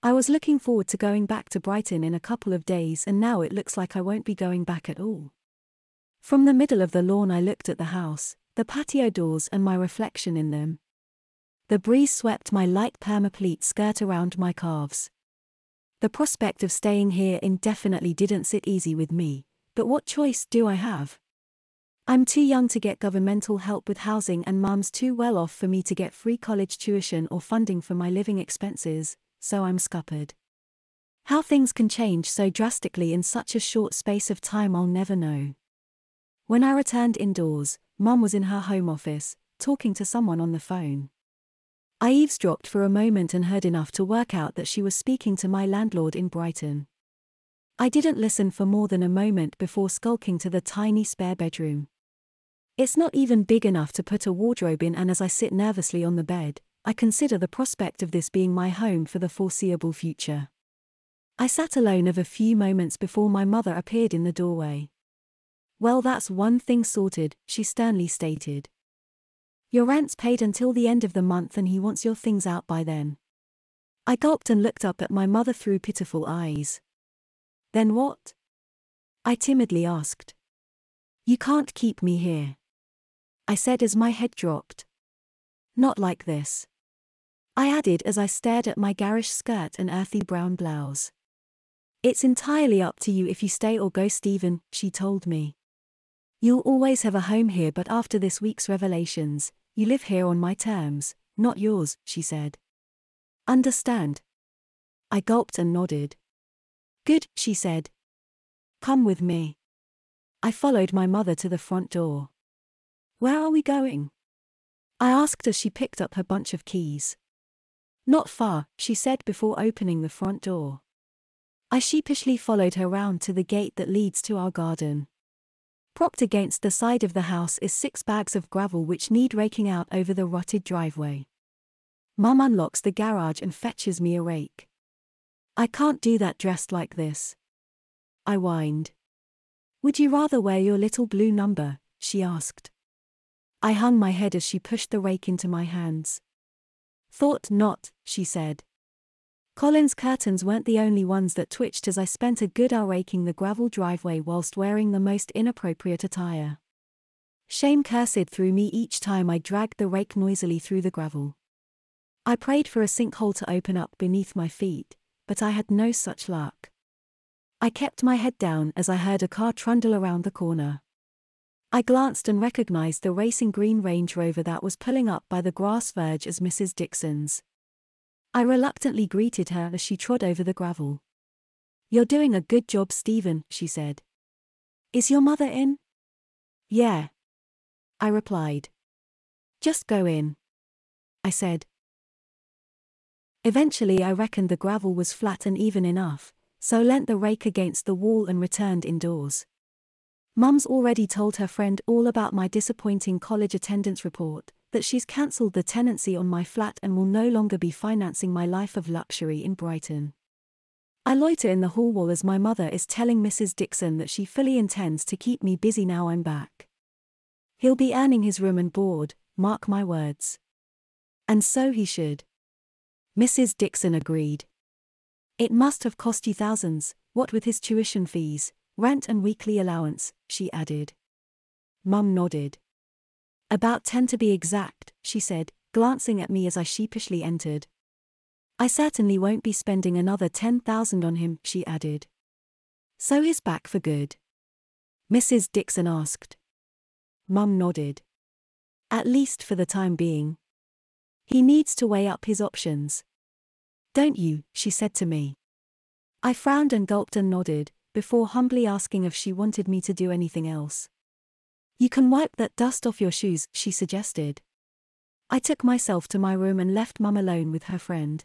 I was looking forward to going back to Brighton in a couple of days and now it looks like I won't be going back at all. From the middle of the lawn I looked at the house, the patio doors and my reflection in them. The breeze swept my light perma-pleat skirt around my calves. The prospect of staying here indefinitely didn't sit easy with me, but what choice do I have? I'm too young to get governmental help with housing and Mum's too well off for me to get free college tuition or funding for my living expenses, so I'm scuppered. How things can change so drastically in such a short space of time I'll never know. When I returned indoors, Mum was in her home office, talking to someone on the phone. I eavesdropped for a moment and heard enough to work out that she was speaking to my landlord in Brighton. I didn't listen for more than a moment before skulking to the tiny spare bedroom. It's not even big enough to put a wardrobe in, and as I sit nervously on the bed, I consider the prospect of this being my home for the foreseeable future. I sat alone of a few moments before my mother appeared in the doorway. Well, that's one thing sorted, she sternly stated. Your rent's paid until the end of the month and he wants your things out by then. I gulped and looked up at my mother through pitiful eyes. Then what? I timidly asked. You can't keep me here, I said as my head dropped. Not like this, I added as I stared at my garish skirt and earthy brown blouse. It's entirely up to you if you stay or go, Stephen, she told me. You'll always have a home here, but after this week's revelations, you live here on my terms, not yours, she said. Understand? I gulped and nodded. Good, she said. Come with me. I followed my mother to the front door. Where are we going? I asked as she picked up her bunch of keys. Not far, she said before opening the front door. I sheepishly followed her round to the gate that leads to our garden. Propped against the side of the house is 6 bags of gravel which need raking out over the rotted driveway. Mum unlocks the garage and fetches me a rake. I can't do that dressed like this, I whined. Would you rather wear your little blue number? She asked. I hung my head as she pushed the rake into my hands. Thought not, she said. Colin's curtains weren't the only ones that twitched as I spent a good hour raking the gravel driveway whilst wearing the most inappropriate attire. Shame coursed through me each time I dragged the rake noisily through the gravel. I prayed for a sinkhole to open up beneath my feet, but I had no such luck. I kept my head down as I heard a car trundle around the corner. I glanced and recognized the racing green Range Rover that was pulling up by the grass verge as Mrs. Dixon's. I reluctantly greeted her as she trod over the gravel. "You're doing a good job, Stephen," she said. "Is your mother in?" "Yeah," I replied. "Just go in," I said. Eventually I reckoned the gravel was flat and even enough, so leant the rake against the wall and returned indoors. Mum's already told her friend all about my disappointing college attendance report, that she's cancelled the tenancy on my flat and will no longer be financing my life of luxury in Brighton. I loiter in the hall wall as my mother is telling Mrs. Dixon that she fully intends to keep me busy now I'm back. He'll be earning his room and board, mark my words. And so he should. Mrs. Dixon agreed. It must have cost you thousands, what with his tuition fees, rent and weekly allowance, she added. Mum nodded. About 10 to be exact, she said, glancing at me as I sheepishly entered. I certainly won't be spending another 10,000 on him, she added. So he's back for good? Mrs. Dixon asked. Mum nodded. At least for the time being. He needs to weigh up his options. Don't you, she said to me. I frowned and gulped and nodded, before humbly asking if she wanted me to do anything else. You can wipe that dust off your shoes, she suggested. I took myself to my room and left Mum alone with her friend.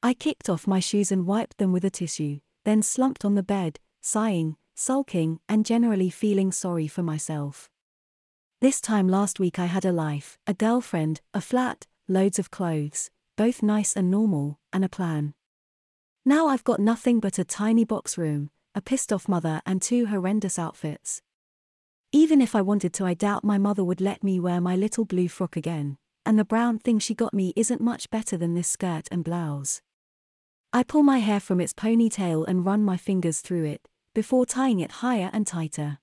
I kicked off my shoes and wiped them with a tissue, then slumped on the bed, sighing, sulking, and generally feeling sorry for myself. This time last week I had a life, a girlfriend, a flat, loads of clothes, both nice and normal, and a plan. Now I've got nothing but a tiny box room, a pissed-off mother and 2 horrendous outfits. Even if I wanted to, I doubt my mother would let me wear my little blue frock again, and the brown thing she got me isn't much better than this skirt and blouse. I pull my hair from its ponytail and run my fingers through it, before tying it higher and tighter.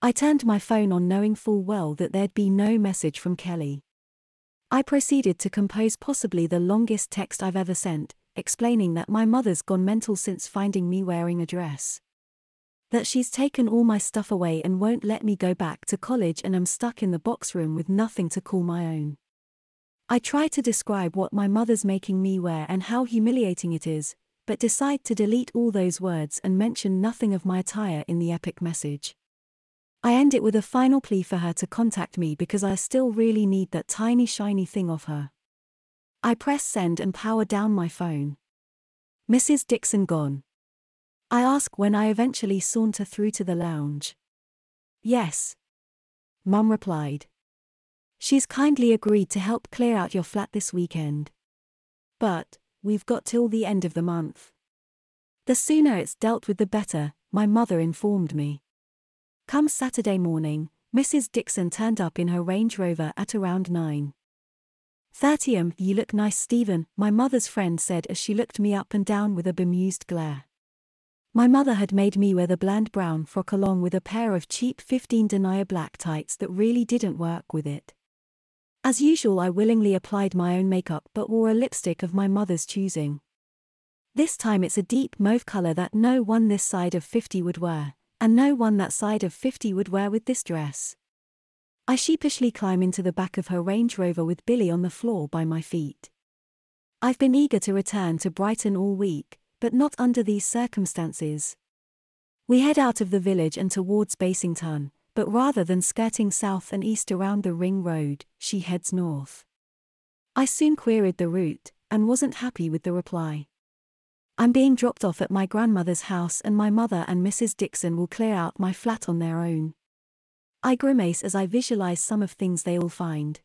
I turned my phone on knowing full well that there'd be no message from Kelly. I proceeded to compose possibly the longest text I've ever sent, explaining that my mother's gone mental since finding me wearing a dress. That she's taken all my stuff away and won't let me go back to college and I'm stuck in the box room with nothing to call my own. I try to describe what my mother's making me wear and how humiliating it is, but decide to delete all those words and mention nothing of my attire in the epic message. I end it with a final plea for her to contact me because I still really need that tiny shiny thing off her. I press send and power down my phone. Mrs. Dixon gone. I ask when I eventually saunter through to the lounge. Yes. Mum replied. She's kindly agreed to help clear out your flat this weekend. But, we've got till the end of the month. The sooner it's dealt with the better, my mother informed me. Come Saturday morning, Mrs. Dixon turned up in her Range Rover at around 9:30 You look nice, Stephen, my mother's friend said as she looked me up and down with a bemused glare. My mother had made me wear the bland brown frock along with a pair of cheap 15 denier black tights that really didn't work with it. As usual, I willingly applied my own makeup but wore a lipstick of my mother's choosing. This time it's a deep mauve color that no one this side of 50 would wear, and no one that side of 50 would wear with this dress. I sheepishly climb into the back of her Range Rover with Billy on the floor by my feet. I've been eager to return to Brighton all week, but not under these circumstances. We head out of the village and towards Basington, but rather than skirting south and east around the Ring Road, she heads north. I soon queried the route, and wasn't happy with the reply. I'm being dropped off at my grandmother's house and my mother and Mrs. Dixon will clear out my flat on their own. I grimace as I visualize some of things they will find.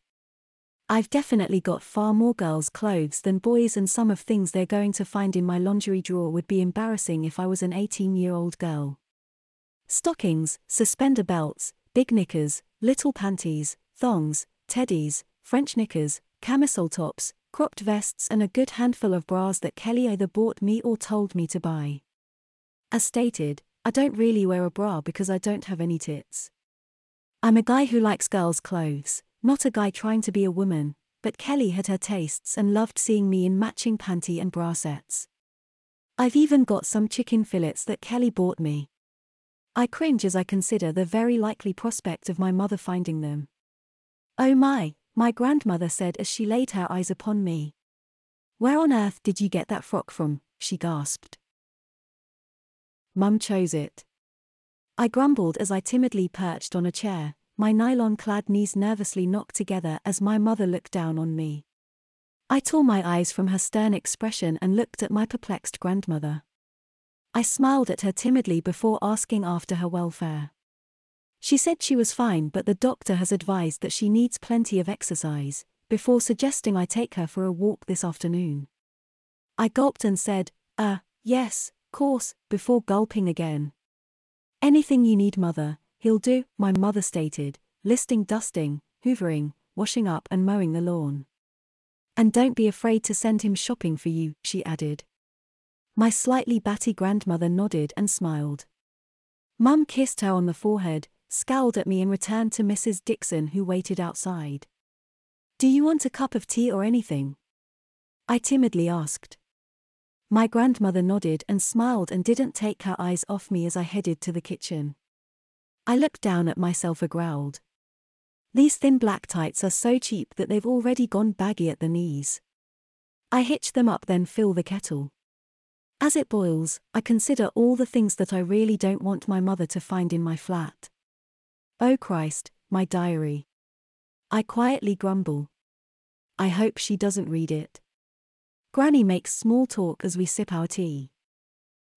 I've definitely got far more girls' clothes than boys, and some of things they're going to find in my lingerie drawer would be embarrassing if I was an 18-year-old girl. Stockings, suspender belts, big knickers, little panties, thongs, teddies, French knickers, camisole tops, cropped vests and a good handful of bras that Kelly either bought me or told me to buy. As stated, I don't really wear a bra because I don't have any tits. I'm a guy who likes girls' clothes, not a guy trying to be a woman, but Kelly had her tastes and loved seeing me in matching panty and bra sets. I've even got some chicken fillets that Kelly bought me. I cringe as I consider the very likely prospect of my mother finding them. "Oh my grandmother said as she laid her eyes upon me. "Where on earth did you get that frock from?" she gasped. "Mum chose it." I grumbled as I timidly perched on a chair, my nylon-clad knees nervously knocked together as my mother looked down on me. I tore my eyes from her stern expression and looked at my perplexed grandmother. I smiled at her timidly before asking after her welfare. She said she was fine, but the doctor has advised that she needs plenty of exercise, before suggesting I take her for a walk this afternoon. I gulped and said, yes, course, before gulping again. "Anything you need, mother, he'll do," my mother stated, listing dusting, hoovering, washing up and mowing the lawn. "And don't be afraid to send him shopping for you," she added. My slightly batty grandmother nodded and smiled. Mum kissed her on the forehead, scowled at me and returned to Mrs. Dixon, who waited outside. "Do you want a cup of tea or anything?" I timidly asked. My grandmother nodded and smiled and didn't take her eyes off me as I headed to the kitchen. I looked down at myself and growled. These thin black tights are so cheap that they've already gone baggy at the knees. I hitch them up, then fill the kettle. As it boils, I consider all the things that I really don't want my mother to find in my flat. Oh Christ, my diary. I quietly grumble. I hope she doesn't read it. Granny makes small talk as we sip our tea.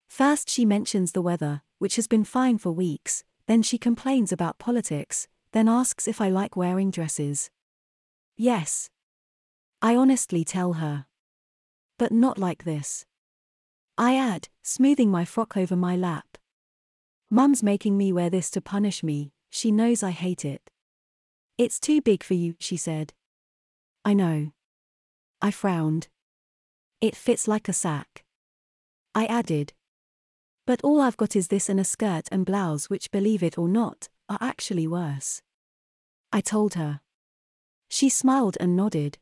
First she mentions the weather, which has been fine for weeks, then she complains about politics, then asks if I like wearing dresses. Yes. I honestly tell her. But not like this. I add, smoothing my frock over my lap. Mum's making me wear this to punish me, she knows I hate it. It's too big for you, she said. I know. I frowned. It fits like a sack. I added. But all I've got is this and a skirt and blouse, which, believe it or not, are actually worse. I told her. She smiled and nodded.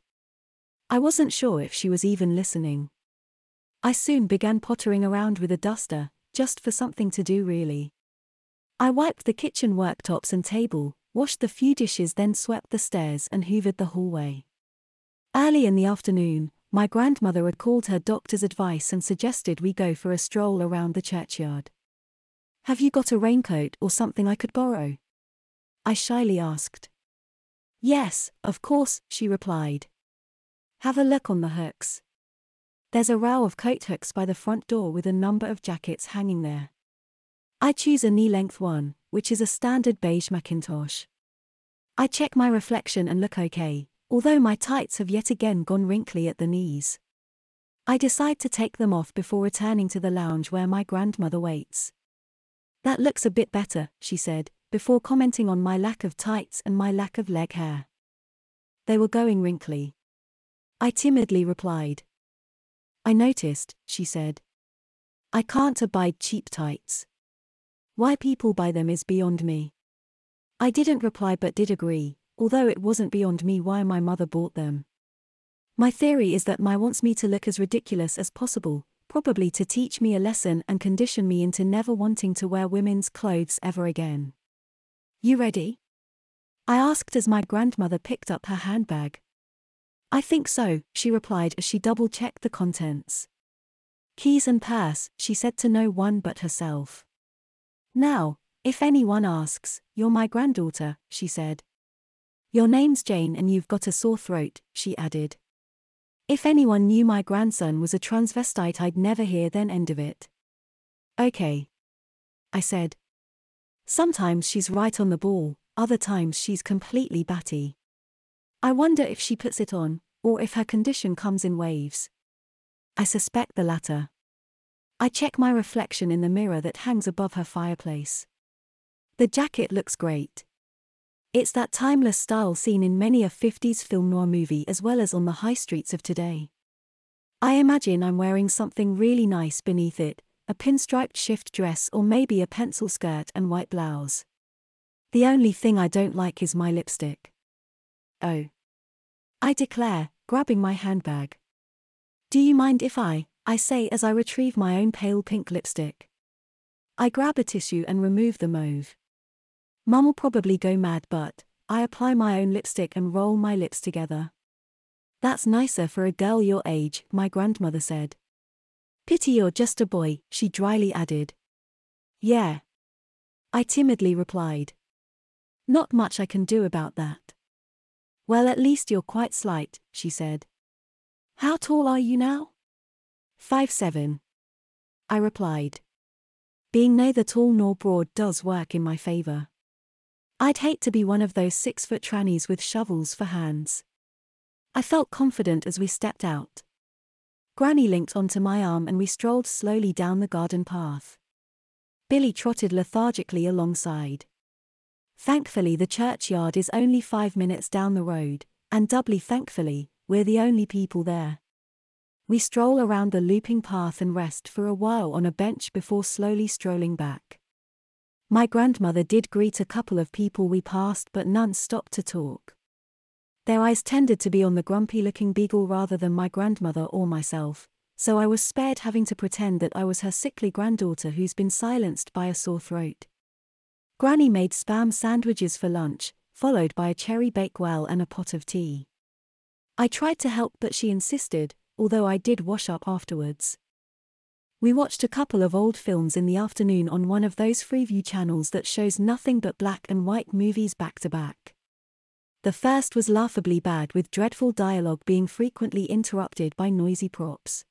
I wasn't sure if she was even listening. I soon began pottering around with a duster, just for something to do really. I wiped the kitchen worktops and table, washed the few dishes, then swept the stairs and hoovered the hallway. Early in the afternoon, my grandmother recalled her doctor's advice and suggested we go for a stroll around the churchyard. "Have you got a raincoat or something I could borrow?" I shyly asked. "Yes, of course," she replied. "Have a look on the hooks. There's a row of coat hooks by the front door with a number of jackets hanging there. I choose a knee-length one, which is a standard beige Macintosh. I check my reflection and look okay, although my tights have yet again gone wrinkly at the knees. I decide to take them off before returning to the lounge where my grandmother waits. "That looks a bit better," she said, before commenting on my lack of tights and my lack of leg hair. They were going wrinkly. I timidly replied. "I noticed," she said. "I can't abide cheap tights. Why people buy them is beyond me." I didn't reply but did agree, although it wasn't beyond me why my mother bought them. My theory is that Ma wants me to look as ridiculous as possible, probably to teach me a lesson and condition me into never wanting to wear women's clothes ever again. "You ready?" I asked as my grandmother picked up her handbag. "I think so," she replied as she double-checked the contents. "Keys and purse," she said to no one but herself. "Now, if anyone asks, you're my granddaughter," she said. "Your name's Jane and you've got a sore throat," she added. If anyone knew my grandson was a transvestite, I'd never hear then end of it. "Okay," I said. Sometimes she's right on the ball, other times she's completely batty. I wonder if she puts it on, or if her condition comes in waves. I suspect the latter. I check my reflection in the mirror that hangs above her fireplace. The jacket looks great. It's that timeless style seen in many a 50s film noir movie as well as on the high streets of today. I imagine I'm wearing something really nice beneath it, a pinstriped shift dress or maybe a pencil skirt and white blouse. The only thing I don't like is my lipstick. Oh, I declare, grabbing my handbag. Do you mind if I say as I retrieve my own pale pink lipstick? I grab a tissue and remove the mauve. Mum'll probably go mad, but I apply my own lipstick and roll my lips together. That's nicer for a girl your age, my grandmother said. Pity you're just a boy, she dryly added. Yeah, I timidly replied. Not much I can do about that. Well, at least you're quite slight, she said. How tall are you now? 5'7". I replied. Being neither tall nor broad does work in my favor. I'd hate to be one of those 6-foot trannies with shovels for hands. I felt confident as we stepped out. Granny linked onto my arm and we strolled slowly down the garden path. Billy trotted lethargically alongside. Thankfully the churchyard is only 5 minutes down the road, and doubly thankfully, we're the only people there. We stroll around the looping path and rest for a while on a bench before slowly strolling back. My grandmother did greet a couple of people we passed, but none stopped to talk. Their eyes tended to be on the grumpy-looking beagle rather than my grandmother or myself, so I was spared having to pretend that I was her sickly granddaughter who's been silenced by a sore throat. Granny made spam sandwiches for lunch, followed by a cherry bakewell and a pot of tea. I tried to help but she insisted, although I did wash up afterwards. We watched a couple of old films in the afternoon on one of those Freeview channels that shows nothing but black and white movies back to back. The first was laughably bad with dreadful dialogue being frequently interrupted by noisy props.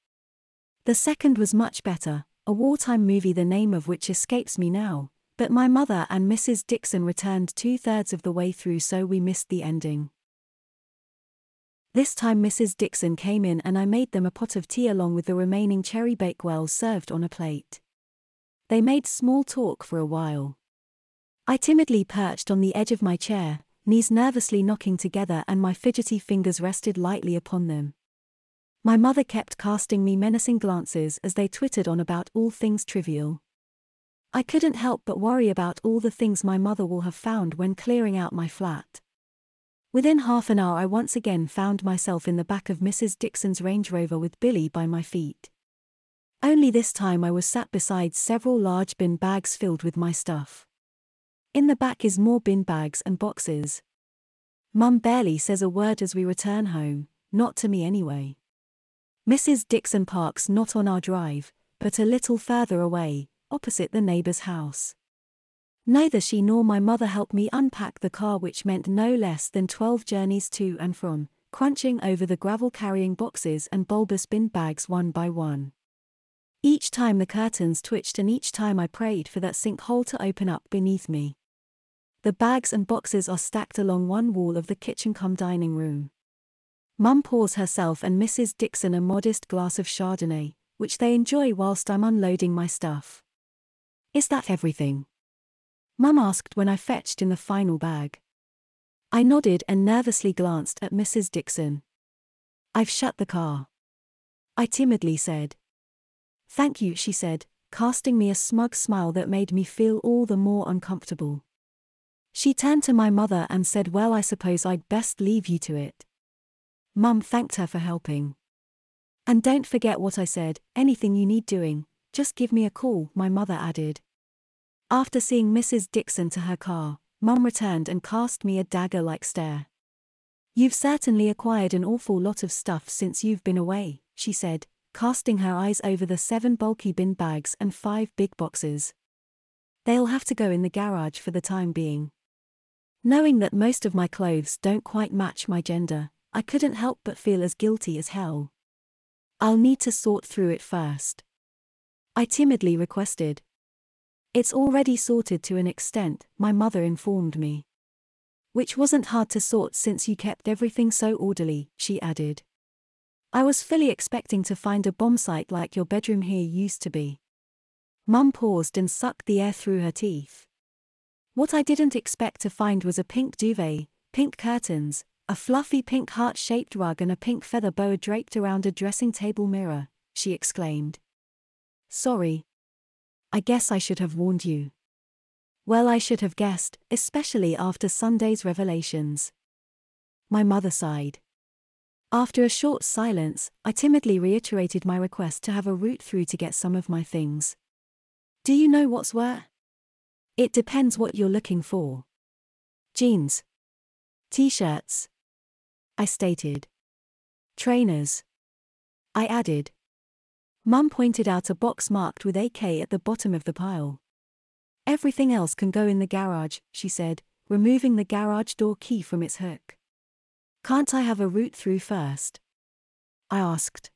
The second was much better, a wartime movie the name of which escapes me now, but my mother and Mrs. Dixon returned 2/3 of the way through so we missed the ending. This time Mrs. Dixon came in and I made them a pot of tea along with the remaining cherry bakewell served on a plate. They made small talk for a while. I timidly perched on the edge of my chair, knees nervously knocking together and my fidgety fingers rested lightly upon them. My mother kept casting me menacing glances as they twittered on about all things trivial. I couldn't help but worry about all the things my mother will have found when clearing out my flat. Within half an hour I once again found myself in the back of Mrs. Dixon's Range Rover with Billy by my feet. Only this time I was sat beside several large bin bags filled with my stuff. In the back is more bin bags and boxes. Mum barely says a word as we return home, not to me anyway. Mrs. Dixon parks not on our drive, but a little further away, opposite the neighbor's house. Neither she nor my mother helped me unpack the car, which meant no less than 12 journeys to and from, crunching over the gravel carrying boxes and bulbous bin bags one by one. Each time the curtains twitched and each time I prayed for that sinkhole to open up beneath me. The bags and boxes are stacked along one wall of the kitchen-cum-dining room. Mum pours herself and Mrs. Dixon a modest glass of Chardonnay, which they enjoy whilst I'm unloading my stuff. Is that everything? Mum asked when I fetched in the final bag. I nodded and nervously glanced at Mrs. Dixon. I've shut the car. I timidly said. Thank you, she said, casting me a smug smile that made me feel all the more uncomfortable. She turned to my mother and said, well, I suppose I'd best leave you to it. Mum thanked her for helping. And don't forget what I said, anything you need doing, just give me a call, my mother added. After seeing Mrs. Dixon to her car, Mum returned and cast me a dagger-like stare. You've certainly acquired an awful lot of stuff since you've been away, she said, casting her eyes over the 7 bulky bin bags and 5 big boxes. They'll have to go in the garage for the time being. Knowing that most of my clothes don't quite match my gender, I couldn't help but feel as guilty as hell. I'll need to sort through it first. I timidly requested. It's already sorted to an extent, my mother informed me. Which wasn't hard to sort since you kept everything so orderly, she added. I was fully expecting to find a bomb site like your bedroom here used to be. Mum paused and sucked the air through her teeth. What I didn't expect to find was a pink duvet, pink curtains, a fluffy pink heart-shaped rug and a pink feather boa draped around a dressing table mirror, she exclaimed. Sorry. I guess I should have warned you. Well, I should have guessed, especially after Sunday's revelations. My mother sighed. After a short silence, I timidly reiterated my request to have a route through to get some of my things. Do you know what's where? It depends what you're looking for. Jeans. T-shirts. I stated. Trainers. I added. Mum pointed out a box marked with AK at the bottom of the pile. Everything else can go in the garage, she said, removing the garage door key from its hook. Can't I have a route through first? I asked.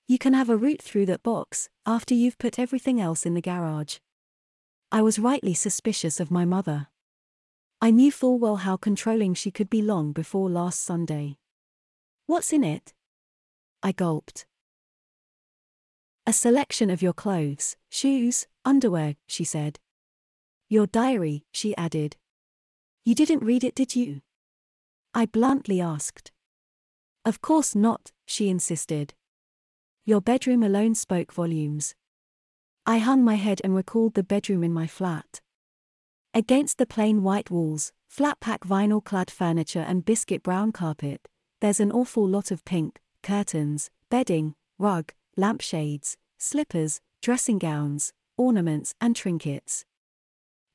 You can have a route through that box, after you've put everything else in the garage. I was rightly suspicious of my mother. I knew full well how controlling she could be long before last Sunday. What's in it? I gulped. A selection of your clothes, shoes, underwear, she said. Your diary, she added. You didn't read it, did you? I bluntly asked. Of course not, she insisted. Your bedroom alone spoke volumes. I hung my head and recalled the bedroom in my flat. Against the plain white walls, flat-pack vinyl-clad furniture and biscuit-brown carpet, there's an awful lot of pink, curtains, bedding, rug, lampshades, slippers, dressing gowns, ornaments and trinkets.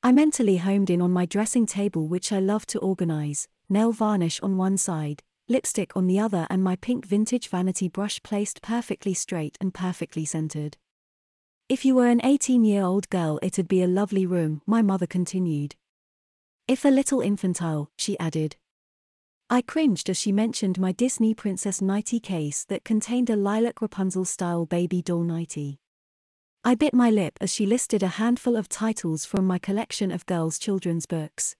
I mentally homed in on my dressing table, which I love to organize, nail varnish on one side, lipstick on the other, and my pink vintage vanity brush placed perfectly straight and perfectly centered. If you were an 18-year-old girl, it'd be a lovely room, my mother continued. If a little infantile, she added. I cringed as she mentioned my Disney princess nightie case that contained a lilac Rapunzel-style baby doll nightie. I bit my lip as she listed a handful of titles from my collection of girls' children's books.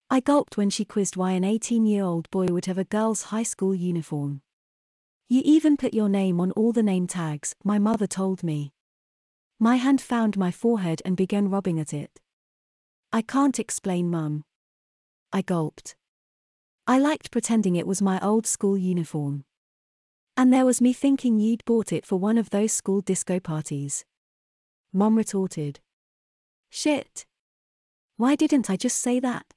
I gulped when she quizzed why an 18-year-old boy would have a girl's high school uniform. You even put your name on all the name tags, my mother told me. My hand found my forehead and began rubbing at it. I can't explain, Mum. I gulped. I liked pretending it was my old school uniform. And there was me thinking you'd bought it for one of those school disco parties. Mum retorted. Shit. Why didn't I just say that?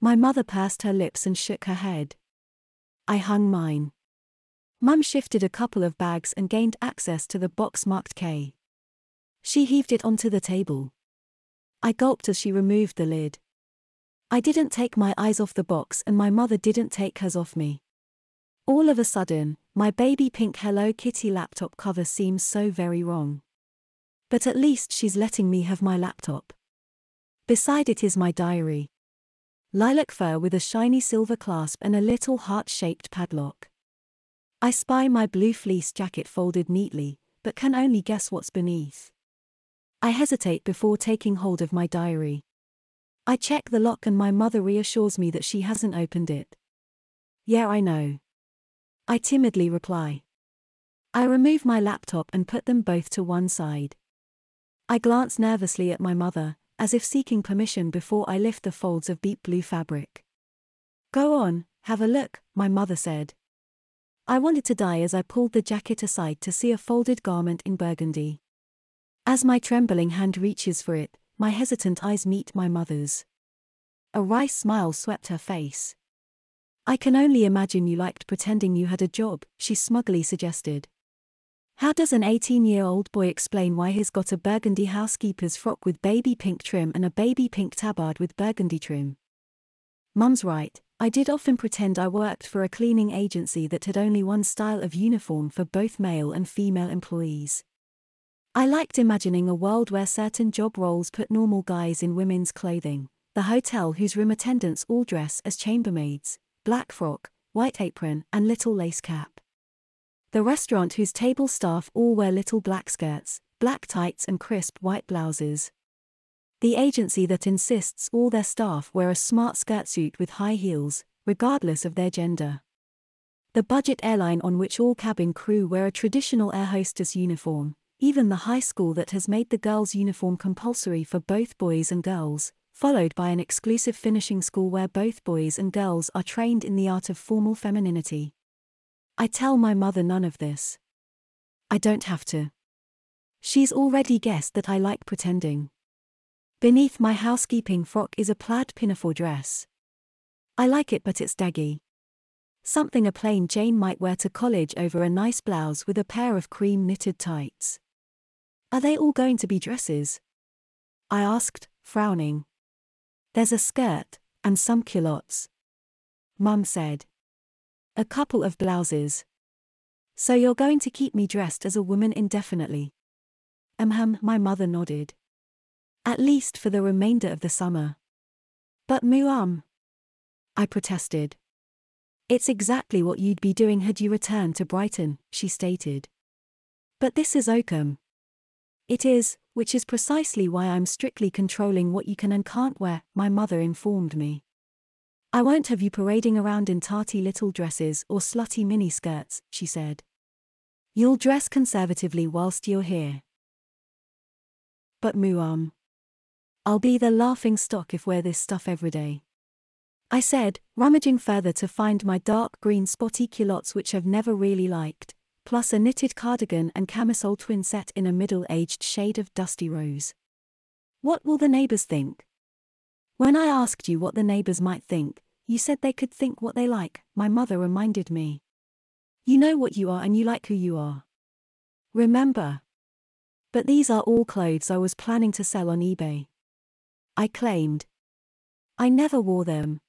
My mother pursed her lips and shook her head. I hung mine. Mum shifted a couple of bags and gained access to the box marked K. She heaved it onto the table. I gulped as she removed the lid. I didn't take my eyes off the box and my mother didn't take hers off me. All of a sudden, my baby pink Hello Kitty laptop cover seems so very wrong. But at least she's letting me have my laptop. Beside it is my diary. Lilac fur with a shiny silver clasp and a little heart-shaped padlock. I spy my blue fleece jacket folded neatly, but can only guess what's beneath. I hesitate before taking hold of my diary. I check the lock and my mother reassures me that she hasn't opened it. Yeah, I know. I timidly reply. I remove my laptop and put them both to one side. I glance nervously at my mother, as if seeking permission before I lift the folds of deep blue fabric. Go on, have a look, my mother said. I wanted to die as I pulled the jacket aside to see a folded garment in burgundy. As my trembling hand reaches for it, my hesitant eyes meet my mother's. A wry smile swept her face. I can only imagine you liked pretending you had a job, she smugly suggested. How does an 18-year-old boy explain why he's got a burgundy housekeeper's frock with baby pink trim and a baby pink tabard with burgundy trim? Mum's right, I did often pretend I worked for a cleaning agency that had only one style of uniform for both male and female employees. I liked imagining a world where certain job roles put normal guys in women's clothing, the hotel whose room attendants all dress as chambermaids, black frock, white apron and little lace cap. The restaurant whose table staff all wear little black skirts, black tights and crisp white blouses. The agency that insists all their staff wear a smart skirt suit with high heels, regardless of their gender. The budget airline on which all cabin crew wear a traditional air hostess uniform, even the high school that has made the girls' uniform compulsory for both boys and girls, followed by an exclusive finishing school where both boys and girls are trained in the art of formal femininity. I tell my mother none of this. I don't have to. She's already guessed that I like pretending. Beneath my housekeeping frock is a plaid pinafore dress. I like it, but it's daggy. Something a plain Jane might wear to college over a nice blouse with a pair of cream knitted tights. Are they all going to be dresses? I asked, frowning. There's a skirt, and some culottes. Mum said. A couple of blouses. So you're going to keep me dressed as a woman indefinitely? My mother nodded. At least for the remainder of the summer. But I protested. It's exactly what you'd be doing had you returned to Brighton, she stated. But this is Oakham. It is, which is precisely why I'm strictly controlling what you can and can't wear, my mother informed me. I won't have you parading around in tarty little dresses or slutty miniskirts, she said. You'll dress conservatively whilst you're here. But I'll be the laughing stock if wear this stuff every day. I said, rummaging further to find my dark green spotty culottes which I've never really liked, plus a knitted cardigan and camisole twin set in a middle-aged shade of dusty rose. What will the neighbors think? When I asked you what the neighbors might think, you said they could think what they like, my mother reminded me. You know what you are and you like who you are. Remember? But these are all clothes I was planning to sell on eBay. I claimed. I never wore them.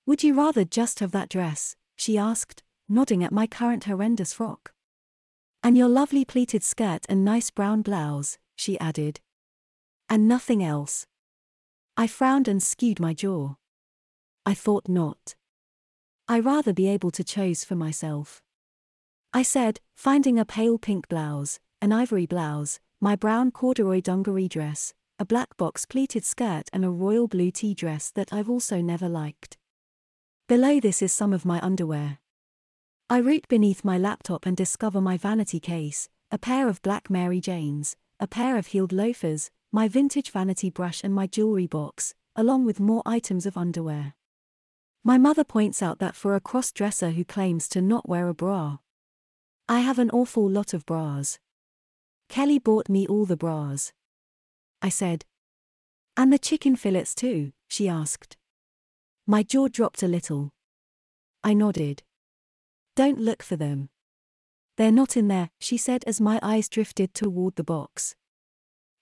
Would you rather just have that dress, she asked, nodding at my current horrendous frock. And your lovely pleated skirt and nice brown blouse, she added. And nothing else. I frowned and skewed my jaw. I thought not. I'd rather be able to choose for myself. I said, finding a pale pink blouse, an ivory blouse, my brown corduroy dungaree dress, a black box pleated skirt and a royal blue tea dress that I've also never liked. Below this is some of my underwear. I root beneath my laptop and discover my vanity case, a pair of black Mary Janes, a pair of heeled loafers, my vintage vanity brush and my jewelry box, along with more items of underwear. My mother points out that for a cross-dresser who claims to not wear a bra, I have an awful lot of bras. Kelly bought me all the bras. I said. And the chicken fillets too, she asked. My jaw dropped a little. I nodded. Don't look for them. They're not in there, she said as my eyes drifted toward the box.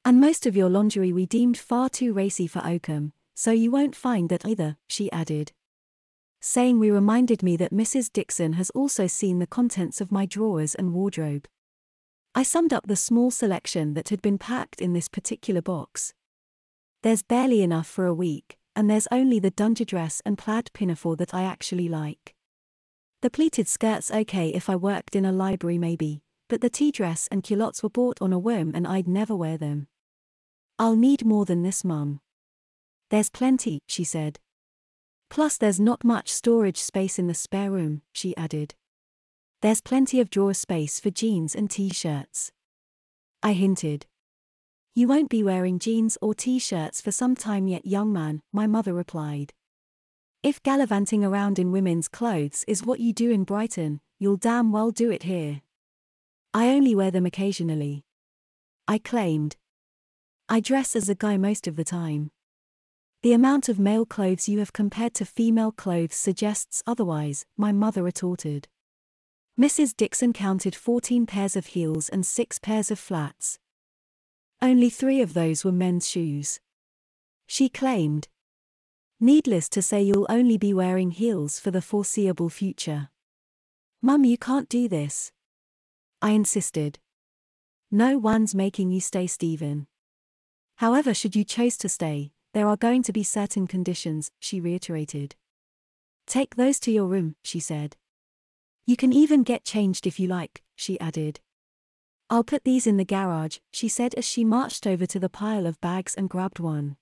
And most of your lingerie we deemed far too racy for Oakham, so you won't find that either, she added. Saying we reminded me that Mrs. Dixon has also seen the contents of my drawers and wardrobe. I summed up the small selection that had been packed in this particular box. There's barely enough for a week, and there's only the dungeon dress and plaid pinafore that I actually like. The pleated skirt's okay if I worked in a library maybe, but the tea dress and culottes were bought on a whim and I'd never wear them. I'll need more than this, Mum. There's plenty, she said. Plus there's not much storage space in the spare room, she added. There's plenty of drawer space for jeans and t-shirts. I hinted. You won't be wearing jeans or t-shirts for some time yet, young man, my mother replied. If gallivanting around in women's clothes is what you do in Brighton, you'll damn well do it here. I only wear them occasionally. I claimed. I dress as a guy most of the time. The amount of male clothes you have compared to female clothes suggests otherwise, my mother retorted. Mrs. Dixon counted 14 pairs of heels and 6 pairs of flats. Only 3 of those were men's shoes. She claimed. Needless to say, you'll only be wearing heels for the foreseeable future. Mum, you can't do this. I insisted. No one's making you stay, Stephen. However, should you choose to stay, there are going to be certain conditions, she reiterated. Take those to your room, she said. You can even get changed if you like, she added. I'll put these in the garage, she said as she marched over to the pile of bags and grabbed one.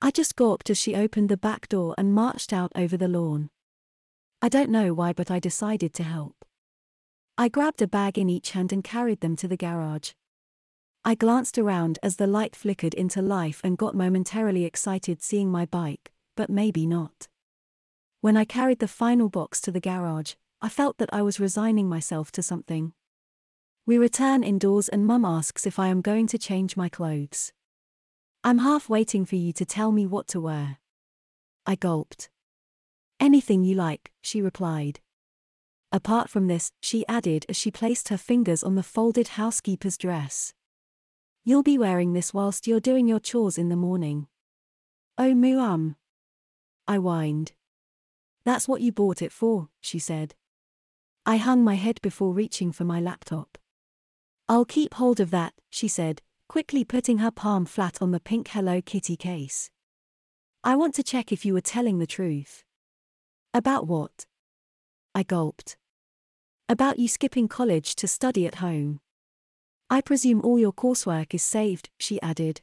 I just gawped as she opened the back door and marched out over the lawn. I don't know why, but I decided to help. I grabbed a bag in each hand and carried them to the garage. I glanced around as the light flickered into life and got momentarily excited seeing my bike, but maybe not. When I carried the final box to the garage, I felt that I was resigning myself to something. We return indoors and Mum asks if I am going to change my clothes. I'm half waiting for you to tell me what to wear. I gulped. Anything you like, she replied. Apart from this, she added as she placed her fingers on the folded housekeeper's dress. You'll be wearing this whilst you're doing your chores in the morning. Oh Mum. I whined. That's what you bought it for, she said. I hung my head before reaching for my laptop. I'll keep hold of that, she said, quickly putting her palm flat on the pink Hello Kitty case. I want to check if you were telling the truth. About what? I gulped. About you skipping college to study at home. I presume all your coursework is saved, she added.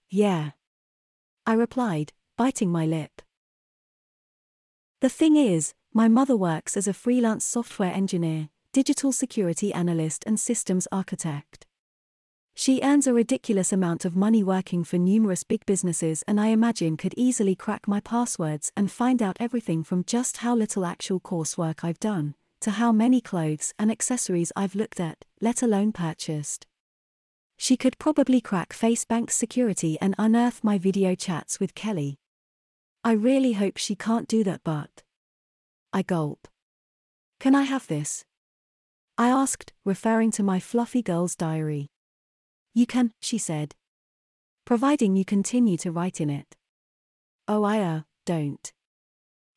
Yeah. I replied, biting my lip. The thing is, my mother works as a freelance software engineer, digital security analyst and systems architect. She earns a ridiculous amount of money working for numerous big businesses and I imagine could easily crack my passwords and find out everything from just how little actual coursework I've done, to how many clothes and accessories I've looked at, let alone purchased. She could probably crack FaceBank's security and unearth my video chats with Kelly. I really hope she can't do that, but... I gulp. Can I have this? I asked, referring to my fluffy girl's diary. You can, she said. Providing you continue to write in it. Oh, I don't.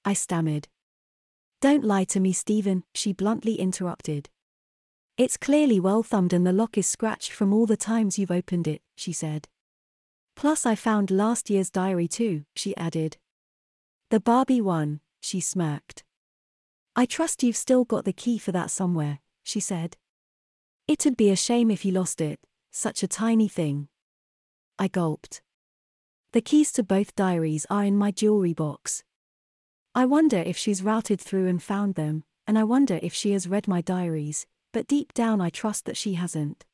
I stammered. Don't lie to me, Stephen, she bluntly interrupted. It's clearly well thumbed and the lock is scratched from all the times you've opened it, she said. Plus I found last year's diary too, she added. The Barbie one, she smirked. I trust you've still got the key for that somewhere, she said. It'd be a shame if you lost it, such a tiny thing. I gulped. The keys to both diaries are in my jewelry box. I wonder if she's routed through and found them, and I wonder if she has read my diaries, but deep down I trust that she hasn't.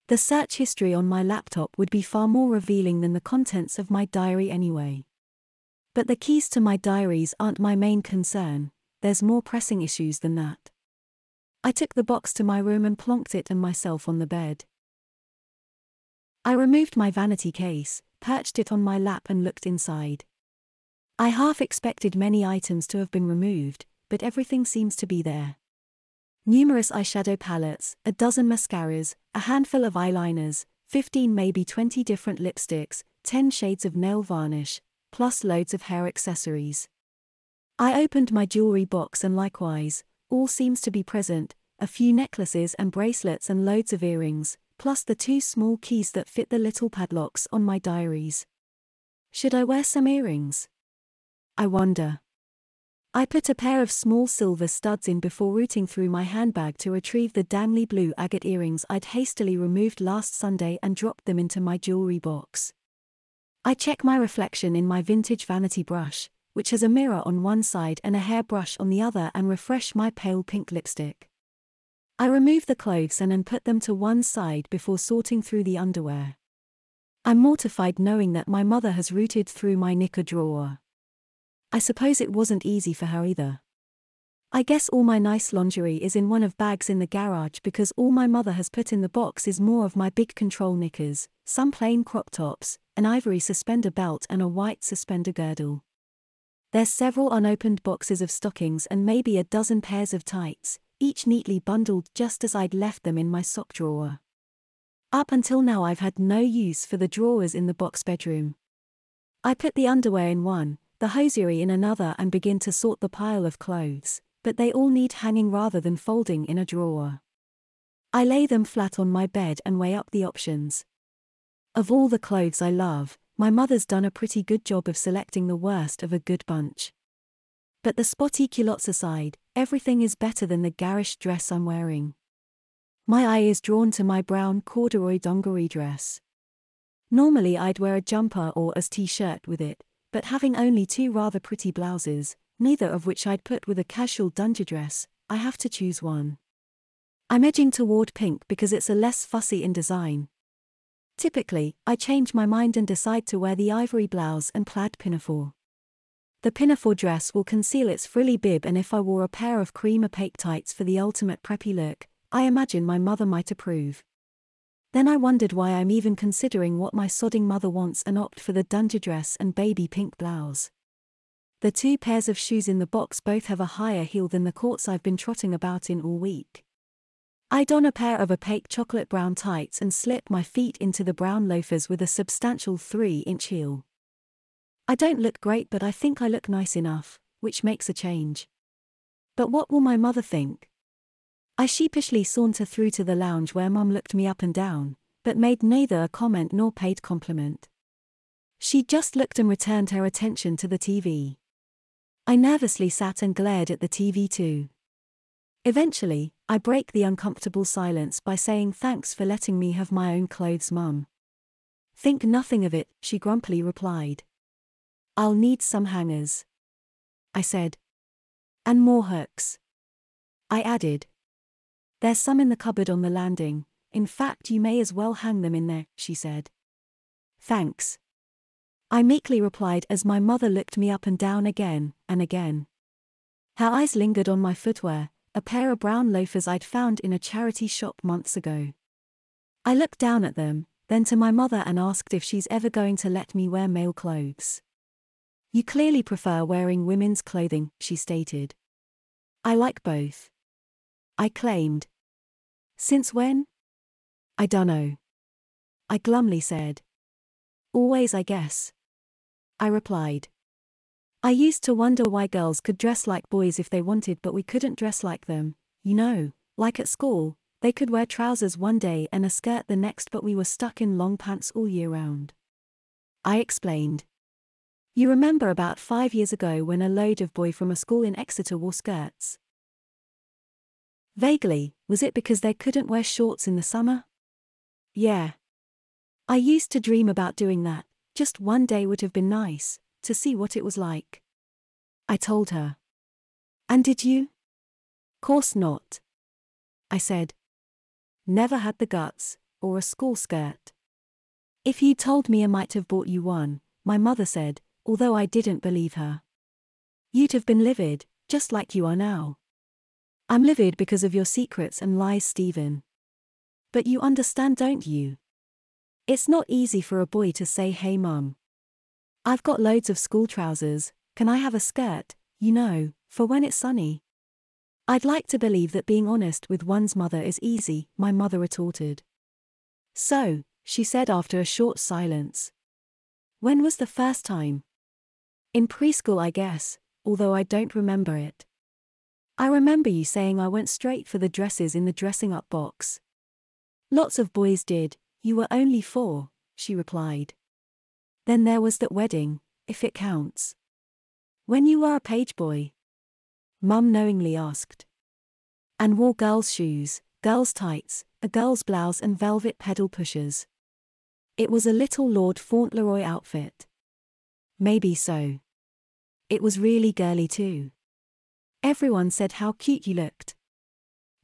The search history on my laptop would be far more revealing than the contents of my diary anyway. But the keys to my diaries aren't my main concern, there's more pressing issues than that. I took the box to my room and plonked it and myself on the bed. I removed my vanity case, perched it on my lap and looked inside. I half expected many items to have been removed, but everything seems to be there. Numerous eyeshadow palettes, a dozen mascaras, a handful of eyeliners, 15 maybe 20 different lipsticks, 10 shades of nail varnish, plus loads of hair accessories. I opened my jewelry box and likewise, all seems to be present, a few necklaces and bracelets and loads of earrings, plus the 2 small keys that fit the little padlocks on my diaries. Should I wear some earrings? I wonder. I put a pair of small silver studs in before rooting through my handbag to retrieve the dangly blue agate earrings I'd hastily removed last Sunday and dropped them into my jewelry box. I check my reflection in my vintage vanity brush, which has a mirror on one side and a hairbrush on the other, and refresh my pale pink lipstick. I remove the clothes and then put them to one side before sorting through the underwear. I'm mortified knowing that my mother has rooted through my knicker drawer. I suppose it wasn't easy for her either. I guess all my nice lingerie is in one of bags in the garage because all my mother has put in the box is more of my big control knickers, some plain crop tops, an ivory suspender belt and a white suspender girdle. There's several unopened boxes of stockings and maybe a dozen pairs of tights, each neatly bundled just as I'd left them in my sock drawer. Up until now I've had no use for the drawers in the box bedroom. I put the underwear in one, the hosiery in another and begin to sort the pile of clothes, but they all need hanging rather than folding in a drawer. I lay them flat on my bed and weigh up the options. Of all the clothes I love, my mother's done a pretty good job of selecting the worst of a good bunch. But the spotty culottes aside, everything is better than the garish dress I'm wearing. My eye is drawn to my brown corduroy dungaree dress. Normally I'd wear a jumper or a t-shirt with it, but having only 2 rather pretty blouses, neither of which I'd put with a casual dungeon dress, I have to choose one. I'm edging toward pink because it's a less fussy in design. Typically, I change my mind and decide to wear the ivory blouse and plaid pinafore. The pinafore dress will conceal its frilly bib, and if I wore a pair of cream opaque tights for the ultimate preppy look, I imagine my mother might approve. Then I wondered why I'm even considering what my sodding mother wants and opt for the dungeon dress and baby pink blouse. The two pairs of shoes in the box both have a higher heel than the courts I've been trotting about in all week. I don a pair of opaque chocolate brown tights and slip my feet into the brown loafers with a substantial 3-inch heel. I don't look great, but I think I look nice enough, which makes a change. But what will my mother think? I sheepishly saunter through to the lounge where Mum looked me up and down, but made neither a comment nor paid compliment. She just looked and returned her attention to the TV. I nervously sat and glared at the TV too. Eventually, I break the uncomfortable silence by saying, "Thanks for letting me have my own clothes, Mum." "Think nothing of it," she grumpily replied. "I'll need some hangers," I said. "And more hooks," I added. "There's some in the cupboard on the landing. In fact, you may as well hang them in there," she said. "Thanks," I meekly replied as my mother looked me up and down again and again. Her eyes lingered on my footwear, a pair of brown loafers I'd found in a charity shop months ago. I looked down at them, then to my mother and asked if she's ever going to let me wear male clothes. "You clearly prefer wearing women's clothing," she stated. "I like both," I claimed. "Since when?" "I dunno," I glumly said. "Always, I guess," I replied. "I used to wonder why girls could dress like boys if they wanted, but we couldn't dress like them, you know, like at school. They could wear trousers one day and a skirt the next, but we were stuck in long pants all year round," I explained. "You remember about 5 years ago when a load of boys from a school in Exeter wore skirts?" "Vaguely. Was it because they couldn't wear shorts in the summer?" "Yeah. I used to dream about doing that. Just one day would have been nice, to see what it was like," I told her. "And did you?" "Course not," I said. "Never had the guts, or a school skirt." "If you'd told me I might have bought you one," my mother said, although I didn't believe her. "You'd have been livid, just like you are now." "I'm livid because of your secrets and lies, Stephen. But you understand, don't you? It's not easy for a boy to say, 'Hey Mum, I've got loads of school trousers, can I have a skirt, you know, for when it's sunny?'" "I'd like to believe that being honest with one's mother is easy," my mother retorted. "So," she said after a short silence, "when was the first time?" "In preschool, I guess, although I don't remember it. I remember you saying I went straight for the dresses in the dressing up box." "Lots of boys did, you were only 4, she replied. "Then there was that wedding, if it counts." "When you were a page boy?" Mum knowingly asked. "And wore girls' shoes, girls' tights, a girl's blouse and velvet pedal pushers. It was a little Lord Fauntleroy outfit." "Maybe so. It was really girly too. Everyone said how cute you looked,"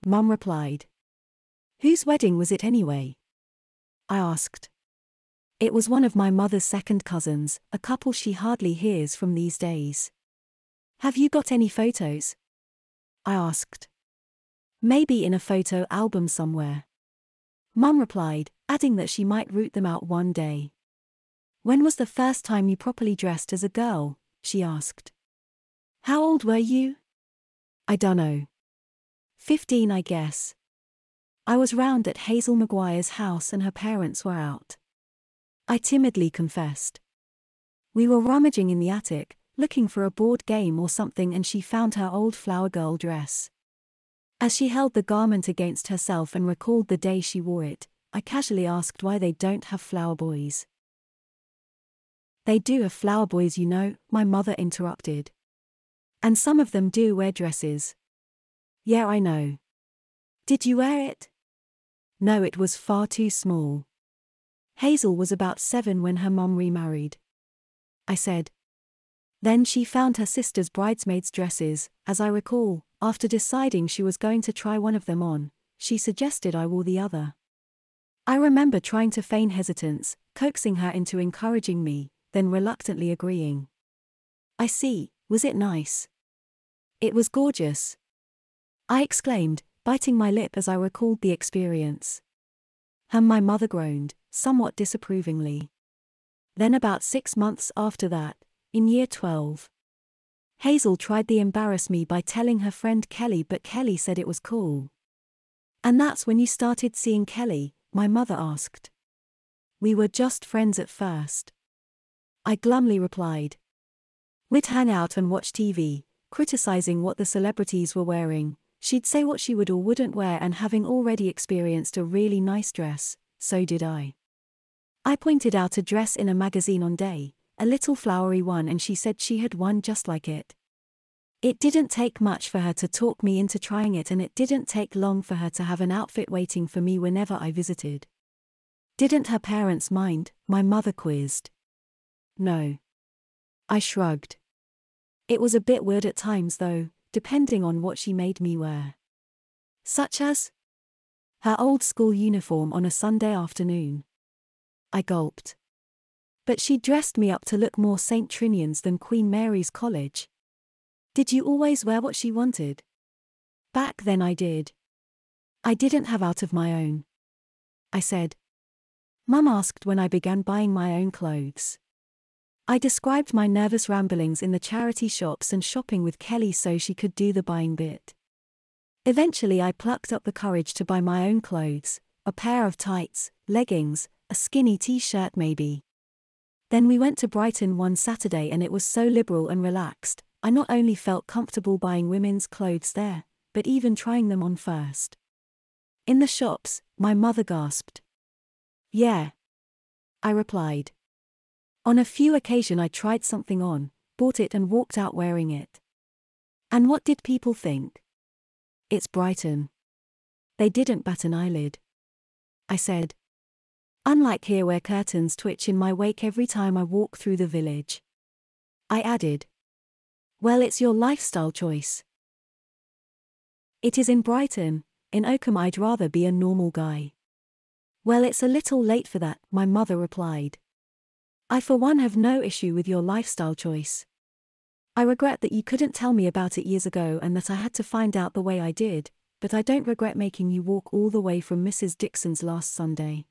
Mum replied. "Whose wedding was it anyway?" I asked. "It was one of my mother's second cousins, a couple she hardly hears from these days." "Have you got any photos?" I asked. "Maybe in a photo album somewhere," Mum replied, adding that she might root them out one day. "When was the first time you properly dressed as a girl?" she asked. "How old were you?" "I dunno. 15, I guess. I was round at Hazel Maguire's house and her parents were out," I timidly confessed. "We were rummaging in the attic, looking for a board game or something, and she found her old flower girl dress." As she held the garment against herself and recalled the day she wore it, I casually asked why they don't have flower boys. "They do have flower boys, you know," my mother interrupted. "And some of them do wear dresses." "Yeah, I know." "Did you wear it?" "No, it was far too small. Hazel was about 7 when her mum remarried," I said. "Then she found her sister's bridesmaids' dresses, as I recall, after deciding she was going to try one of them on, she suggested I wore the other. I remember trying to feign hesitance, coaxing her into encouraging me, then reluctantly agreeing. I see, was it nice? It was gorgeous, I exclaimed, biting my lip as I recalled the experience. My mother groaned, somewhat disapprovingly. Then about 6 months after that, in year 12. Hazel tried to embarrass me by telling her friend Kelly, but Kelly said it was cool. And that's when you started seeing Kelly, my mother asked. We were just friends at first, I glumly replied. We'd hang out and watch TV, criticizing what the celebrities were wearing. She'd say what she would or wouldn't wear, and having already experienced a really nice dress, so did I. I pointed out a dress in a magazine on day, a little flowery one, and she said she had one just like it. It didn't take much for her to talk me into trying it, and it didn't take long for her to have an outfit waiting for me whenever I visited. Didn't her parents mind? My mother quizzed. No. I shrugged. It was a bit weird at times though, depending on what she made me wear. Such as her old school uniform on a Sunday afternoon. I gulped. But she dressed me up to look more St. Trinian's than Queen Mary's College. Did you always wear what she wanted? Back then I did. I didn't have out of my own, I said. Mum asked when I began buying my own clothes. I described my nervous ramblings in the charity shops and shopping with Kelly so she could do the buying bit. Eventually I plucked up the courage to buy my own clothes, a pair of tights, leggings, a skinny t-shirt maybe. Then we went to Brighton one Saturday and it was so liberal and relaxed. I not only felt comfortable buying women's clothes there, but even trying them on first. In the shops, my mother gasped. Yeah, I replied. On a few occasions I tried something on, bought it and walked out wearing it. And what did people think? It's Brighton. They didn't bat an eyelid, I said. Unlike here where curtains twitch in my wake every time I walk through the village. I added. Well, it's your lifestyle choice. It is in Brighton. In Oakham I'd rather be a normal guy. Well, it's a little late for that, my mother replied. I for one have no issue with your lifestyle choice. I regret that you couldn't tell me about it years ago and that I had to find out the way I did, but I don't regret making you walk all the way from Mrs. Dixon's last Sunday.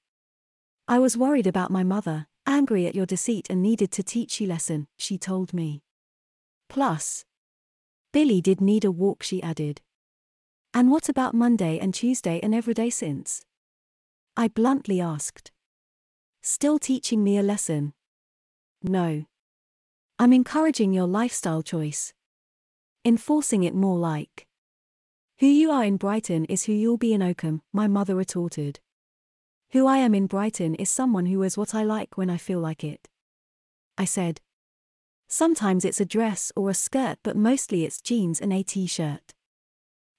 I was worried about my mother, angry at your deceit and needed to teach you lesson, she told me. Plus, Billy did need a walk, she added. And what about Monday and Tuesday and every day since? I bluntly asked. Still teaching me a lesson? No. I'm encouraging your lifestyle choice. Enforcing it more like. Who you are in Brighton is who you'll be in Oakham, my mother retorted. Who I am in Brighton is someone who is what I like when I feel like it, I said. Sometimes it's a dress or a skirt, but mostly it's jeans and a t-shirt.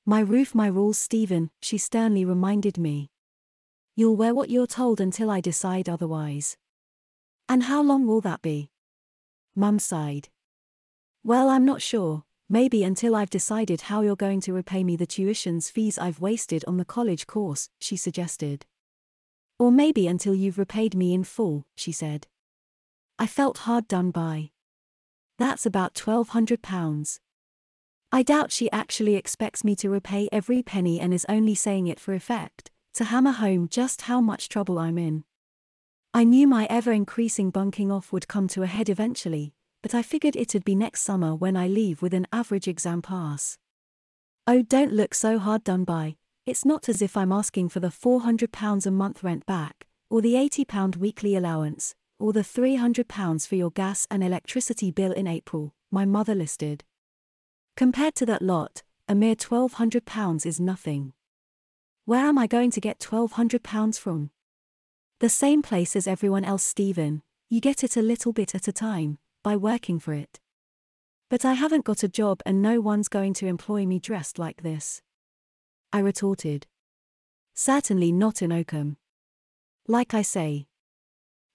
My roof, my rules, Stephen, she sternly reminded me. You'll wear what you're told until I decide otherwise. And how long will that be? Mum sighed. Well, I'm not sure, maybe until I've decided how you're going to repay me the tuition's fees I've wasted on the college course, she suggested. Or maybe until you've repaid me in full, she said. I felt hard done by. That's about £1,200. I doubt she actually expects me to repay every penny and is only saying it for effect, to hammer home just how much trouble I'm in. I knew my ever-increasing bunking off would come to a head eventually, but I figured it'd be next summer when I leave with an average exam pass. Oh, don't look so hard done by. It's not as if I'm asking for the £400 a month rent back, or the £80 weekly allowance, or the £300 for your gas and electricity bill in April, my mother listed. Compared to that lot, a mere £1,200 is nothing. Where am I going to get £1,200 from? The same place as everyone else, Stephen. You get it a little bit at a time, by working for it. But I haven't got a job and no one's going to employ me dressed like this, I retorted. Certainly not in Oakham. Like I say,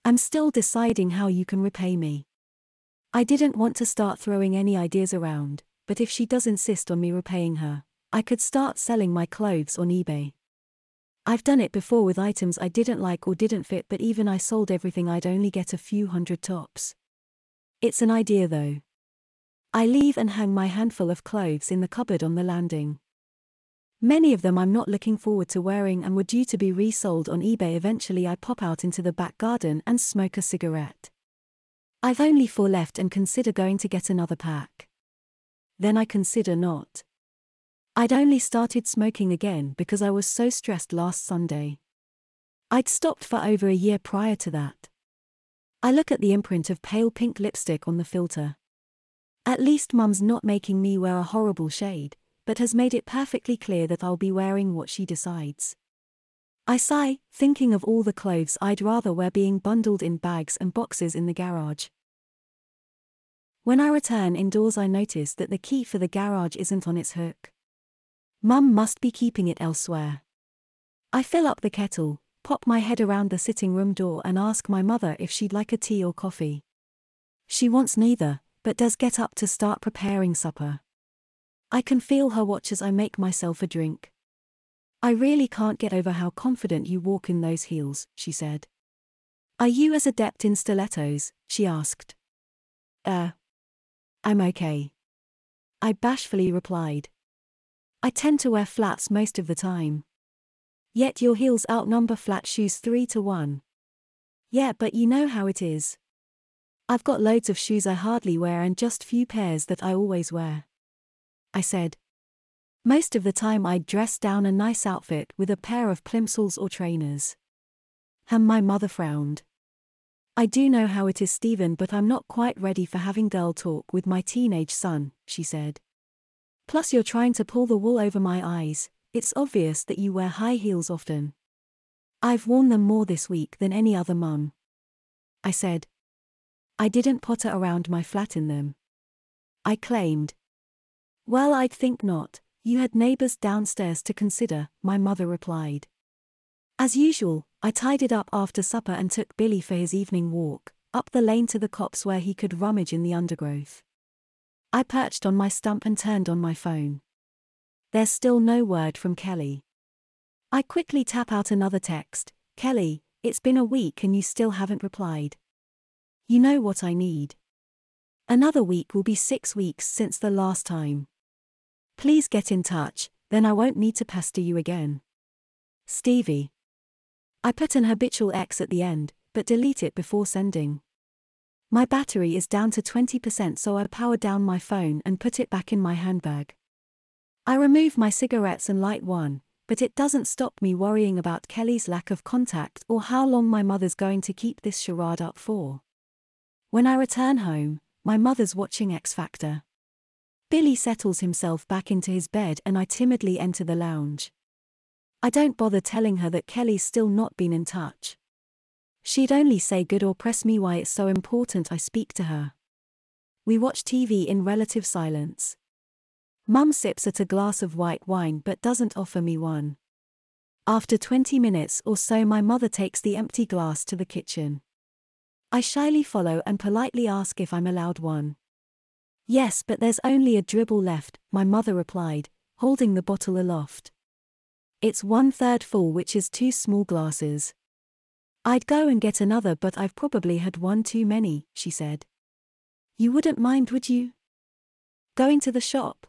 I'm still deciding how you can repay me. I didn't want to start throwing any ideas around, but if she does insist on me repaying her, I could start selling my clothes on eBay. I've done it before with items I didn't like or didn't fit, but even I sold everything, I'd only get a few hundred tops. It's an idea though. I leave and hang my handful of clothes in the cupboard on the landing. Many of them I'm not looking forward to wearing and were due to be resold on eBay. Eventually I pop out into the back garden and smoke a cigarette. I've only 4 left and consider going to get another pack. Then I consider not. I'd only started smoking again because I was so stressed last Sunday. I'd stopped for over a year prior to that. I look at the imprint of pale pink lipstick on the filter. At least Mum's not making me wear a horrible shade, but has made it perfectly clear that I'll be wearing what she decides. I sigh, thinking of all the clothes I'd rather wear being bundled in bags and boxes in the garage. When I return indoors, I notice that the key for the garage isn't on its hook. Mum must be keeping it elsewhere. I fill up the kettle, pop my head around the sitting room door and ask my mother if she'd like a tea or coffee. She wants neither, but does get up to start preparing supper. I can feel her watch as I make myself a drink. I really can't get over how confident you walk in those heels, she said. Are you as adept in stilettos? She asked. I'm okay. I bashfully replied. I tend to wear flats most of the time. Yet your heels outnumber flat shoes 3 to 1. Yeah, but you know how it is. I've got loads of shoes I hardly wear and just few pairs that I always wear. I said. Most of the time I'd dress down a nice outfit with a pair of plimsolls or trainers. My mother frowned. I do know how it is, Stephen, but I'm not quite ready for having girl talk with my teenage son, she said. Plus you're trying to pull the wool over my eyes. It's obvious that you wear high heels often. I've worn them more this week than any other mum. I said. I didn't potter around my flat in them. I claimed. Well, I'd think not. You had neighbors downstairs to consider, my mother replied. As usual, I tidied up after supper and took Billy for his evening walk, up the lane to the copse where he could rummage in the undergrowth. I perched on my stump and turned on my phone. There's still no word from Kelly. I quickly tap out another text. Kelly, it's been a week and you still haven't replied. You know what I need. Another week will be 6 weeks since the last time. Please get in touch, then I won't need to pester you again. Stevie. I put an habitual X at the end, but delete it before sending. My battery is down to 20%, so I power down my phone and put it back in my handbag. I remove my cigarettes and light one, but it doesn't stop me worrying about Kelly's lack of contact or how long my mother's going to keep this charade up for. When I return home, my mother's watching X Factor. Billy settles himself back into his bed and I timidly enter the lounge. I don't bother telling her that Kelly's still not been in touch. She'd only say good or press me why it's so important I speak to her. We watch TV in relative silence. Mum sips at a glass of white wine but doesn't offer me one. After 20 minutes or so, my mother takes the empty glass to the kitchen. I shyly follow and politely ask if I'm allowed one. Yes, but there's only a dribble left, my mother replied, holding the bottle aloft. It's 1/3 full, which is 2 small glasses. I'd go and get another, but I've probably had one too many, she said. You wouldn't mind, would you? Going to the shop?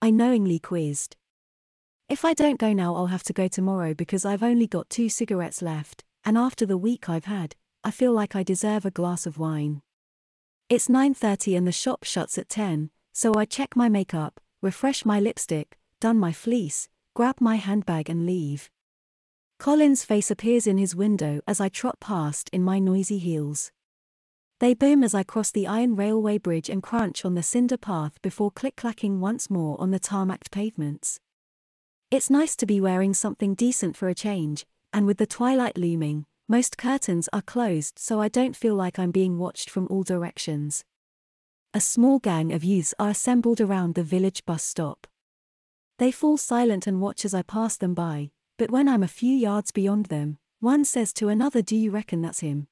I knowingly quizzed. If I don't go now, I'll have to go tomorrow because I've only got 2 cigarettes left, and after the week I've had, I feel like I deserve a glass of wine. It's 9:30 and the shop shuts at 10, so I check my makeup, refresh my lipstick, don my fleece, grab my handbag and leave. Colin's face appears in his window as I trot past in my noisy heels. They boom as I cross the iron railway bridge and crunch on the cinder path before click-clacking once more on the tarmacked pavements. It's nice to be wearing something decent for a change, and with the twilight looming, most curtains are closed so I don't feel like I'm being watched from all directions. A small gang of youths are assembled around the village bus stop. They fall silent and watch as I pass them by, but when I'm a few yards beyond them, one says to another, "Do you reckon that's him?"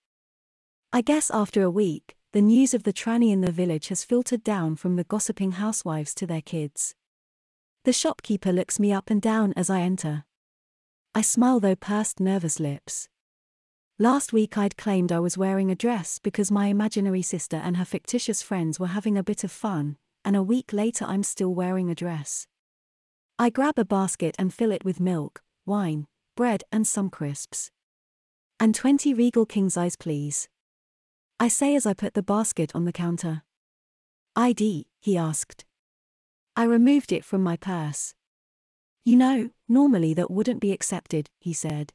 I guess after a week, the news of the tranny in the village has filtered down from the gossiping housewives to their kids. The shopkeeper looks me up and down as I enter. I smile though pursed nervous lips. Last week I'd claimed I was wearing a dress because my imaginary sister and her fictitious friends were having a bit of fun, and a week later I'm still wearing a dress. I grab a basket and fill it with milk, wine, bread and some crisps. And 20 Regal King's please. I say as I put the basket on the counter. ID, he asked. I removed it from my purse. You know, normally that wouldn't be accepted, he said.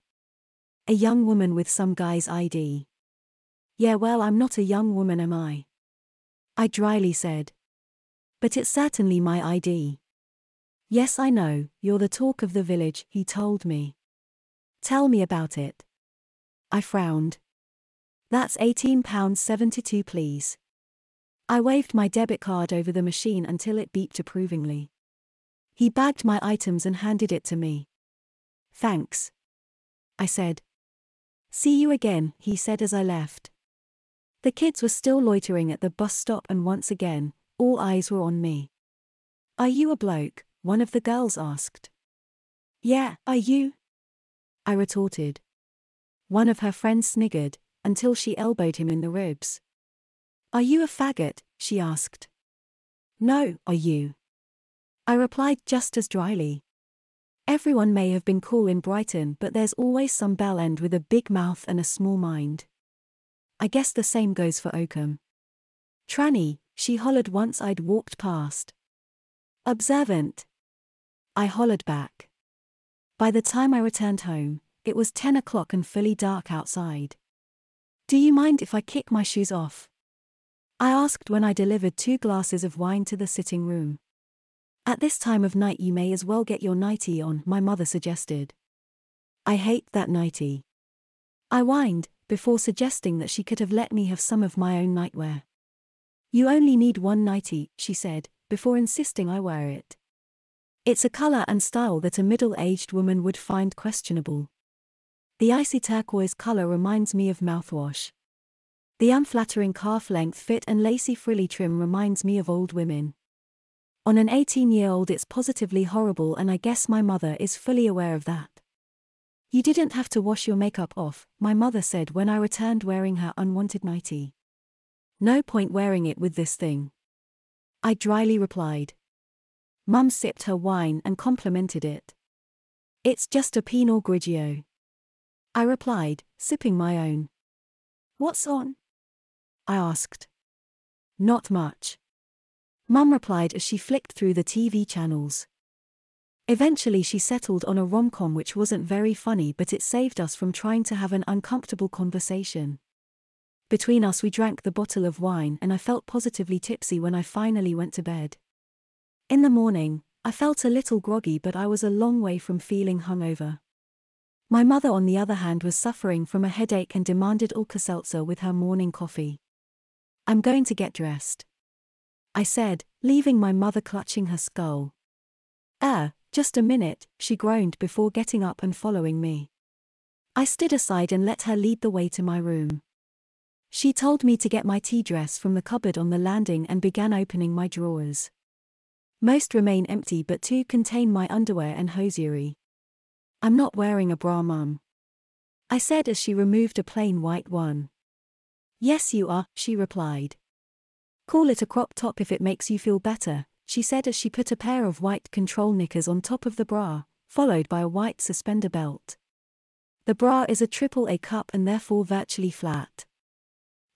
A young woman with some guy's ID. Yeah, well, I'm not a young woman, am I? I dryly said. But it's certainly my ID. Yes, I know, you're the talk of the village, he told me. Tell me about it. I frowned. That's £18.72 please. I waved my debit card over the machine until it beeped approvingly. He bagged my items and handed it to me. Thanks, I said. See you again, he said as I left. The kids were still loitering at the bus stop and once again, all eyes were on me. Are you a bloke? One of the girls asked. Yeah, are you? I retorted. One of her friends sniggered, until she elbowed him in the ribs. Are you a faggot? She asked. No, are you? I replied just as dryly. Everyone may have been cool in Brighton, but there's always some bell end with a big mouth and a small mind. I guess the same goes for Oakham. Tranny, she hollered once I'd walked past. Observant, I hollered back. By the time I returned home, it was 10 o'clock and fully dark outside. Do you mind if I kick my shoes off? I asked when I delivered 2 glasses of wine to the sitting room. At this time of night you may as well get your nightie on, my mother suggested. I hate that nightie. I whined, before suggesting that she could have let me have some of my own nightwear. You only need one nightie, she said, before insisting I wear it. It's a color and style that a middle-aged woman would find questionable. The icy turquoise color reminds me of mouthwash. The unflattering calf-length fit and lacy frilly trim reminds me of old women. On an 18-year-old it's positively horrible, and I guess my mother is fully aware of that. You didn't have to wash your makeup off, my mother said when I returned wearing her unwanted nightie. No point wearing it with this thing, I dryly replied. Mum sipped her wine and complimented it. It's just a Pinot Grigio, I replied, sipping my own. What's on? I asked. Not much, Mum replied as she flicked through the TV channels. Eventually she settled on a rom-com which wasn't very funny, but it saved us from trying to have an uncomfortable conversation. Between us we drank the bottle of wine and I felt positively tipsy when I finally went to bed. In the morning, I felt a little groggy, but I was a long way from feeling hungover. My mother on the other hand was suffering from a headache and demanded Alka-Seltzer with her morning coffee. I'm going to get dressed, I said, leaving my mother clutching her skull. Just a minute, she groaned before getting up and following me. I stood aside and let her lead the way to my room. She told me to get my tea dress from the cupboard on the landing and began opening my drawers. Most remain empty, but 2 contain my underwear and hosiery. I'm not wearing a bra, Mum, I said as she removed a plain white one. Yes you are, she replied. Call it a crop top if it makes you feel better, she said as she put a pair of white control knickers on top of the bra, followed by a white suspender belt. The bra is a AAA cup and therefore virtually flat.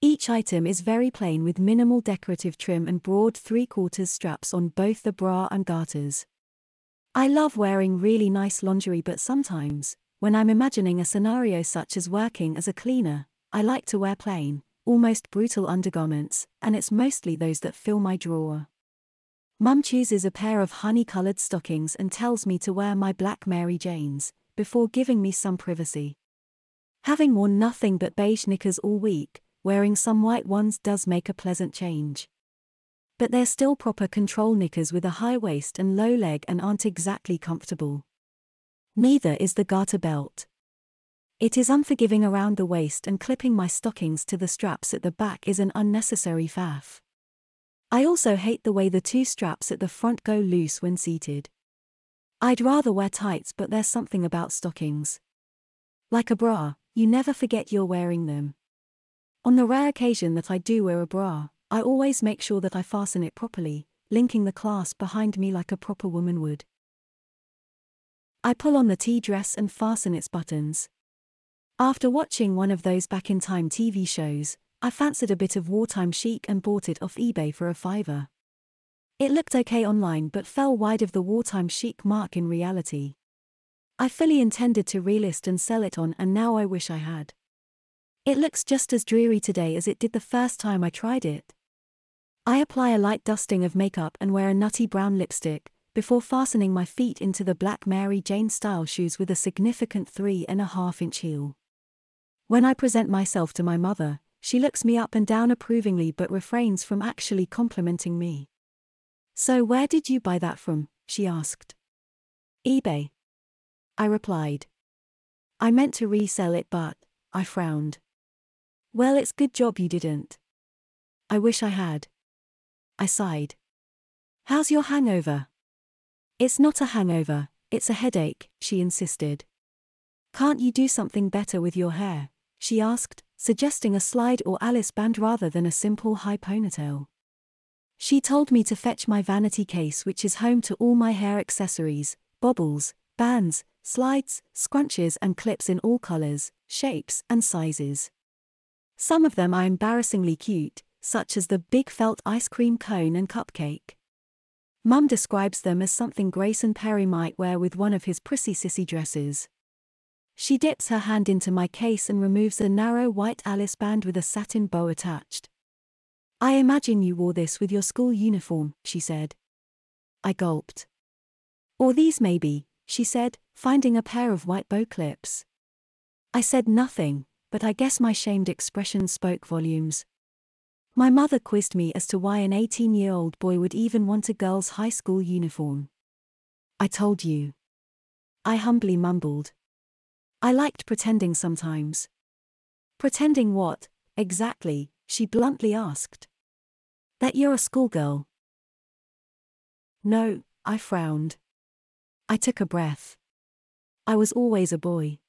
Each item is very plain with minimal decorative trim and broad 3/4 straps on both the bra and garters. I love wearing really nice lingerie, but sometimes, when I'm imagining a scenario such as working as a cleaner, I like to wear plain, almost brutal undergarments, and it's mostly those that fill my drawer. Mum chooses a pair of honey-colored stockings and tells me to wear my black Mary Janes, before giving me some privacy. Having worn nothing but beige knickers all week, wearing some white ones does make a pleasant change. But they're still proper control knickers with a high waist and low leg and aren't exactly comfortable. Neither is the garter belt. It is unforgiving around the waist, and clipping my stockings to the straps at the back is an unnecessary faff. I also hate the way the 2 straps at the front go loose when seated. I'd rather wear tights, but there's something about stockings. Like a bra, you never forget you're wearing them. On the rare occasion that I do wear a bra, I always make sure that I fasten it properly, linking the clasp behind me like a proper woman would. I pull on the tea dress and fasten its buttons. After watching one of those back-in-time TV shows, I fancied a bit of wartime chic and bought it off eBay for $5. It looked okay online but fell wide of the wartime chic mark in reality. I fully intended to relist and sell it on, and now I wish I had. It looks just as dreary today as it did the first time I tried it. I apply a light dusting of makeup and wear a nutty brown lipstick, before fastening my feet into the black Mary Jane style shoes with a significant 3.5-inch heel. When I present myself to my mother, she looks me up and down approvingly but refrains from actually complimenting me. "So where did you buy that from?" she asked. "eBay," I replied. I meant to resell it, but I frowned. "Well, it's good job you didn't. I wish I had." I sighed. "How's your hangover?" "It's not a hangover, it's a headache," she insisted. "Can't you do something better with your hair?" she asked, suggesting a slide or Alice band rather than a simple high ponytail. She told me to fetch my vanity case, which is home to all my hair accessories, bobbles, bands, slides, scrunches and clips in all colors, shapes and sizes. Some of them are embarrassingly cute, such as the big felt ice cream cone and cupcake. Mum describes them as something Grayson Perry might wear with one of his prissy Sissy dresses. She dips her hand into my case and removes a narrow white Alice band with a satin bow attached. "I imagine you wore this with your school uniform," she said. I gulped. "Or these maybe," she said, finding a pair of white bow clips. I said nothing, but I guess my shamed expression spoke volumes. My mother quizzed me as to why an 18-year-old boy would even want a girl's high school uniform. "I told you," I humbly mumbled. "I liked pretending sometimes." "Pretending what, exactly?" she bluntly asked. "That you're a schoolgirl." "No," I frowned. I took a breath. "I was always a boy,"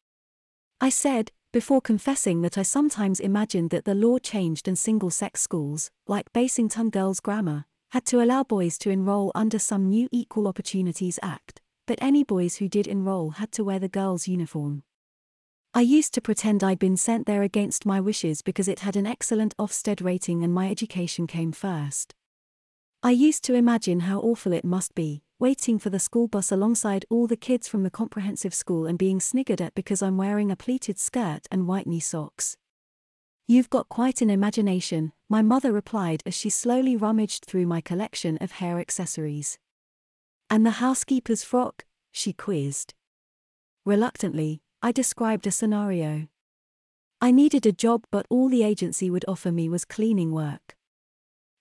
I said, before confessing that I sometimes imagined that the law changed and single-sex schools, like Basington Girls' Grammar, had to allow boys to enroll under some new Equal Opportunities Act, but any boys who did enroll had to wear the girls' uniform. I used to pretend I'd been sent there against my wishes because it had an excellent Ofsted rating and my education came first. I used to imagine how awful it must be, waiting for the school bus alongside all the kids from the comprehensive school and being sniggered at because I'm wearing a pleated skirt and white knee socks. "You've got quite an imagination," my mother replied as she slowly rummaged through my collection of hair accessories. "And the housekeeper's frock?" she quizzed. Reluctantly, I described a scenario. I needed a job, but all the agency would offer me was cleaning work.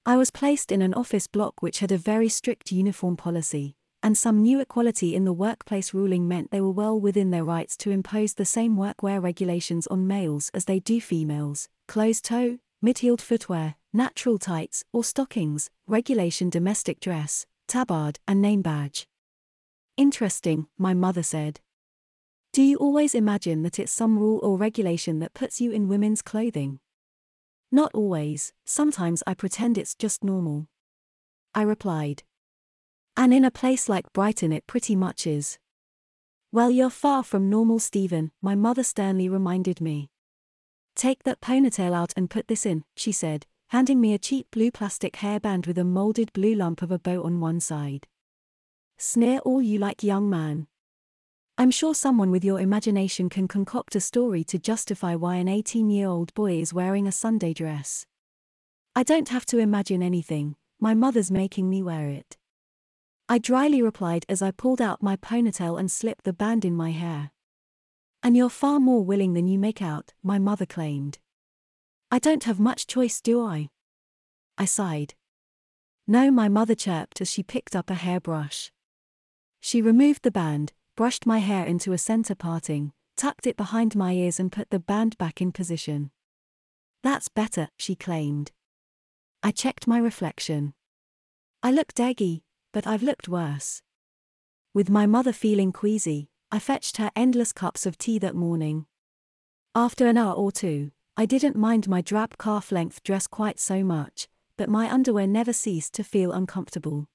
I was placed in an office block which had a very strict uniform policy, and some new equality in the workplace ruling meant they were well within their rights to impose the same workwear regulations on males as they do females: closed-toe, mid-heeled footwear, natural tights or stockings, regulation domestic dress, tabard and name badge. "Interesting," my mother said. "Do you always imagine that it's some rule or regulation that puts you in women's clothing?" "Not always, sometimes I pretend it's just normal," I replied. "And in a place like Brighton it pretty much is." "Well, you're far from normal, Stephen," my mother sternly reminded me. "Take that ponytail out and put this in," she said, handing me a cheap blue plastic hairband with a molded blue lump of a bow on one side. "Sneer all you like, young man. I'm sure someone with your imagination can concoct a story to justify why an 18-year-old boy is wearing a Sunday dress. I don't have to imagine anything, my mother's making me wear it," I dryly replied as I pulled out my ponytail and slipped the band in my hair. "And you're far more willing than you make out," my mother claimed. "I don't have much choice, do I?" I sighed. "No," my mother chirped as she picked up a hairbrush. She removed the band, brushed my hair into a center parting, tucked it behind my ears and put the band back in position. "That's better," she claimed. I checked my reflection. I look daggy, but I've looked worse. With my mother feeling queasy, I fetched her endless cups of tea that morning. After an hour or two, I didn't mind my drab calf-length dress quite so much, but my underwear never ceased to feel uncomfortable.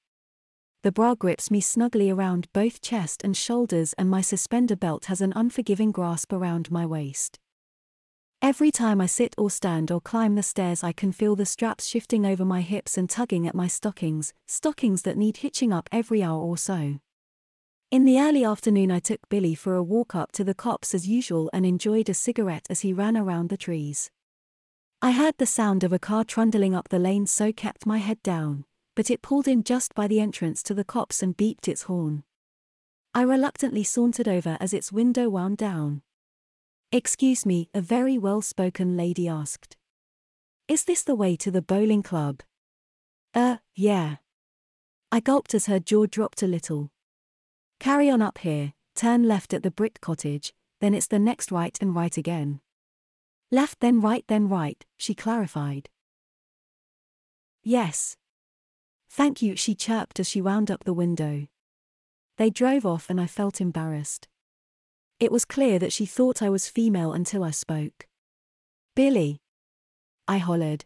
The bra grips me snugly around both chest and shoulders, and my suspender belt has an unforgiving grasp around my waist. Every time I sit or stand or climb the stairs, I can feel the straps shifting over my hips and tugging at my stockings that need hitching up every hour or so. In the early afternoon, I took Billy for a walk up to the copse as usual and enjoyed a cigarette as he ran around the trees. I heard the sound of a car trundling up the lane, so kept my head down, but it pulled in just by the entrance to the copse and beeped its horn. I reluctantly sauntered over as its window wound down. "Excuse me," a very well-spoken lady asked. "Is this the way to the bowling club?" Yeah." I gulped as her jaw dropped a little. "Carry on up here, turn left at the brick cottage, then it's the next right and right again." "Left then right," she clarified. "Yes. Thank you," she chirped as she wound up the window. They drove off and I felt embarrassed. It was clear that she thought I was female until I spoke. "Billy!" I hollered.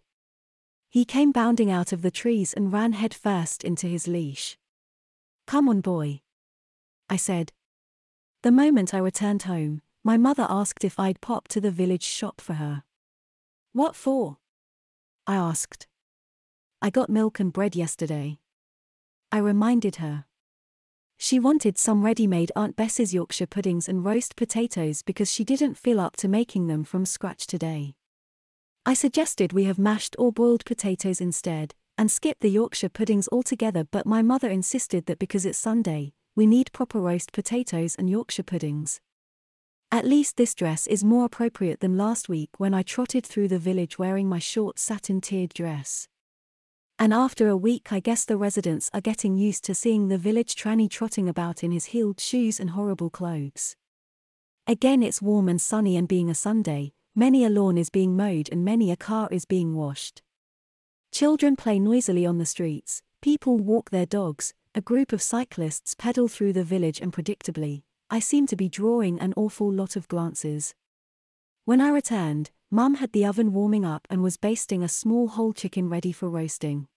He came bounding out of the trees and ran head first into his leash. "Come on, boy," I said. The moment I returned home, my mother asked if I'd pop to the village shop for her. "What for?" I asked. "I got milk and bread yesterday," I reminded her. She wanted some ready-made Aunt Bess's Yorkshire puddings and roast potatoes because she didn't feel up to making them from scratch today. I suggested we have mashed or boiled potatoes instead, and skip the Yorkshire puddings altogether, but my mother insisted that because it's Sunday, we need proper roast potatoes and Yorkshire puddings. At least this dress is more appropriate than last week when I trotted through the village wearing my short satin tiered dress. And after a week, I guess the residents are getting used to seeing the village tranny trotting about in his heeled shoes and horrible clothes. Again, it's warm and sunny, and being a Sunday, many a lawn is being mowed and many a car is being washed. Children play noisily on the streets, people walk their dogs, a group of cyclists pedal through the village, and predictably, I seem to be drawing an awful lot of glances. When I returned, Mum had the oven warming up and was basting a small whole chicken ready for roasting.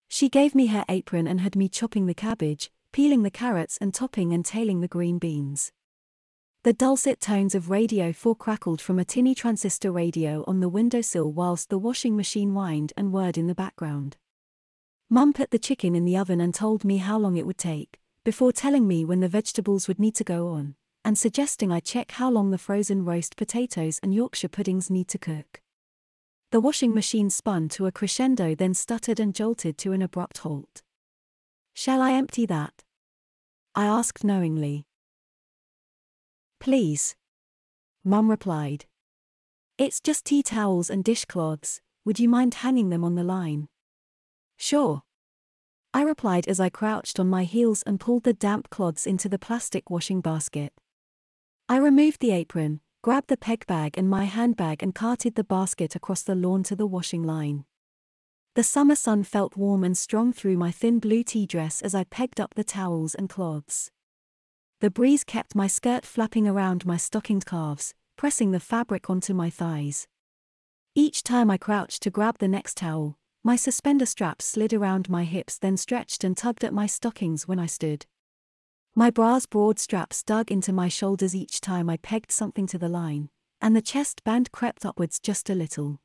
She gave me her apron and had me chopping the cabbage, peeling the carrots and topping and tailing the green beans. The dulcet tones of Radio 4 crackled from a tinny transistor radio on the windowsill whilst the washing machine whined and whirred in the background. Mum put the chicken in the oven and told me how long it would take, before telling me when the vegetables would need to go on, and suggesting I check how long the frozen roast potatoes and Yorkshire puddings need to cook. The washing machine spun to a crescendo, then stuttered and jolted to an abrupt halt. "Shall I empty that?" I asked knowingly. "Please," Mum replied. "It's just tea towels and dishcloths, would you mind hanging them on the line?" "Sure," I replied as I crouched on my heels and pulled the damp cloths into the plastic washing basket. I removed the apron, grabbed the peg bag and my handbag and carted the basket across the lawn to the washing line. The summer sun felt warm and strong through my thin blue tea dress as I pegged up the towels and cloths. The breeze kept my skirt flapping around my stockinged calves, pressing the fabric onto my thighs. Each time I crouched to grab the next towel, my suspender straps slid around my hips, then stretched and tugged at my stockings when I stood. My bra's broad straps dug into my shoulders each time I pegged something to the line, and the chest band crept upwards just a little.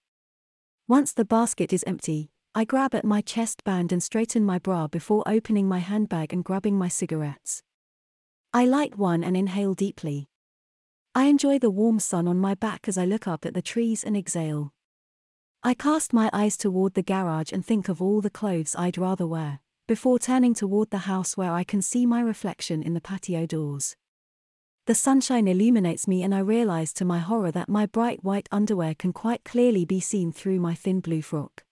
Once the basket is empty, I grab at my chest band and straighten my bra before opening my handbag and grabbing my cigarettes. I light one and inhale deeply. I enjoy the warm sun on my back as I look up at the trees and exhale. I cast my eyes toward the garage and think of all the clothes I'd rather wear, before turning toward the house where I can see my reflection in the patio doors. The sunshine illuminates me and I realize to my horror that my bright white underwear can quite clearly be seen through my thin blue frock.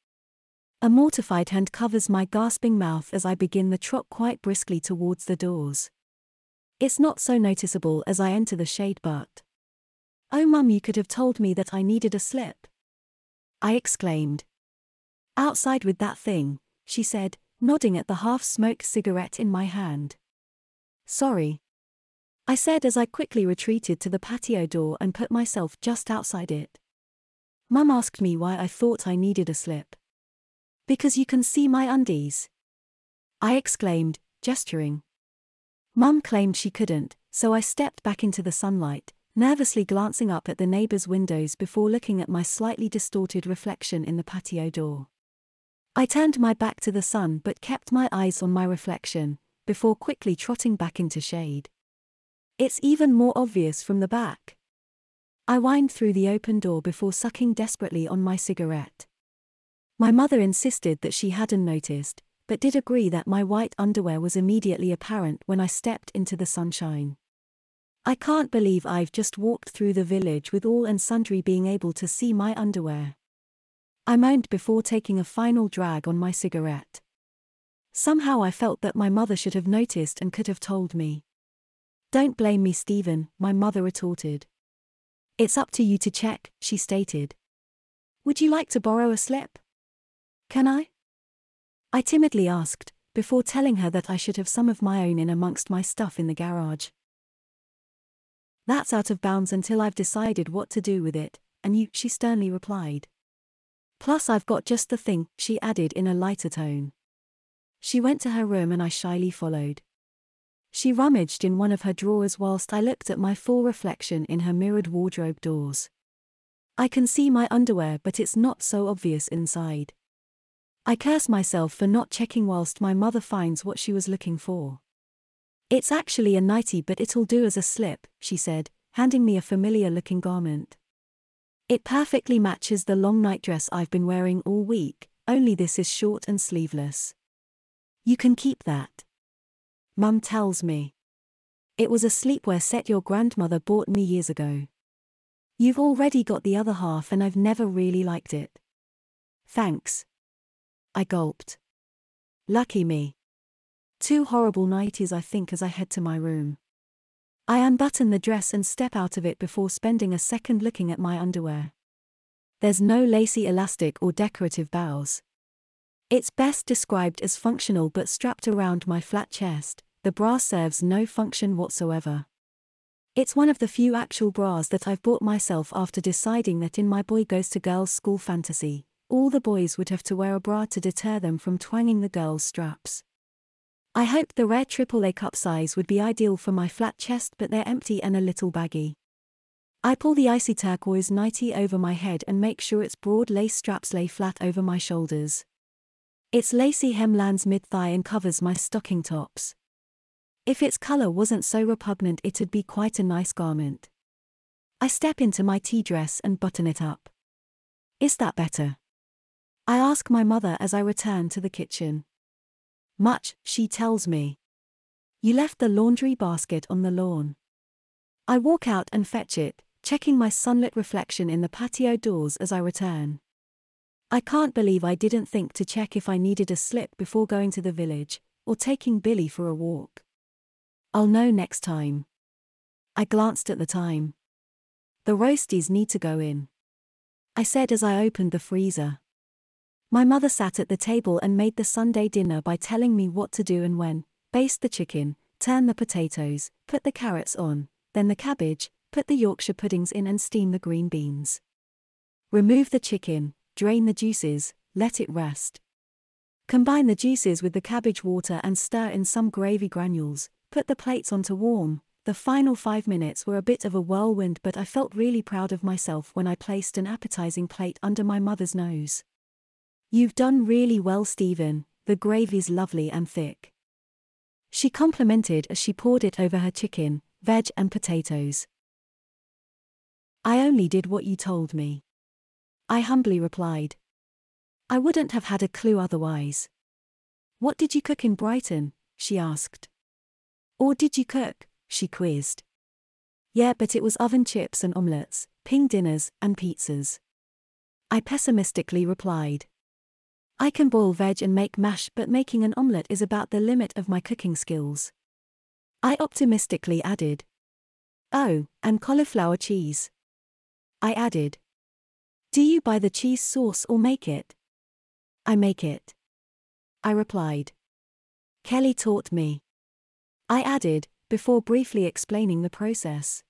A mortified hand covers my gasping mouth as I begin the trot quite briskly towards the doors. It's not so noticeable as I enter the shade, but... "Oh Mum, you could have told me that I needed a slip," I exclaimed. "Outside with that thing," she said, nodding at the half-smoked cigarette in my hand. Sorry, I said as I quickly retreated to the patio door and put myself just outside it. Mum asked me why I thought I needed a slip. Because you can see my undies, I exclaimed, gesturing. Mum claimed she couldn't, so I stepped back into the sunlight, nervously glancing up at the neighbor's windows before looking at my slightly distorted reflection in the patio door. I turned my back to the sun but kept my eyes on my reflection, before quickly trotting back into shade. It's even more obvious from the back. I whined through the open door before sucking desperately on my cigarette. My mother insisted that she hadn't noticed, but did agree that my white underwear was immediately apparent when I stepped into the sunshine. I can't believe I've just walked through the village with all and sundry being able to see my underwear, I moaned before taking a final drag on my cigarette. Somehow I felt that my mother should have noticed and could have told me. Don't blame me, Stephen, my mother retorted. It's up to you to check, she stated. Would you like to borrow a slip? Can I? I timidly asked, before telling her that I should have some of my own in amongst my stuff in the garage. That's out of bounds until I've decided what to do with it, and you, she sternly replied. Plus I've got just the thing, she added in a lighter tone. She went to her room and I shyly followed. She rummaged in one of her drawers whilst I looked at my full reflection in her mirrored wardrobe doors. I can see my underwear, but it's not so obvious inside. I curse myself for not checking whilst my mother finds what she was looking for. It's actually a nightie, but it'll do as a slip, she said, handing me a familiar-looking garment. It perfectly matches the long nightdress I've been wearing all week, only this is short and sleeveless. You can keep that. Mum tells me. It was a sleepwear set your grandmother bought me years ago. You've already got the other half and I've never really liked it. Thanks. I gulped. Lucky me. 2 horrible nighties, I think, as I head to my room. I unbutton the dress and step out of it before spending a second looking at my underwear. There's no lacy elastic or decorative bows. It's best described as functional but strapped around my flat chest. The bra serves no function whatsoever. It's one of the few actual bras that I've bought myself after deciding that in my boy goes to girls school fantasy, all the boys would have to wear a bra to deter them from twanging the girls' straps. I hoped the rare AAA cup size would be ideal for my flat chest, but they're empty and a little baggy. I pull the icy turquoise nightie over my head and make sure its broad lace straps lay flat over my shoulders. Its lacy hem lands mid-thigh and covers my stocking tops. If its color wasn't so repugnant, it'd be quite a nice garment. I step into my tea dress and button it up. Is that better? I ask my mother as I return to the kitchen. Much, she tells me. You left the laundry basket on the lawn. I walk out and fetch it, checking my sunlit reflection in the patio doors as I return. I can't believe I didn't think to check if I needed a slip before going to the village, or taking Billy for a walk. I'll know next time. I glanced at the time. The roasties need to go in, I said as I opened the freezer. My mother sat at the table and made the Sunday dinner by telling me what to do and when: baste the chicken, turn the potatoes, put the carrots on, then the cabbage, put the Yorkshire puddings in and steam the green beans. Remove the chicken, drain the juices, let it rest. Combine the juices with the cabbage water and stir in some gravy granules, put the plates on to warm. The final 5 minutes were a bit of a whirlwind, but I felt really proud of myself when I placed an appetizing plate under my mother's nose. You've done really well, Stephen, the gravy's lovely and thick, she complimented as she poured it over her chicken, veg and potatoes. I only did what you told me, I humbly replied. I wouldn't have had a clue otherwise. What did you cook in Brighton? She asked. Or did you cook? She quizzed. Yeah, but it was oven chips and omelettes, ping dinners, and pizzas, I pessimistically replied. I can boil veg and make mash, but making an omelette is about the limit of my cooking skills, I optimistically added. Oh, and cauliflower cheese, I added. Do you buy the cheese sauce or make it? I make it, I replied. Kelly taught me, I added, before briefly explaining the process.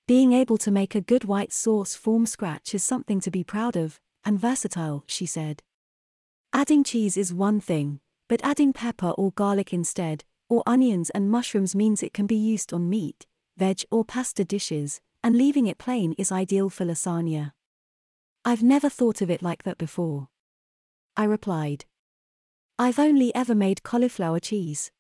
Being able to make a good white sauce from scratch is something to be proud of, and versatile, she said. Adding cheese is one thing, but adding pepper or garlic instead, or onions and mushrooms means it can be used on meat, veg or pasta dishes, and leaving it plain is ideal for lasagna. I've never thought of it like that before, I replied. I've only ever made cauliflower cheese.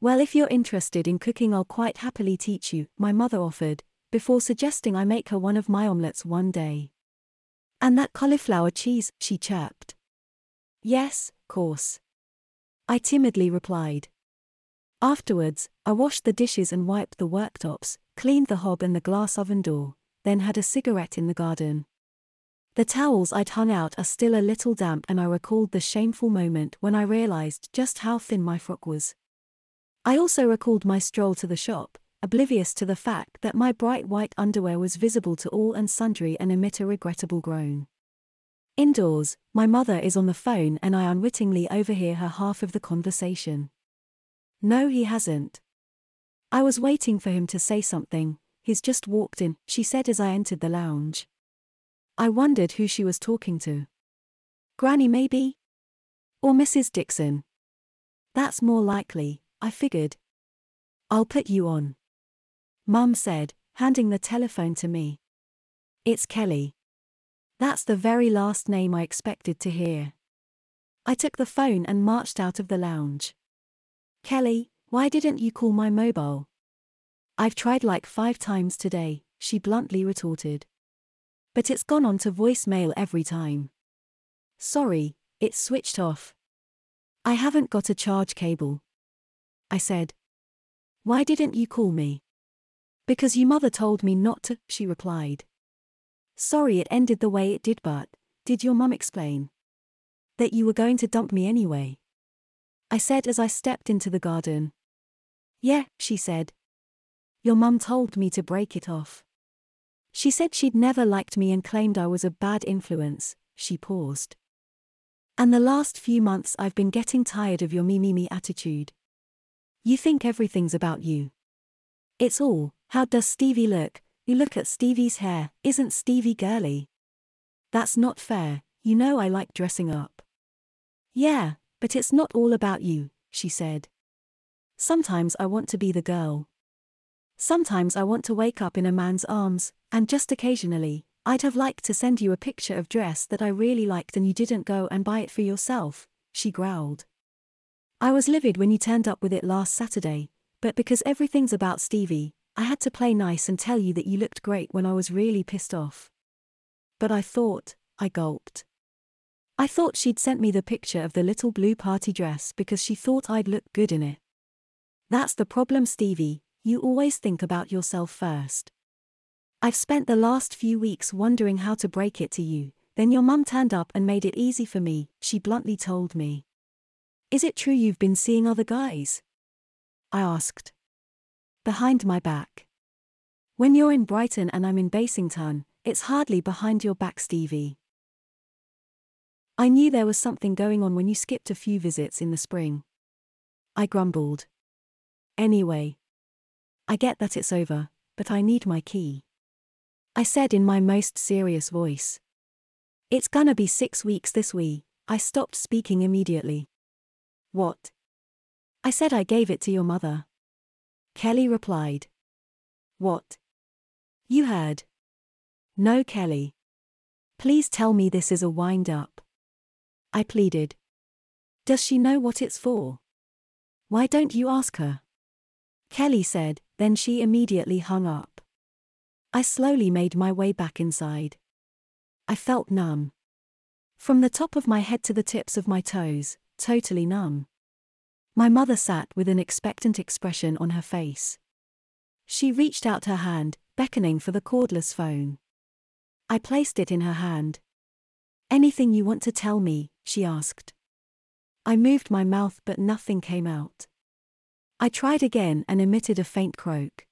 Well, if you're interested in cooking, I'll quite happily teach you, my mother offered, before suggesting I make her one of my omelets one day. And that cauliflower cheese, she chirped. Yes, course, I timidly replied. Afterwards, I washed the dishes and wiped the worktops, cleaned the hob and the glass oven door, then had a cigarette in the garden. The towels I'd hung out are still a little damp, and I recalled the shameful moment when I realized just how thin my frock was. I also recalled my stroll to the shop, oblivious to the fact that my bright white underwear was visible to all and sundry and emit a regrettable groan. Indoors, my mother is on the phone and I unwittingly overhear her half of the conversation. No, he hasn't. I was waiting for him to say something. He's just walked in, she said as I entered the lounge. I wondered who she was talking to. Granny maybe? Or Mrs. Dixon? That's more likely, I figured. I'll put you on, Mum said, handing the telephone to me. It's Kelly. That's the very last name I expected to hear. I took the phone and marched out of the lounge. Kelly, why didn't you call my mobile? I've tried like 5 times today, she bluntly retorted. But it's gone on to voicemail every time. Sorry, it's switched off. I haven't got a charge cable, I said. Why didn't you call me? Because your mother told me not to, she replied. Sorry it ended the way it did, but did your mum explain that you were going to dump me anyway? I said as I stepped into the garden. Yeah, she said. Your mum told me to break it off. She said she'd never liked me and claimed I was a bad influence. She paused. And the last few months I've been getting tired of your me attitude. You think everything's about you. It's all, how does Stevie look? You look at Stevie's hair, isn't Stevie girly? That's not fair, you know I like dressing up. Yeah, but it's not all about you, she said. Sometimes I want to be the girl. Sometimes I want to wake up in a man's arms, and just occasionally, I'd have liked to send you a picture of dress that I really liked and you didn't go and buy it for yourself, she growled. I was livid when you turned up with it last Saturday, but because everything's about Stevie, I had to play nice and tell you that you looked great when I was really pissed off. But I gulped. I thought she'd sent me the picture of the little blue party dress because she thought I'd look good in it. That's the problem, Stevie, you always think about yourself first. I've spent the last few weeks wondering how to break it to you, then your mum turned up and made it easy for me, she bluntly told me. Is it true you've been seeing other guys? I asked. Behind my back. When you're in Brighton and I'm in Basington, it's hardly behind your back, Stevie. I knew there was something going on when you skipped a few visits in the spring. I grumbled. Anyway, I get that it's over, but I need my key, I said in my most serious voice. It's gonna be 6 weeks this week. I stopped speaking immediately. What? I said I gave it to your mother. Kelly replied. What? You heard. No, Kelly. Please tell me this is a wind-up, I pleaded. Does she know what it's for? Why don't you ask her? Kelly said, then she immediately hung up. I slowly made my way back inside. I felt numb. From the top of my head to the tips of my toes, totally numb. My mother sat with an expectant expression on her face. She reached out her hand, beckoning for the cordless phone. I placed it in her hand. Anything you want to tell me, she asked. I moved my mouth but nothing came out. I tried again and emitted a faint croak.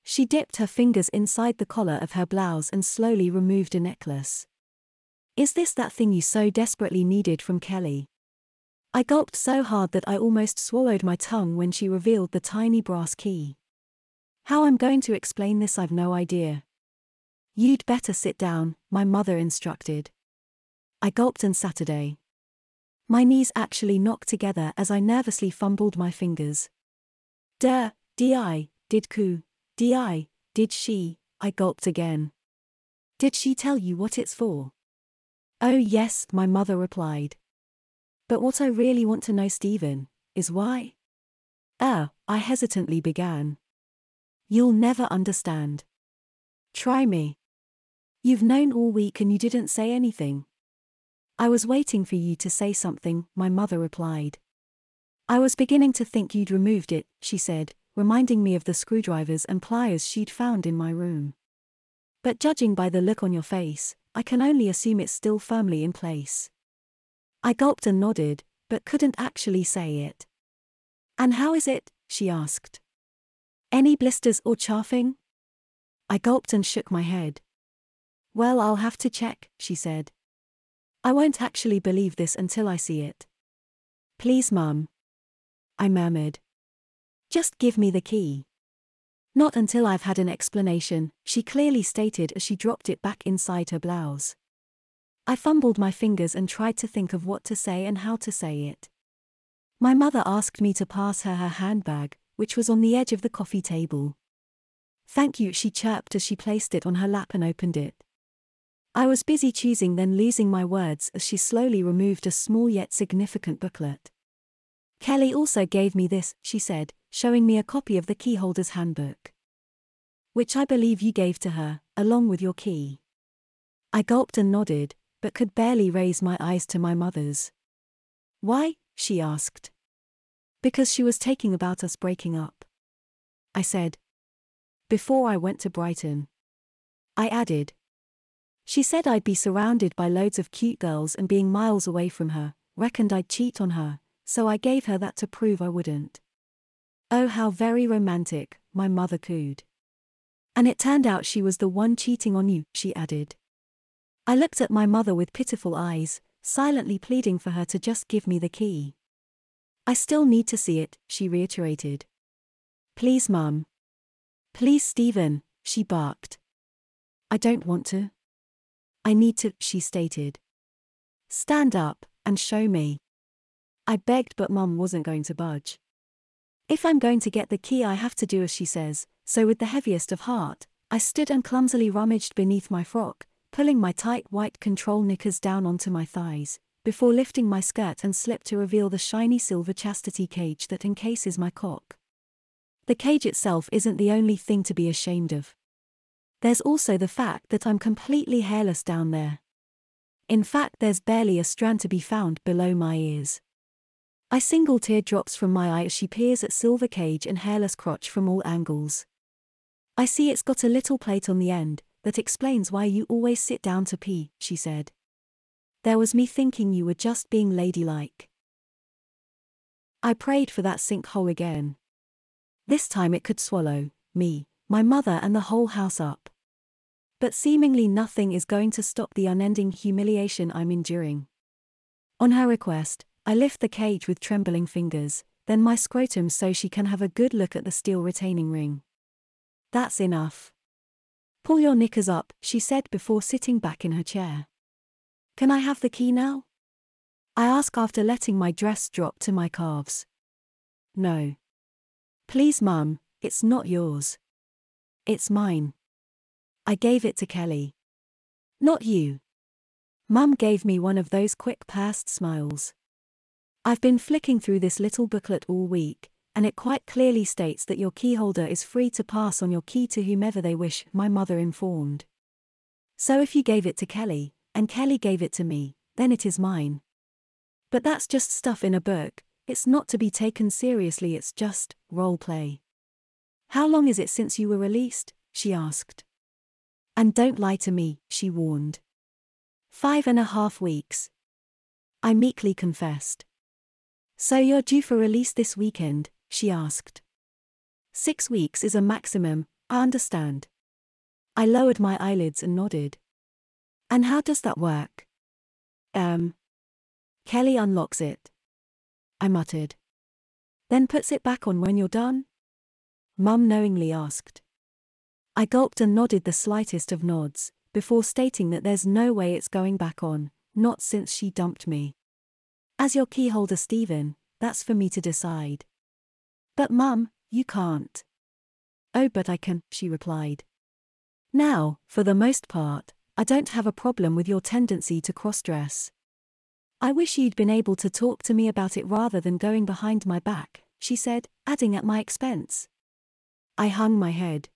She dipped her fingers inside the collar of her blouse and slowly removed a necklace. Is this that thing you so desperately needed from Kelly? I gulped so hard that I almost swallowed my tongue when she revealed the tiny brass key. How I'm going to explain this, I've no idea. You'd better sit down, my mother instructed. I gulped and Saturday. My knees actually knocked together as I nervously fumbled my fingers. Did coo, did she, I gulped again. Did she tell you what it's for? Oh yes, my mother replied. But what I really want to know, Stephen, is why? I hesitantly began. You'll never understand. Try me. You've known all week and you didn't say anything. I was waiting for you to say something, my mother replied. I was beginning to think you'd removed it, she said, reminding me of the screwdrivers and pliers she'd found in my room. But judging by the look on your face, I can only assume it's still firmly in place. I gulped and nodded, but couldn't actually say it. And how is it? She asked. Any blisters or chafing? I gulped and shook my head. Well, I'll have to check, she said. I won't actually believe this until I see it. Please, Mum. I murmured. Just give me the key. Not until I've had an explanation, she clearly stated as she dropped it back inside her blouse. I fumbled my fingers and tried to think of what to say and how to say it. My mother asked me to pass her handbag, which was on the edge of the coffee table. Thank you, she chirped as she placed it on her lap and opened it. I was busy choosing, then losing my words as she slowly removed a small yet significant booklet. Kelly also gave me this, she said, showing me a copy of the keyholder's handbook. Which I believe you gave to her, along with your key. I gulped and nodded, but could barely raise my eyes to my mother's. Why? She asked. Because she was talking about us breaking up. I said. Before I went to Brighton. I added. She said I'd be surrounded by loads of cute girls and being miles away from her, reckoned I'd cheat on her, so I gave her that to prove I wouldn't. Oh, how very romantic, my mother cooed. And it turned out she was the one cheating on you, she added. I looked at my mother with pitiful eyes, silently pleading for her to just give me the key. I still need to see it, she reiterated. Please, Mum. Please, Stephen, she barked. I don't want to. I need to, she stated. Stand up, and show me. I begged, but Mum wasn't going to budge. If I'm going to get the key, I have to do as she says, so with the heaviest of heart, I stood and clumsily rummaged beneath my frock, pulling my tight white control knickers down onto my thighs, before lifting my skirt and slip to reveal the shiny silver chastity cage that encases my cock. The cage itself isn't the only thing to be ashamed of. There's also the fact that I'm completely hairless down there. In fact, there's barely a strand to be found below my ears. I single teardrops from my eye as she peers at silver cage and hairless crotch from all angles. I see it's got a little plate on the end, that explains why you always sit down to pee, she said. There was me thinking you were just being ladylike. I prayed for that sinkhole again. This time it could swallow me, my mother and the whole house up. But seemingly nothing is going to stop the unending humiliation I'm enduring. On her request, I lift the cage with trembling fingers, then my scrotum so she can have a good look at the steel retaining ring. That's enough. Pull your knickers up, she said before sitting back in her chair. Can I have the key now? I ask after letting my dress drop to my calves. No. Please, Mum, it's not yours. It's mine. I gave it to Kelly. Not you. Mum gave me one of those quick pursed smiles. I've been flicking through this little booklet all week, and it quite clearly states that your keyholder is free to pass on your key to whomever they wish, my mother informed. So if you gave it to Kelly, and Kelly gave it to me, then it is mine. But that's just stuff in a book, it's not to be taken seriously, it's just role play. How long is it since you were released? She asked. And don't lie to me, she warned. 5.5 weeks. I meekly confessed. So you're due for release this weekend? She asked. 6 weeks is a maximum, I understand. I lowered my eyelids and nodded. And how does that work? Kelly unlocks it. I muttered. Then puts it back on when you're done? Mum knowingly asked. I gulped and nodded the slightest of nods, before stating that there's no way it's going back on, not since she dumped me. As your key holder, Stephen, that's for me to decide. But Mum, you can't. Oh, but I can, she replied. Now, for the most part, I don't have a problem with your tendency to cross-dress. I wish you'd been able to talk to me about it rather than going behind my back, she said, adding at my expense. I hung my head.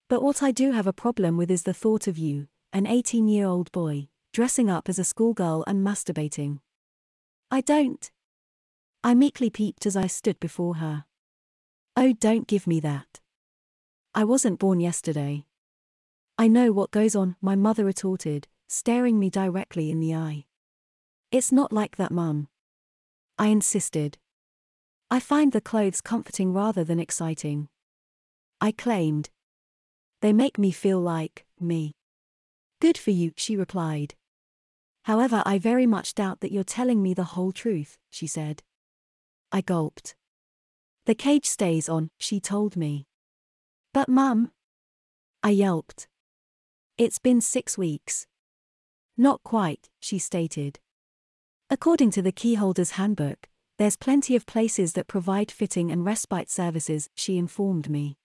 But what I do have a problem with is the thought of you, an 18-year-old boy, dressing up as a schoolgirl and masturbating. I don't. I meekly peeped as I stood before her. Oh, don't give me that. I wasn't born yesterday. I know what goes on, my mother retorted, staring me directly in the eye. It's not like that, Mum. I insisted. I find the clothes comforting rather than exciting. I claimed. They make me feel like me. Good for you, she replied. However, I very much doubt that you're telling me the whole truth, she said. I gulped. The cage stays on, she told me. But Mum, I yelped. It's been 6 weeks. Not quite, she stated. According to the keyholder's handbook, there's plenty of places that provide fitting and respite services, she informed me.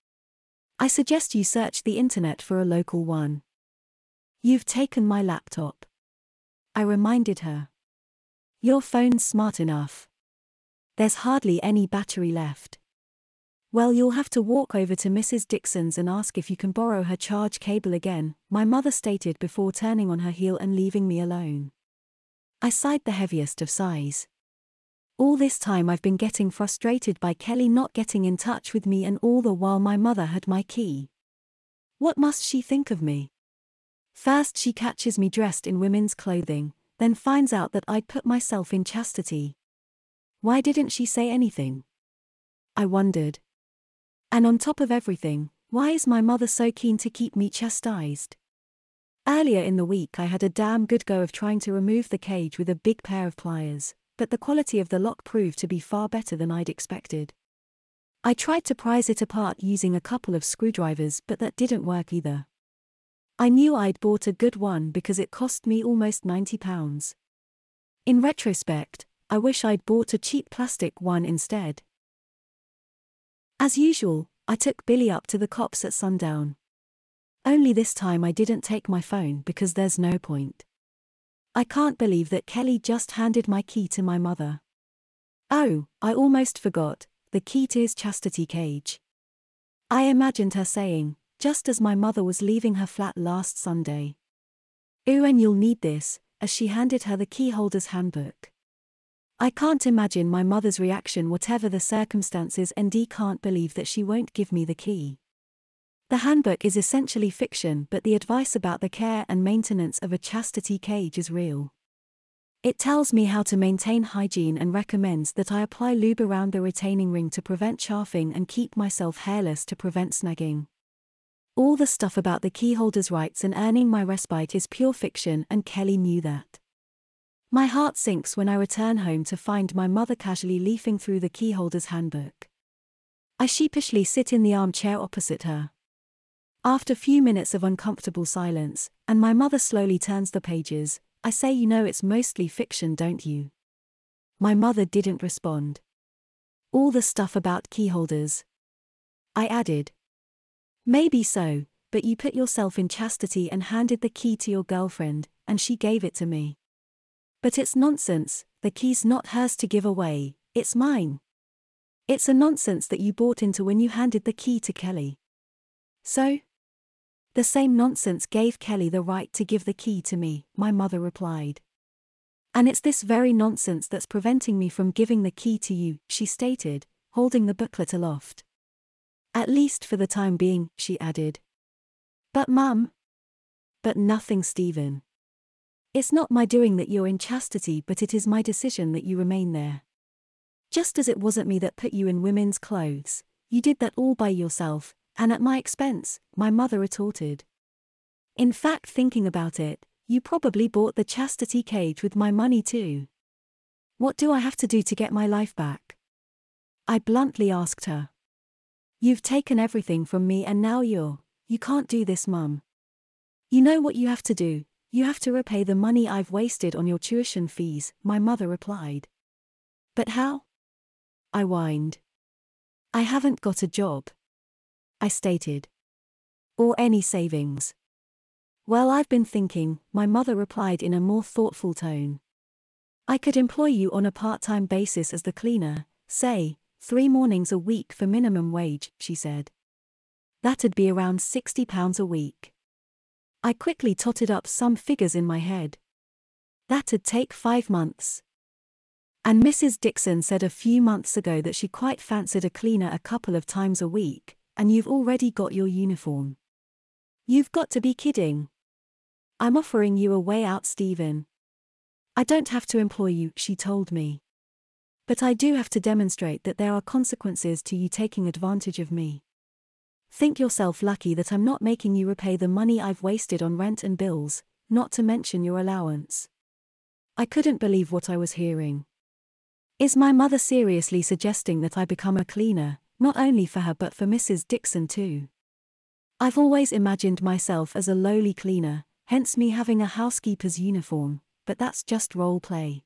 I suggest you search the internet for a local one. You've taken my laptop. I reminded her. Your phone's smart enough. There's hardly any battery left. Well, you'll have to walk over to Mrs. Dixon's and ask if you can borrow her charge cable again, my mother stated before turning on her heel and leaving me alone. I sighed the heaviest of sighs. All this time I've been getting frustrated by Kelly not getting in touch with me, and all the while my mother had my key. What must she think of me? First she catches me dressed in women's clothing, then finds out that I'd put myself in chastity. Why didn't she say anything? I wondered. And on top of everything, why is my mother so keen to keep me chastised? Earlier in the week I had a damn good go of trying to remove the cage with a big pair of pliers, but the quality of the lock proved to be far better than I'd expected. I tried to prise it apart using a couple of screwdrivers, but that didn't work either. I knew I'd bought a good one because it cost me almost £90. In retrospect, I wish I'd bought a cheap plastic one instead. As usual, I took Billy up to the cops at sundown. Only this time I didn't take my phone because there's no point. I can't believe that Kelly just handed my key to my mother. Oh, I almost forgot, the key to his chastity cage. I imagined her saying, just as my mother was leaving her flat last Sunday. "Ooh, and you'll need this," as she handed her the keyholder's handbook. I can't imagine my mother's reaction whatever the circumstances, and I can't believe that she won't give me the key. The handbook is essentially fiction, but the advice about the care and maintenance of a chastity cage is real. It tells me how to maintain hygiene and recommends that I apply lube around the retaining ring to prevent chafing and keep myself hairless to prevent snagging. All the stuff about the keyholder's rights and earning my respite is pure fiction, and Kelly knew that. My heart sinks when I return home to find my mother casually leafing through the keyholder's handbook. I sheepishly sit in the armchair opposite her. After a few minutes of uncomfortable silence, and my mother slowly turns the pages, I say, "You know it's mostly fiction, don't you?" My mother didn't respond. "All the stuff about keyholders," I added. "Maybe so, but you put yourself in chastity and handed the key to your girlfriend, and she gave it to me." "But it's nonsense, the key's not hers to give away, it's mine." "It's a nonsense that you bought into when you handed the key to Kelly." "So?" "The same nonsense gave Kelly the right to give the key to me," my mother replied. "And it's this very nonsense that's preventing me from giving the key to you," she stated, holding the booklet aloft. "At least for the time being," she added. "But Mum." "But nothing, Stephen. It's not my doing that you're in chastity, but it is my decision that you remain there. Just as it wasn't me that put you in women's clothes, you did that all by yourself, and at my expense," my mother retorted. "In fact, thinking about it, you probably bought the chastity cage with my money too." What do I have to do to get my life back? I bluntly asked her. You've taken everything from me and now you can't do this, Mum. You know what you have to do, you have to repay the money I've wasted on your tuition fees, my mother replied. But how? I whined. I haven't got a job, I stated. Or any savings. Well, I've been thinking, my mother replied in a more thoughtful tone. I could employ you on a part-time basis as the cleaner, say, 3 mornings a week for minimum wage, she said. That'd be around £60 a week. I quickly totted up some figures in my head. That'd take 5 months. And Mrs. Dixon said a few months ago that she quite fancied a cleaner a couple of times a week, and you've already got your uniform. You've got to be kidding. I'm offering you a way out, Stephen. I don't have to employ you, she told me. But I do have to demonstrate that there are consequences to you taking advantage of me. Think yourself lucky that I'm not making you repay the money I've wasted on rent and bills, not to mention your allowance. I couldn't believe what I was hearing. Is my mother seriously suggesting that I become a cleaner, not only for her but for Mrs. Dixon too? I've always imagined myself as a lowly cleaner, hence me having a housekeeper's uniform, but that's just role play.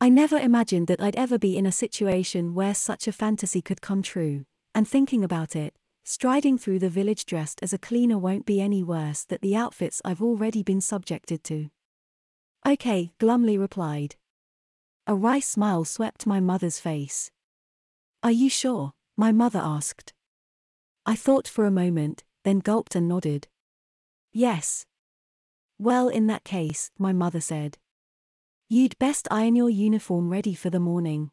I never imagined that I'd ever be in a situation where such a fantasy could come true, and thinking about it, striding through the village dressed as a cleaner won't be any worse than the outfits I've already been subjected to. Okay, glumly replied. A wry smile swept my mother's face. Are you sure? My mother asked. I thought for a moment, then gulped and nodded. Yes. Well, in that case, my mother said. You'd best iron your uniform ready for the morning.